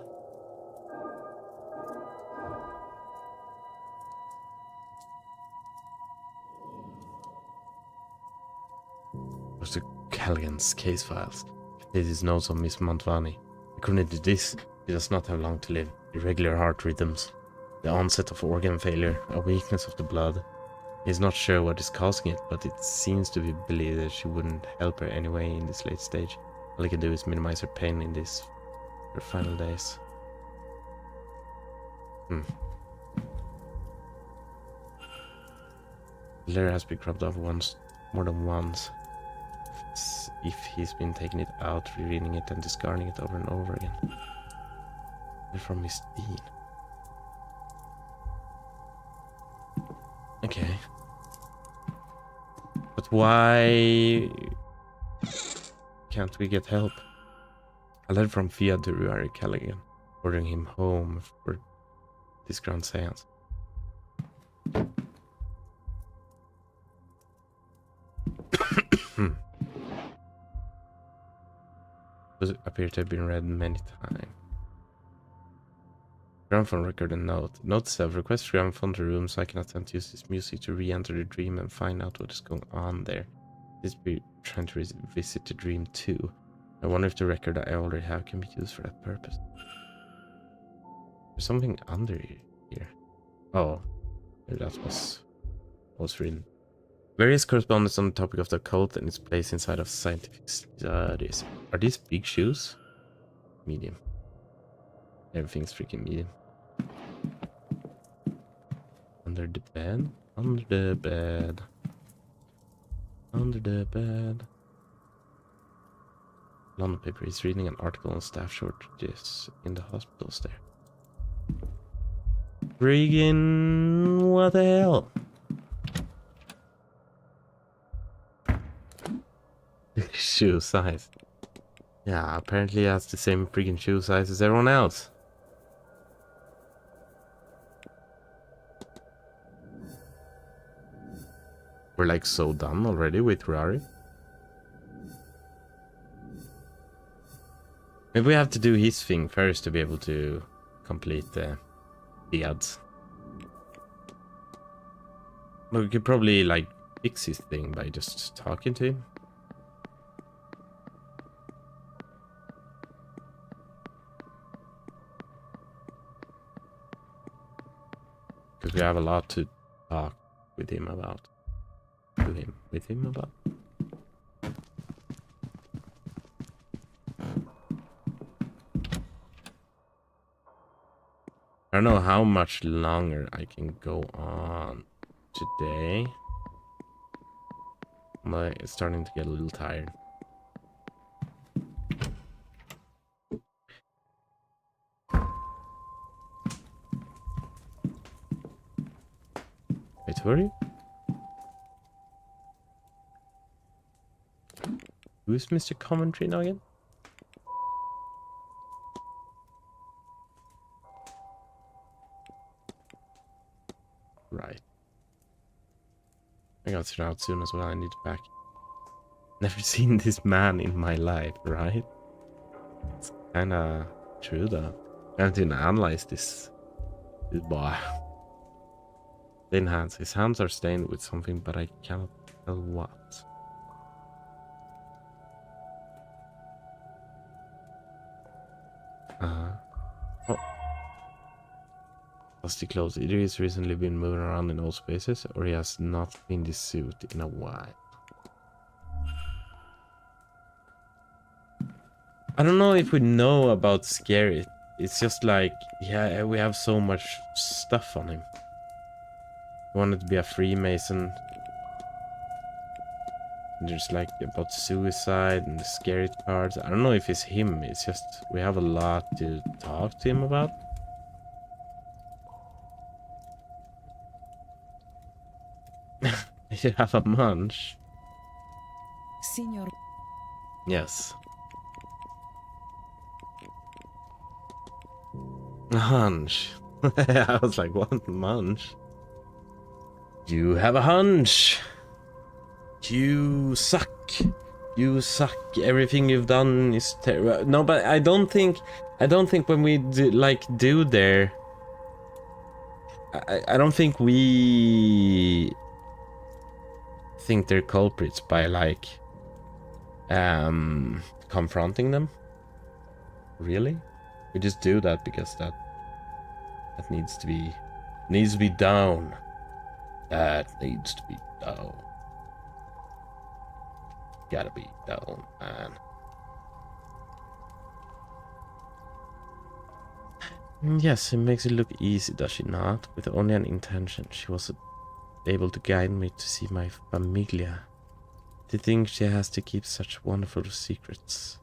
What's the Callaghan's case files? This is notes on Miss Montvani. According to this, she does not have long to live. Irregular heart rhythms, the onset of organ failure, a weakness of the blood. He is not sure what is causing it, but it seems to be believed that she wouldn't help her anyway in this late stage. All he can do is minimize her pain in her final days. The letter has been cropped off more than once. If he's been taking it out, rereading it, and discarding it over and over again. They're from Miss Dean. Okay. But why can't we get help? A letter from Fia to Ruari Callaghan, ordering him home for this grand seance. Does it appear to have been read many times? Gramophone record and note. Note 7. Request gramophone to room so I can attempt to use this music to re-enter the dream and find out what is going on there. This be trying to revisit the dream too. I wonder if the record I already have can be used for that purpose. There's something under here. Oh, that was written. Various correspondence on the topic of the occult and its place inside of scientific studies. Are these big shoes? Medium. Everything's freaking medium. Under the bed? Under the bed. Under the bed. London paper is reading an article on staff shortages in the hospitals there. Friggin' what the hell? Shoe size. Yeah, apparently it has the same freaking shoe size as everyone else. We're like so done already with Rari. Maybe we have to do his thing first to be able to complete the ads. But we could probably like fix his thing by just talking to him. Because we have a lot to talk with him about. With him about. I don't know how much longer I can go on today. I'm starting to get a little tired. were you? Who's Mr. Coventry now again? Right. I got it out soon as well. I need to pack. Never seen this man in my life, right? It's kinda true though. I haven't even analyzed this boy. Thin hands. His hands are stained with something, but I cannot tell what. Oh. Dusty clothes. Either he's recently been moving around in old spaces, or he has not been this suit in a while. I don't know if we know about Scary. It's just like, yeah, we have so much stuff on him. He wanted to be a Freemason. And there's like about suicide and the scary cards. I don't know if it's him. It's just we have a lot to talk to him about. You have a munch. Signor. Yes. A hunch. I was like, what munch? You have a hunch. You suck. You suck. Everything you've done is terrible. No, but I don't think when we do there. I don't think we think they're culprits by like confronting them. Really? We just do that because that needs to be down. That needs to be down. Gotta be down, man. Yes, it makes it look easy, does she not? With only an intention, she was able to guide me to see my familia. To think she has to keep such wonderful secrets.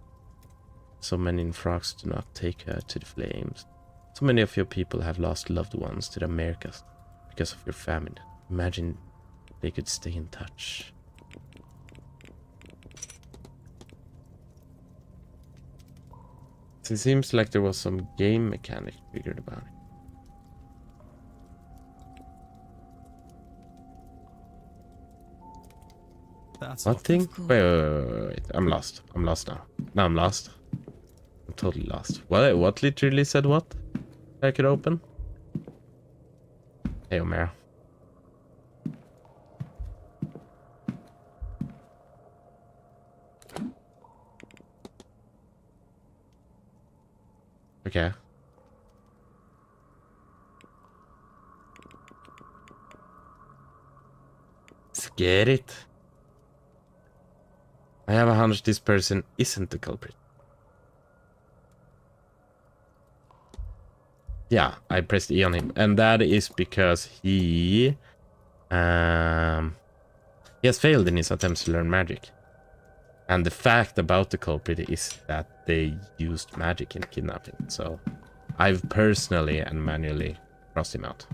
So many in frogs do not take her to the flames. So many of your people have lost loved ones to the Americas because of your famine. Imagine they could stay in touch. It seems like there was some game mechanic figured about it. That's What thing? Wait. I'm lost. I'm lost now. Now I'm lost. I'm totally lost. What literally said what? I could open? Hey, Omer. Okay. Get it. I have a hunch this person isn't the culprit. Yeah, I pressed E on him, and that is because he has failed in his attempts to learn magic. And the fact about the culprit is that they used magic in kidnapping. So I've personally and manually crossed him out.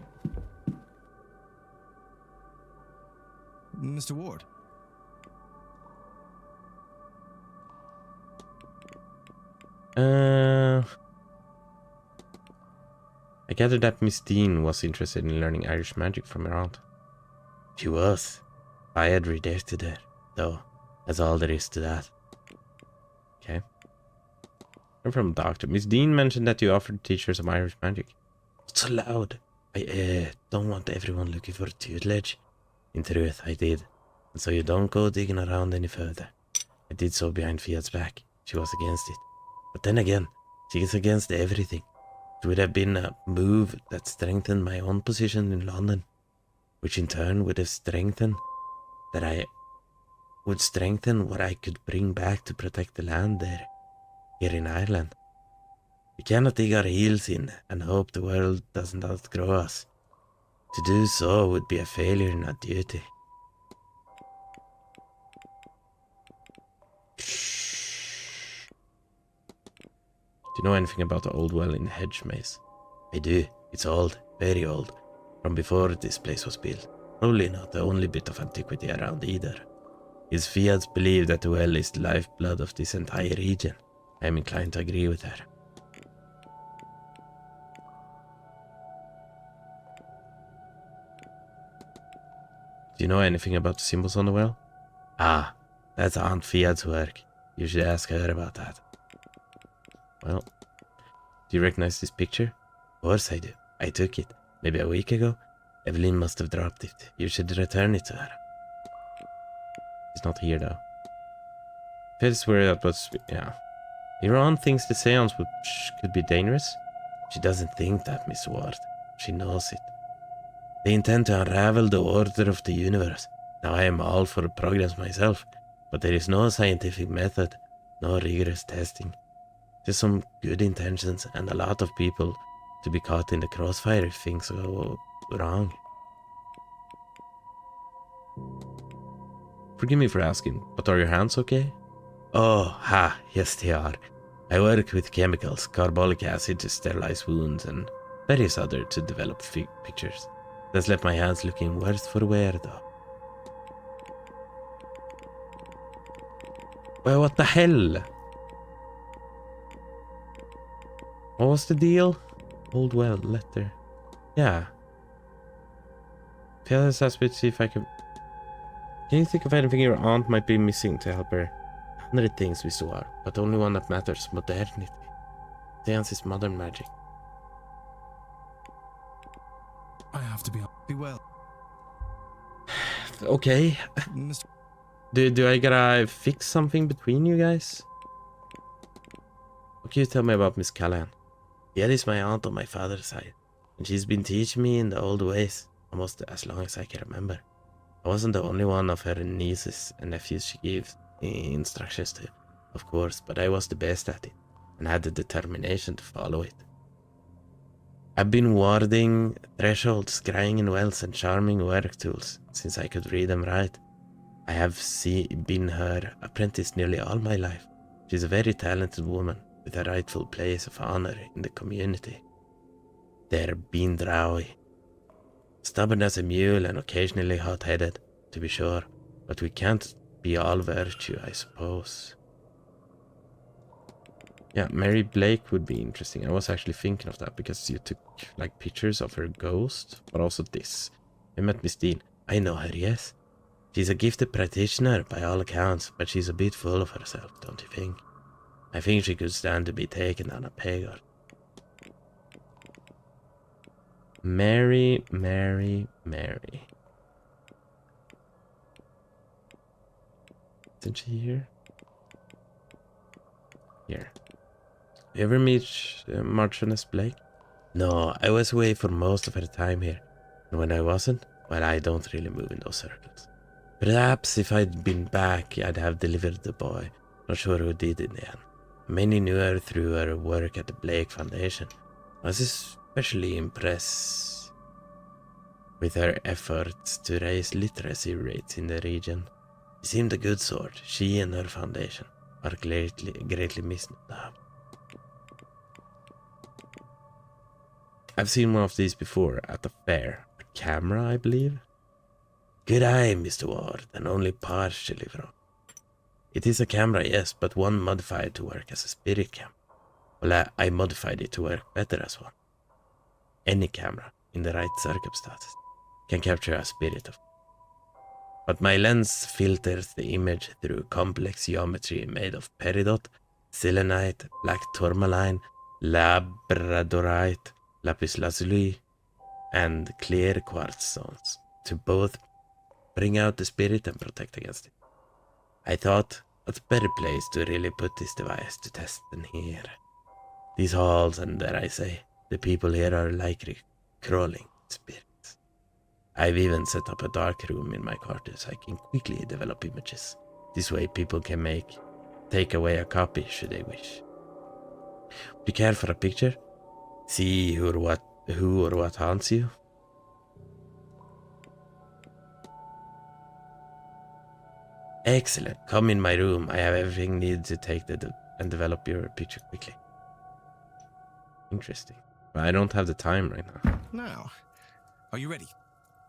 Mr. Ward. I gathered that Miss Dean was interested in learning Irish magic from her aunt. She was. I had rejected her, though. That's all there is to that. Okay. I'm from Doctor. Miss Dean mentioned that you offered to teach her some Irish magic. It's so loud. I don't want everyone looking for tutelage. In truth, I did. And so you don't go digging around any further. I did so behind Fiat's back. She was against it. But then again, she is against everything. It would have been a move that strengthened my own position in London, which in turn would have strengthened what I could bring back to protect the land there, here in Ireland. We cannot dig our heels in and hope the world doesn't outgrow us. To do so would be a failure in our duty. Do you know anything about the old well in Hedge Maze? I do. It's old, very old, from before this place was built. Probably not the only bit of antiquity around either. His fiats believe that the well is the lifeblood of this entire region. I am inclined to agree with her. Do you know anything about the symbols on the well? Ah, that's Aunt Fiat's work. You should ask her about that. Well, do you recognize this picture? Of course I do. I took it, maybe a week ago. Evelyn must have dropped it. You should return it to her. He's not here though. Feels weird that was, yeah. Your aunt thinks the seance could be dangerous? She doesn't think that, Miss Ward. She knows it. They intend to unravel the order of the universe. Now I am all for progress myself, but there is no scientific method, no rigorous testing. Just some good intentions and a lot of people to be caught in the crossfire if things go wrong. Forgive me for asking, but are your hands okay? Oh, yes they are. I work with chemicals, carbolic acid to sterilize wounds and various other to develop pictures. That's left my hands looking worse for wear though. Well, what the hell? What was the deal? Old well letter. Yeah. Fellas asked me to see if I could... Can you think of anything your aunt might be missing to help her? 100 things we saw, but only one that matters, modernity. Seance is modern magic. I have to be well. Okay. Do I gotta fix something between you guys? What can you tell me about Miss Callahan? Yet is my aunt on my father's side, and she's been teaching me in the old ways almost as long as I can remember. I wasn't the only one of her nieces and nephews she gave instructions to, of course, but I was the best at it, and had the determination to follow it. I've been warding thresholds, scrying in wells, and charming work tools since I could read and write. I have been her apprentice nearly all my life. She's a very talented woman with a rightful place of honor in the community. They're being drowy. Stubborn as a mule and occasionally hot-headed, to be sure, but we can't be all virtue, I suppose. Yeah, Mary Blake would be interesting. I was actually thinking of that because you took like pictures of her ghost, but also this. I met Miss Dean. I know her, yes. She's a gifted practitioner by all accounts, but she's a bit full of herself, don't you think? I think she could stand to be taken on a peg or... Mary. Isn't she here? Here. You ever meet Marchioness Blake? No, I was away for most of her time here. And when I wasn't, well, I don't really move in those circles. Perhaps if I'd been back, I'd have delivered the boy. Not sure who did in the end. Many knew her through her work at the Blake Foundation. I was especially impressed with her efforts to raise literacy rates in the region. She seemed a good sort. She and her foundation are greatly missed now. I've seen one of these before at the fair. A camera, I believe. Good eye, Mr. Ward, and only partially wrong. It is a camera, yes, but one modified to work as a spirit camera. Well, I modified it to work better as one. Any camera, in the right circumstances, can capture a spirit of. But my lens filters the image through complex geometry made of peridot, selenite, black tourmaline, labradorite, lapis lazuli, and clear quartz stones to both bring out the spirit and protect against it. I thought, what's a better place to really put this device to test than here? These halls, and dare I say, the people here are likely crawling spirits. I've even set up a dark room in my quarters so I can quickly develop images. This way people can take away a copy should they wish. Do you care for a picture? See who or what haunts you? Excellent. Come in my room. I have everything needed to take and develop your picture quickly. Interesting. But I don't have the time right now. Now, are you ready?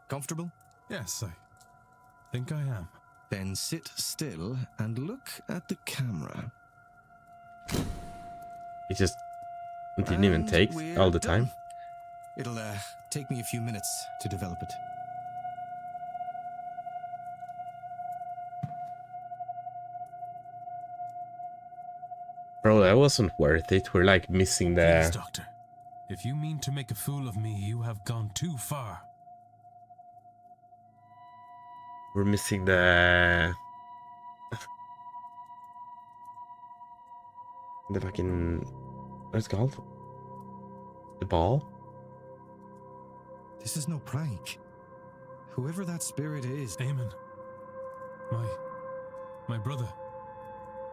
Comfortable? Yes, I think I am. Then sit still and look at the camera. It just didn't even take all the time. It'll take me a few minutes to develop it. Bro, that wasn't worth it. We're like missing Please, the... Doctor. If you mean to make a fool of me, you have gone too far. We're missing the... the fucking... what's it called? The ball? This is no prank. Whoever that spirit is... Eamon. My brother.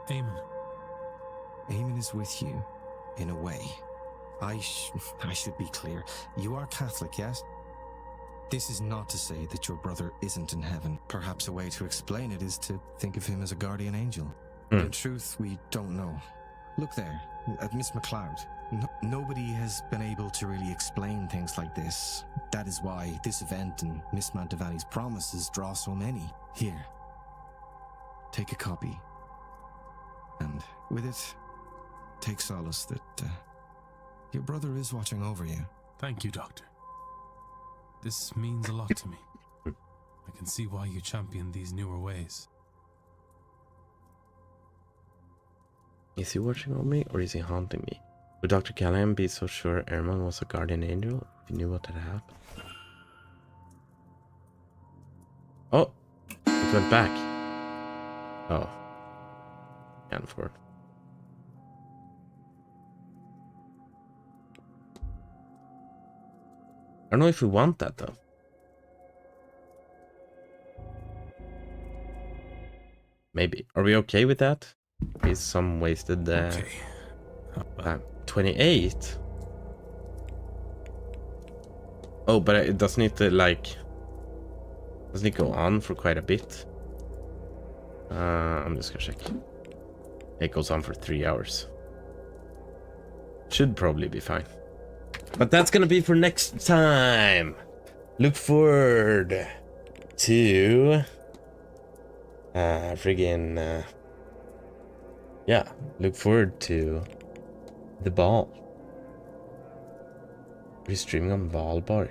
Eamon. Eamon is with you, in a way. I should be clear. You are Catholic, yes? This is not to say that your brother isn't in heaven. Perhaps a way to explain it is to think of him as a guardian angel. In truth, we don't know. Look there, at Miss MacLeod. Nobody has been able to really explain things like this. That is why this event and Miss Mantovani's promises draw so many. Here, take a copy. And with it, take solace that your brother is watching over you. Thank you, Doctor. This means a lot to me. I can see why you champion these newer ways. Is he watching over me or is he haunting me? Would Dr. Callahan be so sure Erman was a guardian angel if he knew what had happened? Oh! It went back. Oh. And forward. I don't know if we want that though. Maybe. Are we okay with that? Is some wasted Okay. 28? Oh, but it doesn't need to like... doesn't it go on for quite a bit? I'm just gonna check. It goes on for 3 hours. Should probably be fine. But that's gonna be for next time. Look forward to yeah, look forward to the ball. We're streaming on Valborg.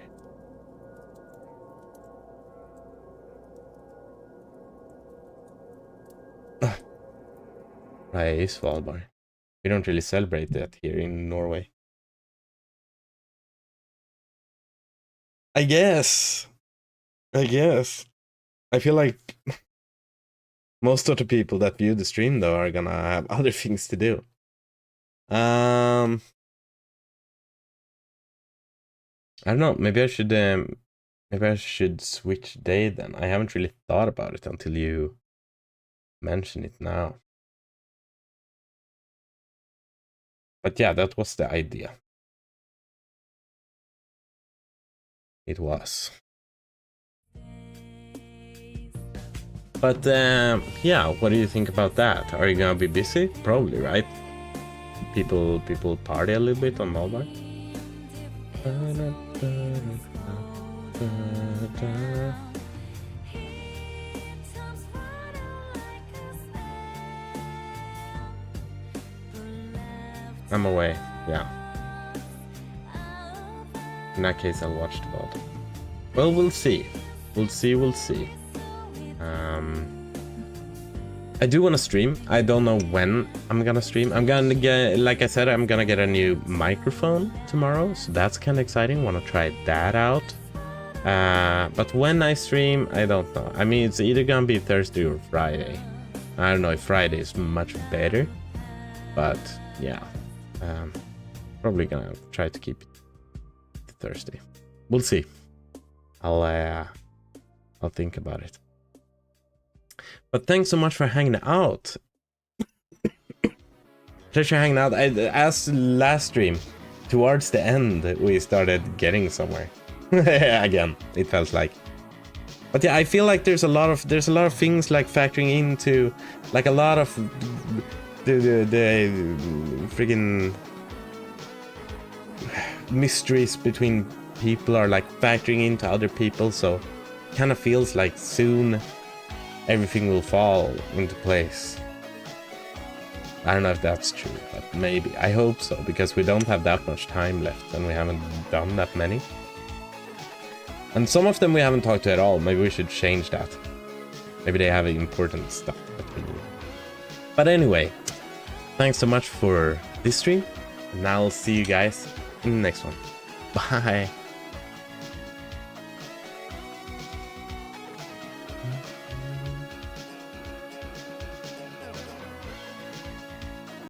Right, it's Valborg. We don't really celebrate that here in Norway. I guess. I feel like most of the people that view the stream though are gonna have other things to do. I don't know. Maybe I should switch day then. I haven't really thought about it until you mention it now. But yeah, that was the idea. It was. But yeah, what do you think about that? Are you gonna be busy? Probably, right? People party a little bit on Malbar. I'm away, yeah. In that case, I'll watch the VOD. Well, we'll see. We'll see. I do want to stream. I don't know when I'm gonna stream. I'm gonna get, like I said, I'm gonna get a new microphone tomorrow, so that's kind of exciting. Want to try that out. But when I stream, I don't know. I mean, it's either gonna be Thursday or Friday. I don't know if Friday is much better, but yeah, probably gonna try to keep it to Thursday. We'll see. I'll think about it. But thanks so much for hanging out. Pleasure hanging out. As last stream, towards the end, we started getting somewhere. Again, it felt like. But yeah, I feel like there's a lot of things like factoring into, like a lot of the friggin' mysteries between people are like factoring into other people. So kind of feels like soon everything will fall into place. I don't know if that's true, but maybe. I hope so, because we don't have that much time left and we haven't done that many. And some of them we haven't talked to at all. Maybe we should change that. Maybe they have important stuff that we need. But anyway, thanks so much for this stream. And I'll see you guys in the next one. Bye.